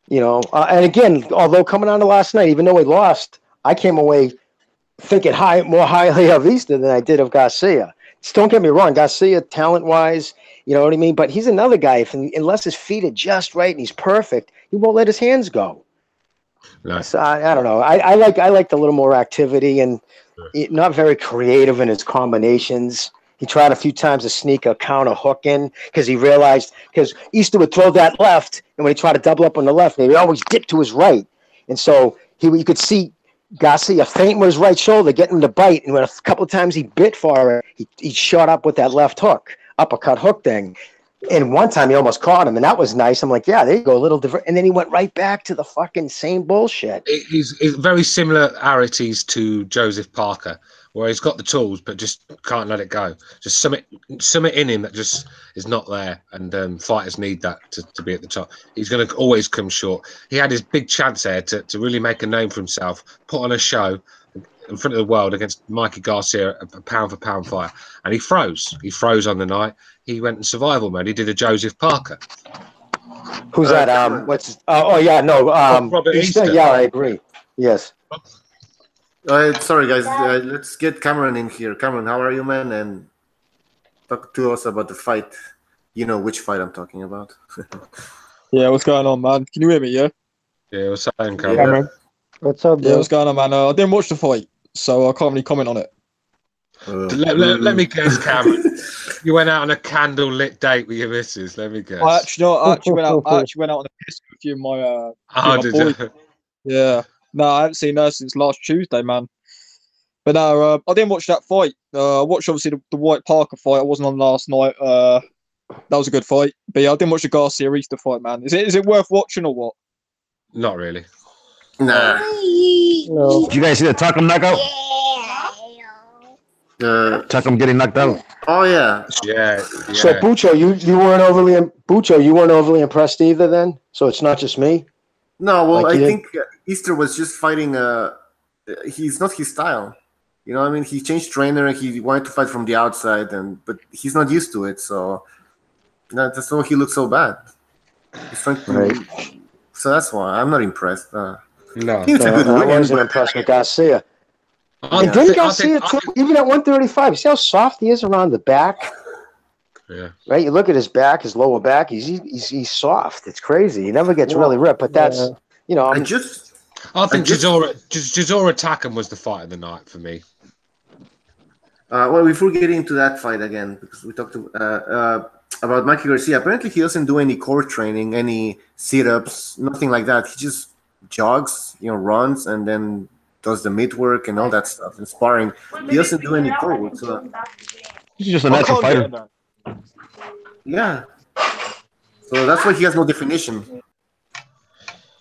and again, although coming on to last night, even though he lost, I came away thinking more highly of Easter than I did of Garcia. Just don't get me wrong, Garcia, talent-wise, you know what I mean? But he's another guy, unless his feet are just right and he's perfect, he won't let his hands go. No. So I don't know. I liked a little more activity and not very creative in his combinations. He tried a few times to sneak a counter hook in because he realized because Easter would throw that left, and when he tried to double up on the left, he would always dip to his right, and so you could see Garcia faint with his right shoulder, getting him to bite, and when a couple of times he bit for it, he shot up with that left hook, uppercut hook thing. And one time he almost caught him, and that was nice. I'm like, yeah, there you go, a little different. And then he went right back to the fucking same bullshit. He's very similarities to Joseph Parker, where he's got the tools but just can't let it go. Just something in him that just is not there, and fighters need that to be at the top. He's going to always come short. He had his big chance there to really make a name for himself, put on a show in front of the world against Mikey Garcia, a pound-for-pound fighter, and he froze. He froze on the night. He went in survival mode. He did a Joseph Parker. Who's that? Robert Easter. Yeah, I agree. Yes. Sorry, guys. Let's get Cameron in here. Cameron, how are you, man? And talk to us about the fight. You know which fight I'm talking about. Yeah, what's going on, man? Can you hear me, yeah? Yeah, what's happening, Cameron? What's up, Yeah, what's going on, man? I didn't watch the fight, so I can't really comment on it. Let me guess, Cameron. You went out on a candle-lit date with your missus. Let me guess. I actually went out on a piss with you and my did you? Yeah. No, I haven't seen her since last Tuesday, man. But no, I didn't watch that fight. I watched obviously the White Parker fight. I wasn't on last night. That was a good fight. But yeah, I didn't watch the Garcia Easter fight, man. Is it worth watching or what? Not really. Nah. No. Did you guys see the Takum knockout? Takum getting knocked out. Oh yeah. So Bucho, you weren't overly impressed either then? So it's not just me? No, well, I think Easter was just fighting. He's not his style. You know, I mean, he changed trainer. He wanted to fight from the outside, but he's not used to it. So that's why he looks so bad. He's trying to, right. So that's why I'm not impressed. No, I wasn't impressed with Garcia. And didn't Garcia, even at 135, see how soft he is around the back? Yeah. Right? You look at his back, his lower back, he's soft. It's crazy. He never gets really ripped, but that's, I think Chisora Takum was the fight of the night for me. Well, before getting into that fight again, because we talked about Mikey Garcia, apparently he doesn't do any core training, any sit-ups, nothing like that. He just jogs, runs, and then does the mid work and all that stuff and sparring. He doesn't do any core work. So he's just a natural fighter. Yeah. So that's why he has no definition.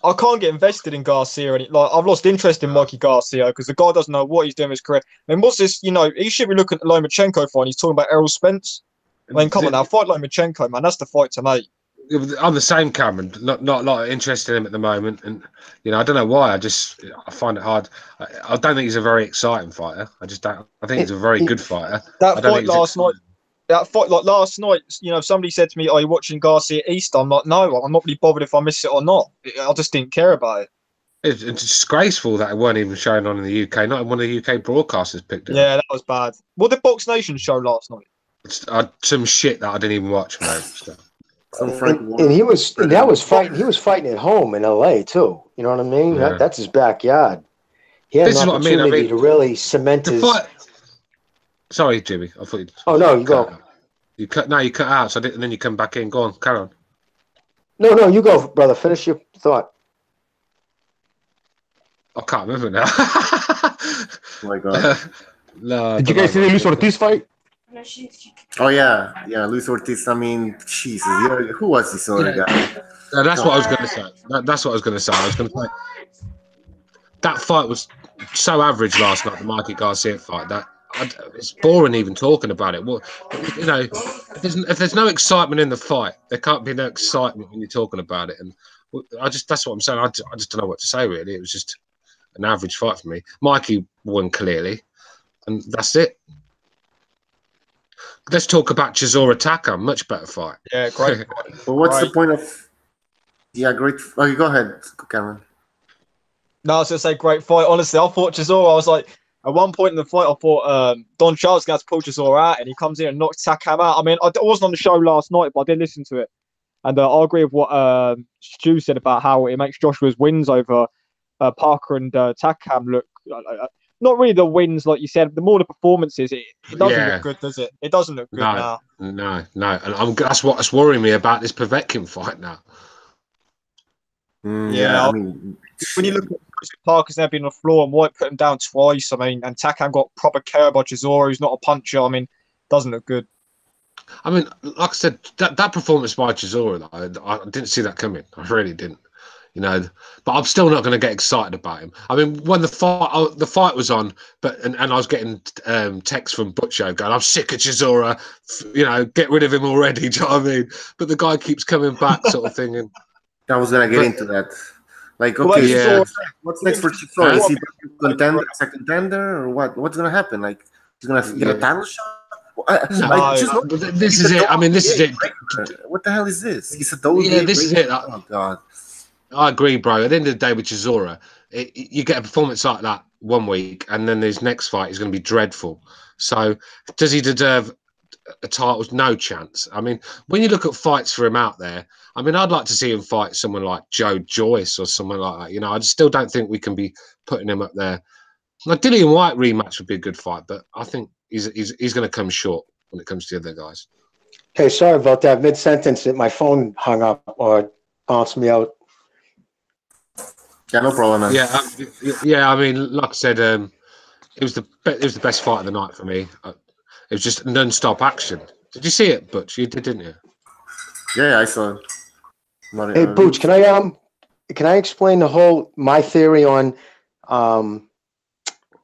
I can't get invested in Garcia. I've lost interest in Mikey Garcia because the guy doesn't know what he's doing with his career. I mean, what's this? He should be looking at the Lomachenko fight. He's talking about Errol Spence. I mean, come on now, fight Lomachenko, man. That's the fight tonight. I'm the same, Cameron. Not interested in him at the moment, and I don't know why. I find it hard. I don't think he's a very exciting fighter. I just don't. I think he's a very good fighter. That fight last night. If somebody said to me, "Are you watching Garcia Easter?" I'm like, "No, I'm not really bothered if I miss it or not. I just didn't care about it." It's disgraceful that it weren't even shown on in the UK. Not one of the UK broadcasters picked it. Yeah, that was bad. What did Box Nation show last night? Some shit that I didn't even watch, mate. So. And he was fighting at home in LA too. You know what I mean? Yeah. That's his backyard. He had an opportunity to really cement his. Sorry, Jimmy. I thought you. Oh no, you go. You cut out, so and then you come back in. Go on, carry on. No, you go, brother. Finish your thought. I can't remember now. Oh my God. No. Did you guys see the Luis Ortiz fight? Oh yeah, Luis Ortiz. I mean, Jesus, who was this other guy? No, that's what I was going to say. That's what I was going to say. I was going to say that fight was so average last night. The Mikey Garcia fight. It's boring even talking about it. Well, you know, if there's no excitement in the fight, there can't be no excitement when you're talking about it. And that's what I'm saying. I just don't know what to say really. It was just an average fight for me. Mikey won clearly, and that's it. Let's talk about Chisora Takam. Much better fight. Yeah, great. But what's the point of? Yeah, great. Okay, go ahead, Cameron. No, I was going to say great fight. Honestly, I thought Chisora, I was like, at one point in the fight, I thought Don Charles going to pull Chisora out, and he comes in and knocks Takam out. I mean, I wasn't on the show last night, but I did listen to it. And I agree with what Stu said about how it makes Joshua's wins over Parker and Takam look not really the wins, like you said. The more the performances, it doesn't look good, does it? It doesn't look good now. No. And that's what's worrying me about this Povetkin fight now. Yeah, I mean, when you look at Parker's now been on the floor and White put him down twice. I mean, and Takam got proper care by Chisora, who's not a puncher. I mean, doesn't look good. I mean, like I said, that performance by Chisora, I didn't see that coming. I really didn't. You know, but I'm still not going to get excited about him. I mean, when the fight was on, and I was getting texts from Butcho going, "I'm sick of Chisora, you know, get rid of him already." Do you know what I mean? But the guy keeps coming back, sort of thing. And I was going to get into that. Like, okay, what's next for Chisora? Is he a contender, or what? What's going to happen? Like, he's going to get a title shot? This is it. I mean, this is it. What the hell is this? He's a double. Yeah, this is it. Oh God. I agree, bro. At the end of the day with Chisora, you get a performance like that one week, and then his next fight is going to be dreadful. So does he deserve a title? No chance. I mean, when you look at fights for him out there, I mean, I'd like to see him fight someone like Joe Joyce or someone like that. You know, I still don't think we can be putting him up there. Like Dillian White rematch would be a good fight, but I think he's going to come short when it comes to the other guys. Hey, sorry about that. Mid-sentence, my phone hung up or bounced me out. Yeah, no problem, man. Yeah. I mean, like I said, it was the best fight of the night for me. It was just non-stop action. Did you see it, Butch? You did, didn't you? Yeah, I saw it. Hey, Butch, can I explain my theory on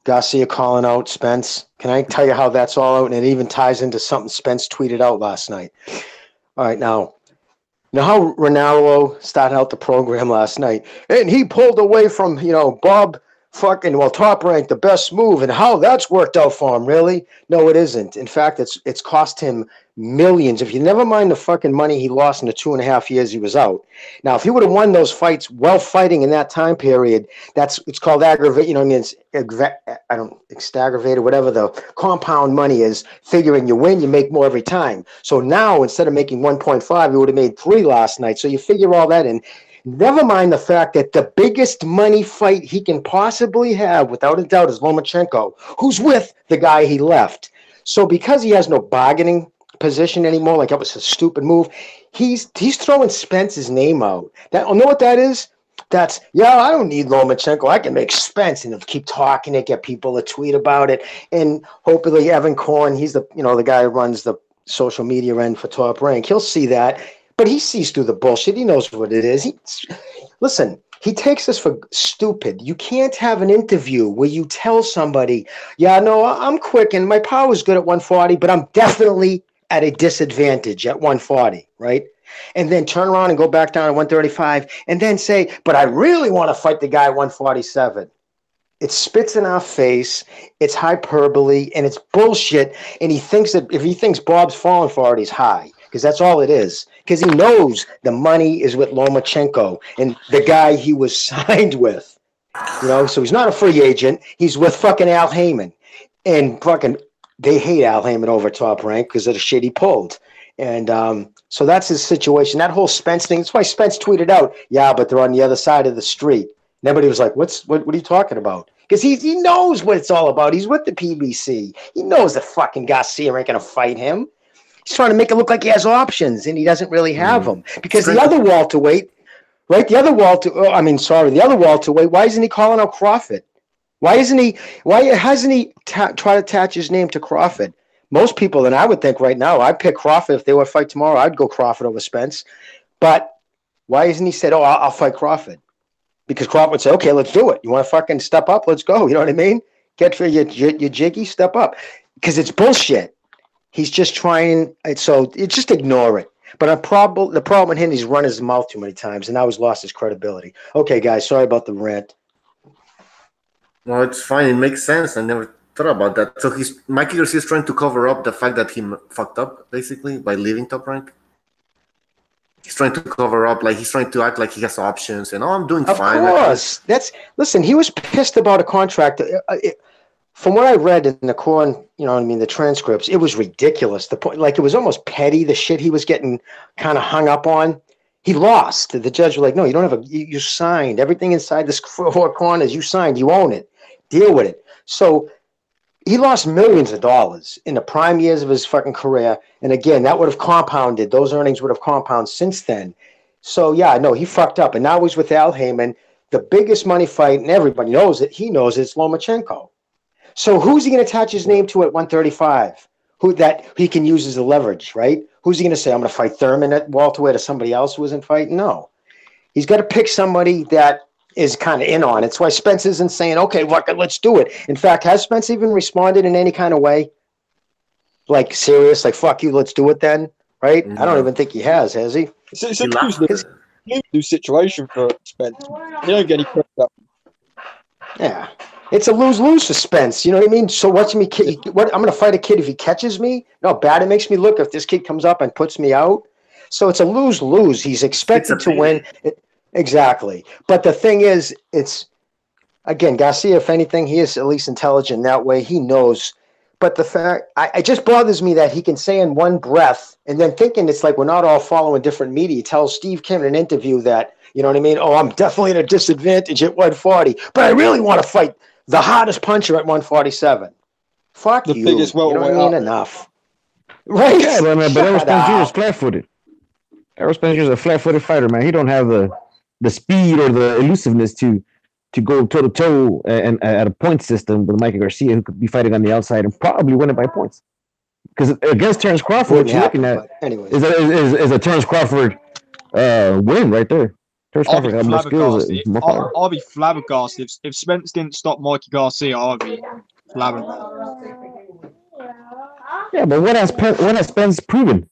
Garcia calling out Spence? Can I tell you how that's all out, and it even ties into something Spence tweeted out last night? All right, now. You know how Ronaldo started out the program last night, and he pulled away from, Bob Top Rank, the best move, and how that's worked out for him, really? No, it isn't. In fact, it's cost him millions. If you never mind the fucking money he lost in the 2.5 years he was out. Now, if he would have won those fights while fighting in that time period, it's called aggravate. It's aggravated, whatever the compound money is. Figuring you win, you make more every time. So now, instead of making 1.5, you would have made 3 last night. So you figure all that in. Never mind the fact that the biggest money fight he can possibly have, without a doubt, is Lomachenko, who's with the guy he left. So because he has no bargaining position anymore, like that was a stupid move, he's throwing Spence's name out. Know what that is? That's, I don't need Lomachenko. I can make Spence, and he'll keep talking and get people to tweet about it. And hopefully Evan Korn, he's the guy who runs the social media end for Top Rank. He'll see that. But he sees through the bullshit. He knows what it is. Listen, he takes us for stupid. You can't have an interview where you tell somebody, I'm quick and my power's good at 140, but I'm definitely at a disadvantage at 140, right? And then turn around and go back down to 135 and then say, but I really want to fight the guy at 147. It spits in our face, it's hyperbole, and it's bullshit. And he thinks that if he thinks Bob's falling for it, he's high. Because that's all it is. Because he knows the money is with Lomachenko and the guy he was signed with. So he's not a free agent. He's with fucking Al Heyman. And fucking they hate Al Heyman over Top Rank because of the shit he pulled. And so that's his situation. That whole Spence thing, that's why Spence tweeted out, yeah, but they're on the other side of the street. And everybody was like, what are you talking about? Because he knows what it's all about. He's with the PBC. He knows that fucking Garcia ain't going to fight him. He's trying to make it look like he has options, and he doesn't really have them. Because the other welterweight, right? The other welterweight, why isn't he calling out Crawford? Why hasn't he tried to attach his name to Crawford? Most people, and I would think right now, I'd pick Crawford. If they were to fight tomorrow, I'd go Crawford over Spence. But why isn't he said, I'll fight Crawford? Because Crawford would say, okay, let's do it. You want to fucking step up? Let's go. You know what I mean? Get for your jiggy, step up. Because it's bullshit. He's just trying. So just ignore it. But the problem with him, he's run his mouth too many times, and now he's lost his credibility. Okay, guys, sorry about the rant. No, it's fine. It makes sense. I never thought about that. So Mikey Garcia is trying to cover up the fact that he fucked up, basically, by leaving Top Rank. He's trying to cover up, like he's trying to act like he has options, and I'm doing fine. Of course, listen. He was pissed about a contract. From what I read in the the transcripts, it was ridiculous. The point, like it was almost petty. The shit he was getting kind of hung up on. He lost. The judge was like, "No, you don't have you signed everything inside this four corners. You signed. You own it. Deal with it." So he lost millions of dollars in the prime years of his fucking career. And again, that would have compounded. Those earnings would have compounded since then. So, yeah, no, he fucked up. And now he's with Al Heyman. The biggest money fight, and everybody knows it. He knows it's Lomachenko. So who's he going to attach his name to at 135? Who he can use as a leverage, right? Who's he going to say, I'm going to fight Thurman at welterweight or somebody else who isn't fighting? No. He's got to pick somebody that is kind of in on it. It's why Spence isn't saying, okay, let's do it. In fact, has Spence even responded in any kind of way? Like serious, like fuck you, let's do it then, right? No. I don't even think he has he? It's a new situation for Spence. He don't get any credit. Yeah. It's a lose-lose for Spence, you know what I mean? So watch me, I'm going to fight a kid if he catches me? No, bad it makes me look if this kid comes up and puts me out. So it's a lose-lose. He's expected to win. Exactly. But the thing is, again, Garcia, if anything, he is at least intelligent that way. He knows. But the fact, it just bothers me that he can say in one breath, and then thinking it's like we're not all following different media. He tells Steve Kim in an interview that, you know what I mean? Oh, I'm definitely at a disadvantage at 140, but I really want to fight the hardest puncher at 147. Fuck the you. Biggest you know what I mean? Enough. Right? Yeah, but Errol Spence Jr. is flat-footed. Errol Spence Jr. is a flat-footed fighter, man. He don't have the speed or the elusiveness to go toe-to-toe and at a point system with Mikey Garcia, who could be fighting on the outside and probably win it by points. Because against Terrence Crawford, what you're looking at is a Terrence Crawford win right there. Terrence Crawford had more skills. I'll be flabbergasted if Spence didn't stop Mikey Garcia. I'll be flabbergasted. Yeah, but what has Spence proven?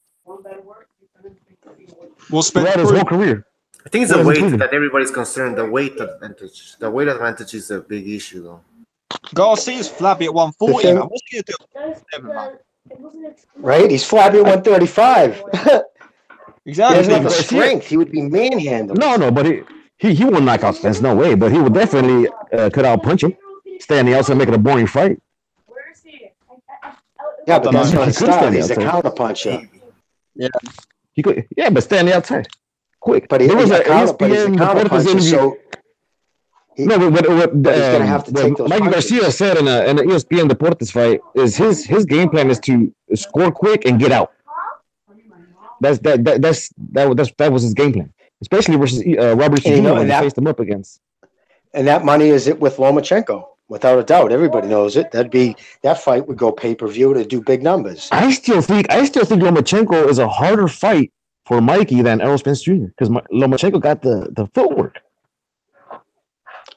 Well, Spence throughout his whole career. I think it's the weight that everybody's concerned. The weight advantage. The weight advantage is a big issue, though. Garcia's flabby at 140. Man. What's he gonna do? Man? Right? He's flabby at 135. Exactly. He doesn't have the strength. He would be manhandled. No, but he won't knock out Spence. No way. But he would definitely could outpunch him. Stay on the outside, make it a boring fight. Yeah, but that's not his style. He's a counterpuncher. Yeah. He could. Yeah, but stay on the outside. Quick. But there was a ESPN counterpuncher, so he's gonna have to take those Mikey punches. Garcia said in an ESPN Deportes fight is his game plan is to score quick and get out. That was his game plan, especially versus Robert Jr. when he faced him up against. And that money is it with Lomachenko, without a doubt. Everybody knows it. That fight would go pay-per-view to do big numbers. I still think Lomachenko is a harder fight for Mikey than Errol Spence Jr. because Lomachenko got the footwork.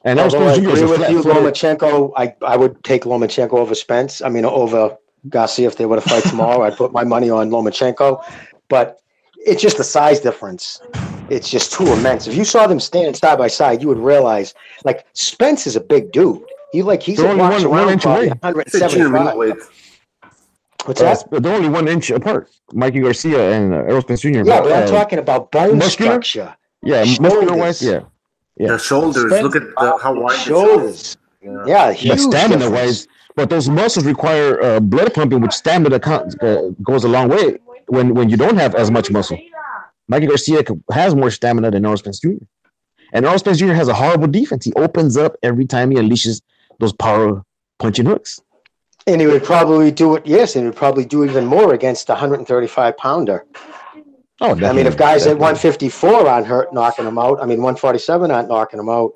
And although I agree with you, Lomachenko, I would take Lomachenko over Spence. I mean, over Garcia if they were to fight tomorrow. I'd put my money on Lomachenko. But it's just the size difference. It's just too immense. If you saw them standing side by side, you would realize, like, Spence is a big dude. He's a walks around probably 175. What's that? They're only 1 inch apart. Mikey Garcia and Errol Spence Jr. Yeah, but I'm talking about bone structure. Yeah, muscular-wise, yeah. The shoulders. Spence, look at how wide shoulders. Yeah, huge. But But those muscles require blood pumping, which stamina goes a long way when you don't have as much muscle. Mikey Garcia has more stamina than Errol Spence Jr. And Errol Spence Jr. has a horrible defense. He opens up every time he unleashes those power punching hooks. And he would probably do it, yes, and he would probably do even more against a 135-pounder. Oh, definitely. I mean, if guys at 154 aren't hurt knocking him out, I mean, 147 aren't knocking him out,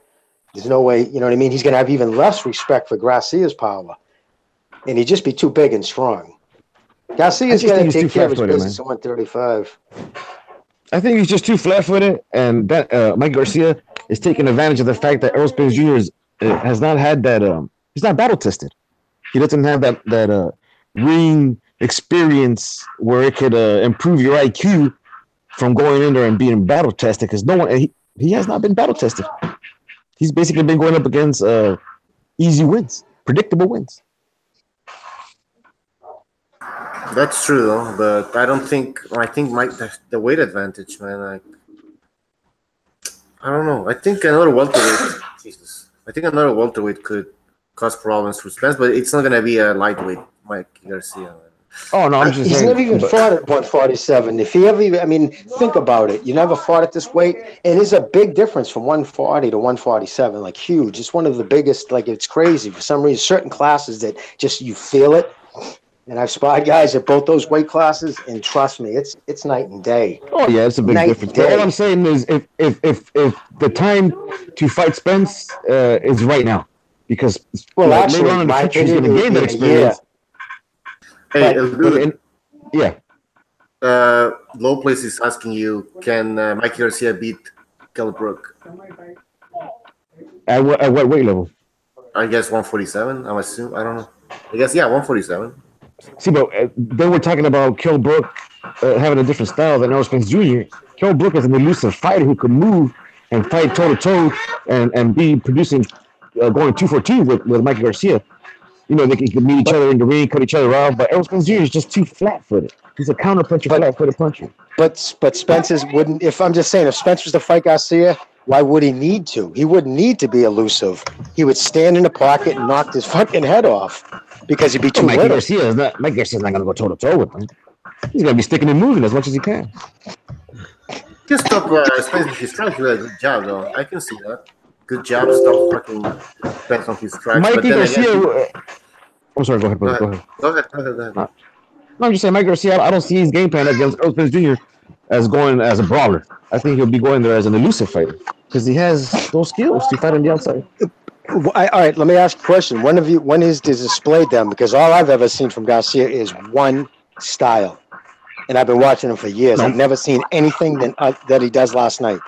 there's no way, you know what I mean? He's going to have even less respect for Garcia's power. And he'd just be too big and strong. Garcia's going to take care of his business at 135. I think he's just too flat-footed, and that Mike Garcia is taking advantage of the fact that Errol Spence Jr. Has not had that. He's not battle-tested. He doesn't have that ring experience where it could improve your IQ from going in there and being battle-tested. Because no one, he has not been battle-tested. He's basically been going up against easy wins, predictable wins. That's true, though, but I don't think. I think the weight advantage, man. I don't know. I think another welterweight. Jesus, I think another welterweight could cause problems for Spence, but it's not gonna be a lightweight, Mike Garcia. Man. Oh no, I'm just he's saying, never even fought at 147. If he ever, I mean, think about it. You never fought at this weight, and there's a big difference from 140 to 147. Like huge. It's one of the biggest. Like it's crazy for some reason. Certain classes that just you feel it. And I've spotted guys at both those weight classes, and trust me, it's night and day. Oh yeah, it's a big difference. But all I'm saying is, if the time to fight Spence is right now, because actually, later on in the future he's going to gain that experience. Yeah. Low Place is asking you, can Mikey Garcia beat Kell Brook? At what weight level? I guess 147. I'm assuming. I don't know. I guess 147. See, but then we're talking about Kell Brook having a different style than Errol Spence Jr. Kell Brook is an elusive fighter who can move and fight toe-to-toe and be producing, going 2 for 2 with Mikey Garcia. You know, they can meet each other in the ring, cut each other off, but Errol Spence Jr. is just too flat-footed. He's a counter-puncher, flat-footed puncher. But Spence's wouldn't, if I'm just saying, if Spence was to fight Garcia, why would he need to? He wouldn't need to be elusive. He would stand in the pocket and knock his fucking head off because he'd be too little. Mike Garcia's not going to go toe-to-toe with him. He's going to be sticking and moving as much as he can. Just stop Spence on his strikes with a good jab, though. I can see that. Good job, stop fucking Spence on his strikes. Mikey Garcia... I'm sorry, go ahead, brother. Go ahead. No, I'm just saying, Mike Garcia, I don't see his game plan against Errol Spence Jr. as going as a brawler. I think he'll be going there as an elusive fighter because he has those skills to fight on the outside. All right, let me ask a question. When is this displayed then? Because all I've ever seen from Garcia is one style. And I've been watching him for years. I've never seen anything that he does last night.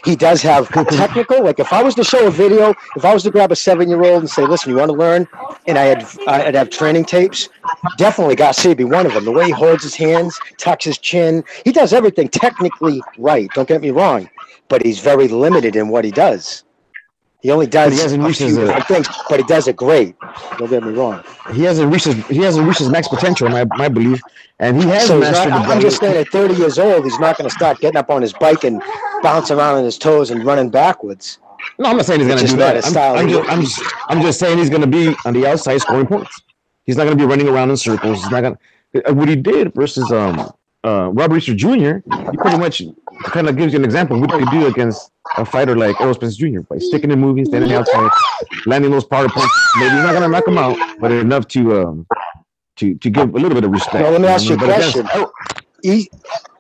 He does have technical. Like if I was to show a video, if I was to grab a 7-year-old and say, "Listen, you want to learn?" and I'd have training tapes. Definitely Garcia would be one of them. The way he holds his hands, tucks his chin, he does everything technically right. Don't get me wrong, but he's very limited in what he does. He only does a few different things, but he does it great. Don't get me wrong. He hasn't reached his max potential, my belief, and he has mastered. I'm just saying, at 30 years old, he's not going to start getting up on his bike and bouncing around on his toes and running backwards. No, I'm not saying he's going to do that. I'm just saying he's going to be on the outside scoring points. He's not going to be running around in circles. He's not going to. What he did versus Robert Easter Jr., he pretty much kind of gives you an example of what you could do against a fighter like Errol Spence Jr. by sticking and moving, standing outside, landing those power punches. Maybe he's not going to knock him out, but enough to give a little bit of respect. Now, let me ask you a question.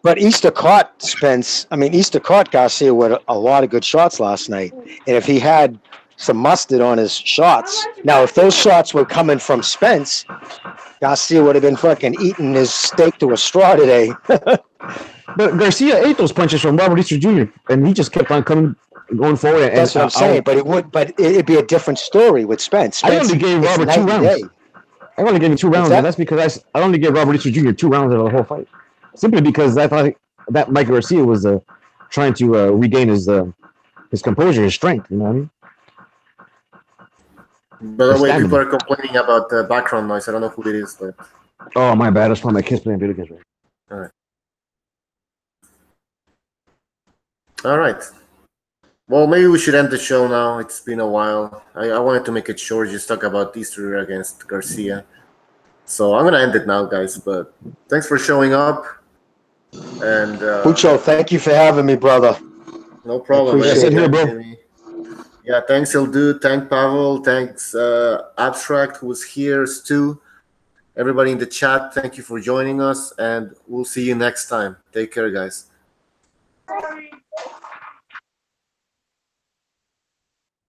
But Easter caught Spence. I mean, Easter caught Garcia with a lot of good shots last night. And if he had some mustard on his shots, now if those shots were coming from Spence, Garcia would have been fucking eating his steak to a straw today. But Garcia ate those punches from Robert Easter Jr. and he just kept on going forward. That's what I'm saying. But it'd be a different story with Spence. I only gave Robert 2 rounds. I only gave him 2 rounds, and that's because I only gave Robert Easter Jr. 2 rounds of the whole fight. Simply because I thought that Mike Garcia was trying to regain his composure, his strength. You know what I mean? By the way, people are complaining about the background noise. I don't know who it is, but oh, my bad. That's probably my kids playing video games. Right. All right. Well, maybe we should end the show now. It's been a while. I wanted to make it short, just talk about Easter against Garcia. So I'm gonna end it now, guys. But thanks for showing up. And Pucho, thank you for having me, brother. No problem. Appreciate it, bro. Yeah, thanks, ElDude. Thanks, Pavel. Thanks, Abstract, who was here, Stu. Everybody in the chat, thank you for joining us, and we'll see you next time. Take care, guys.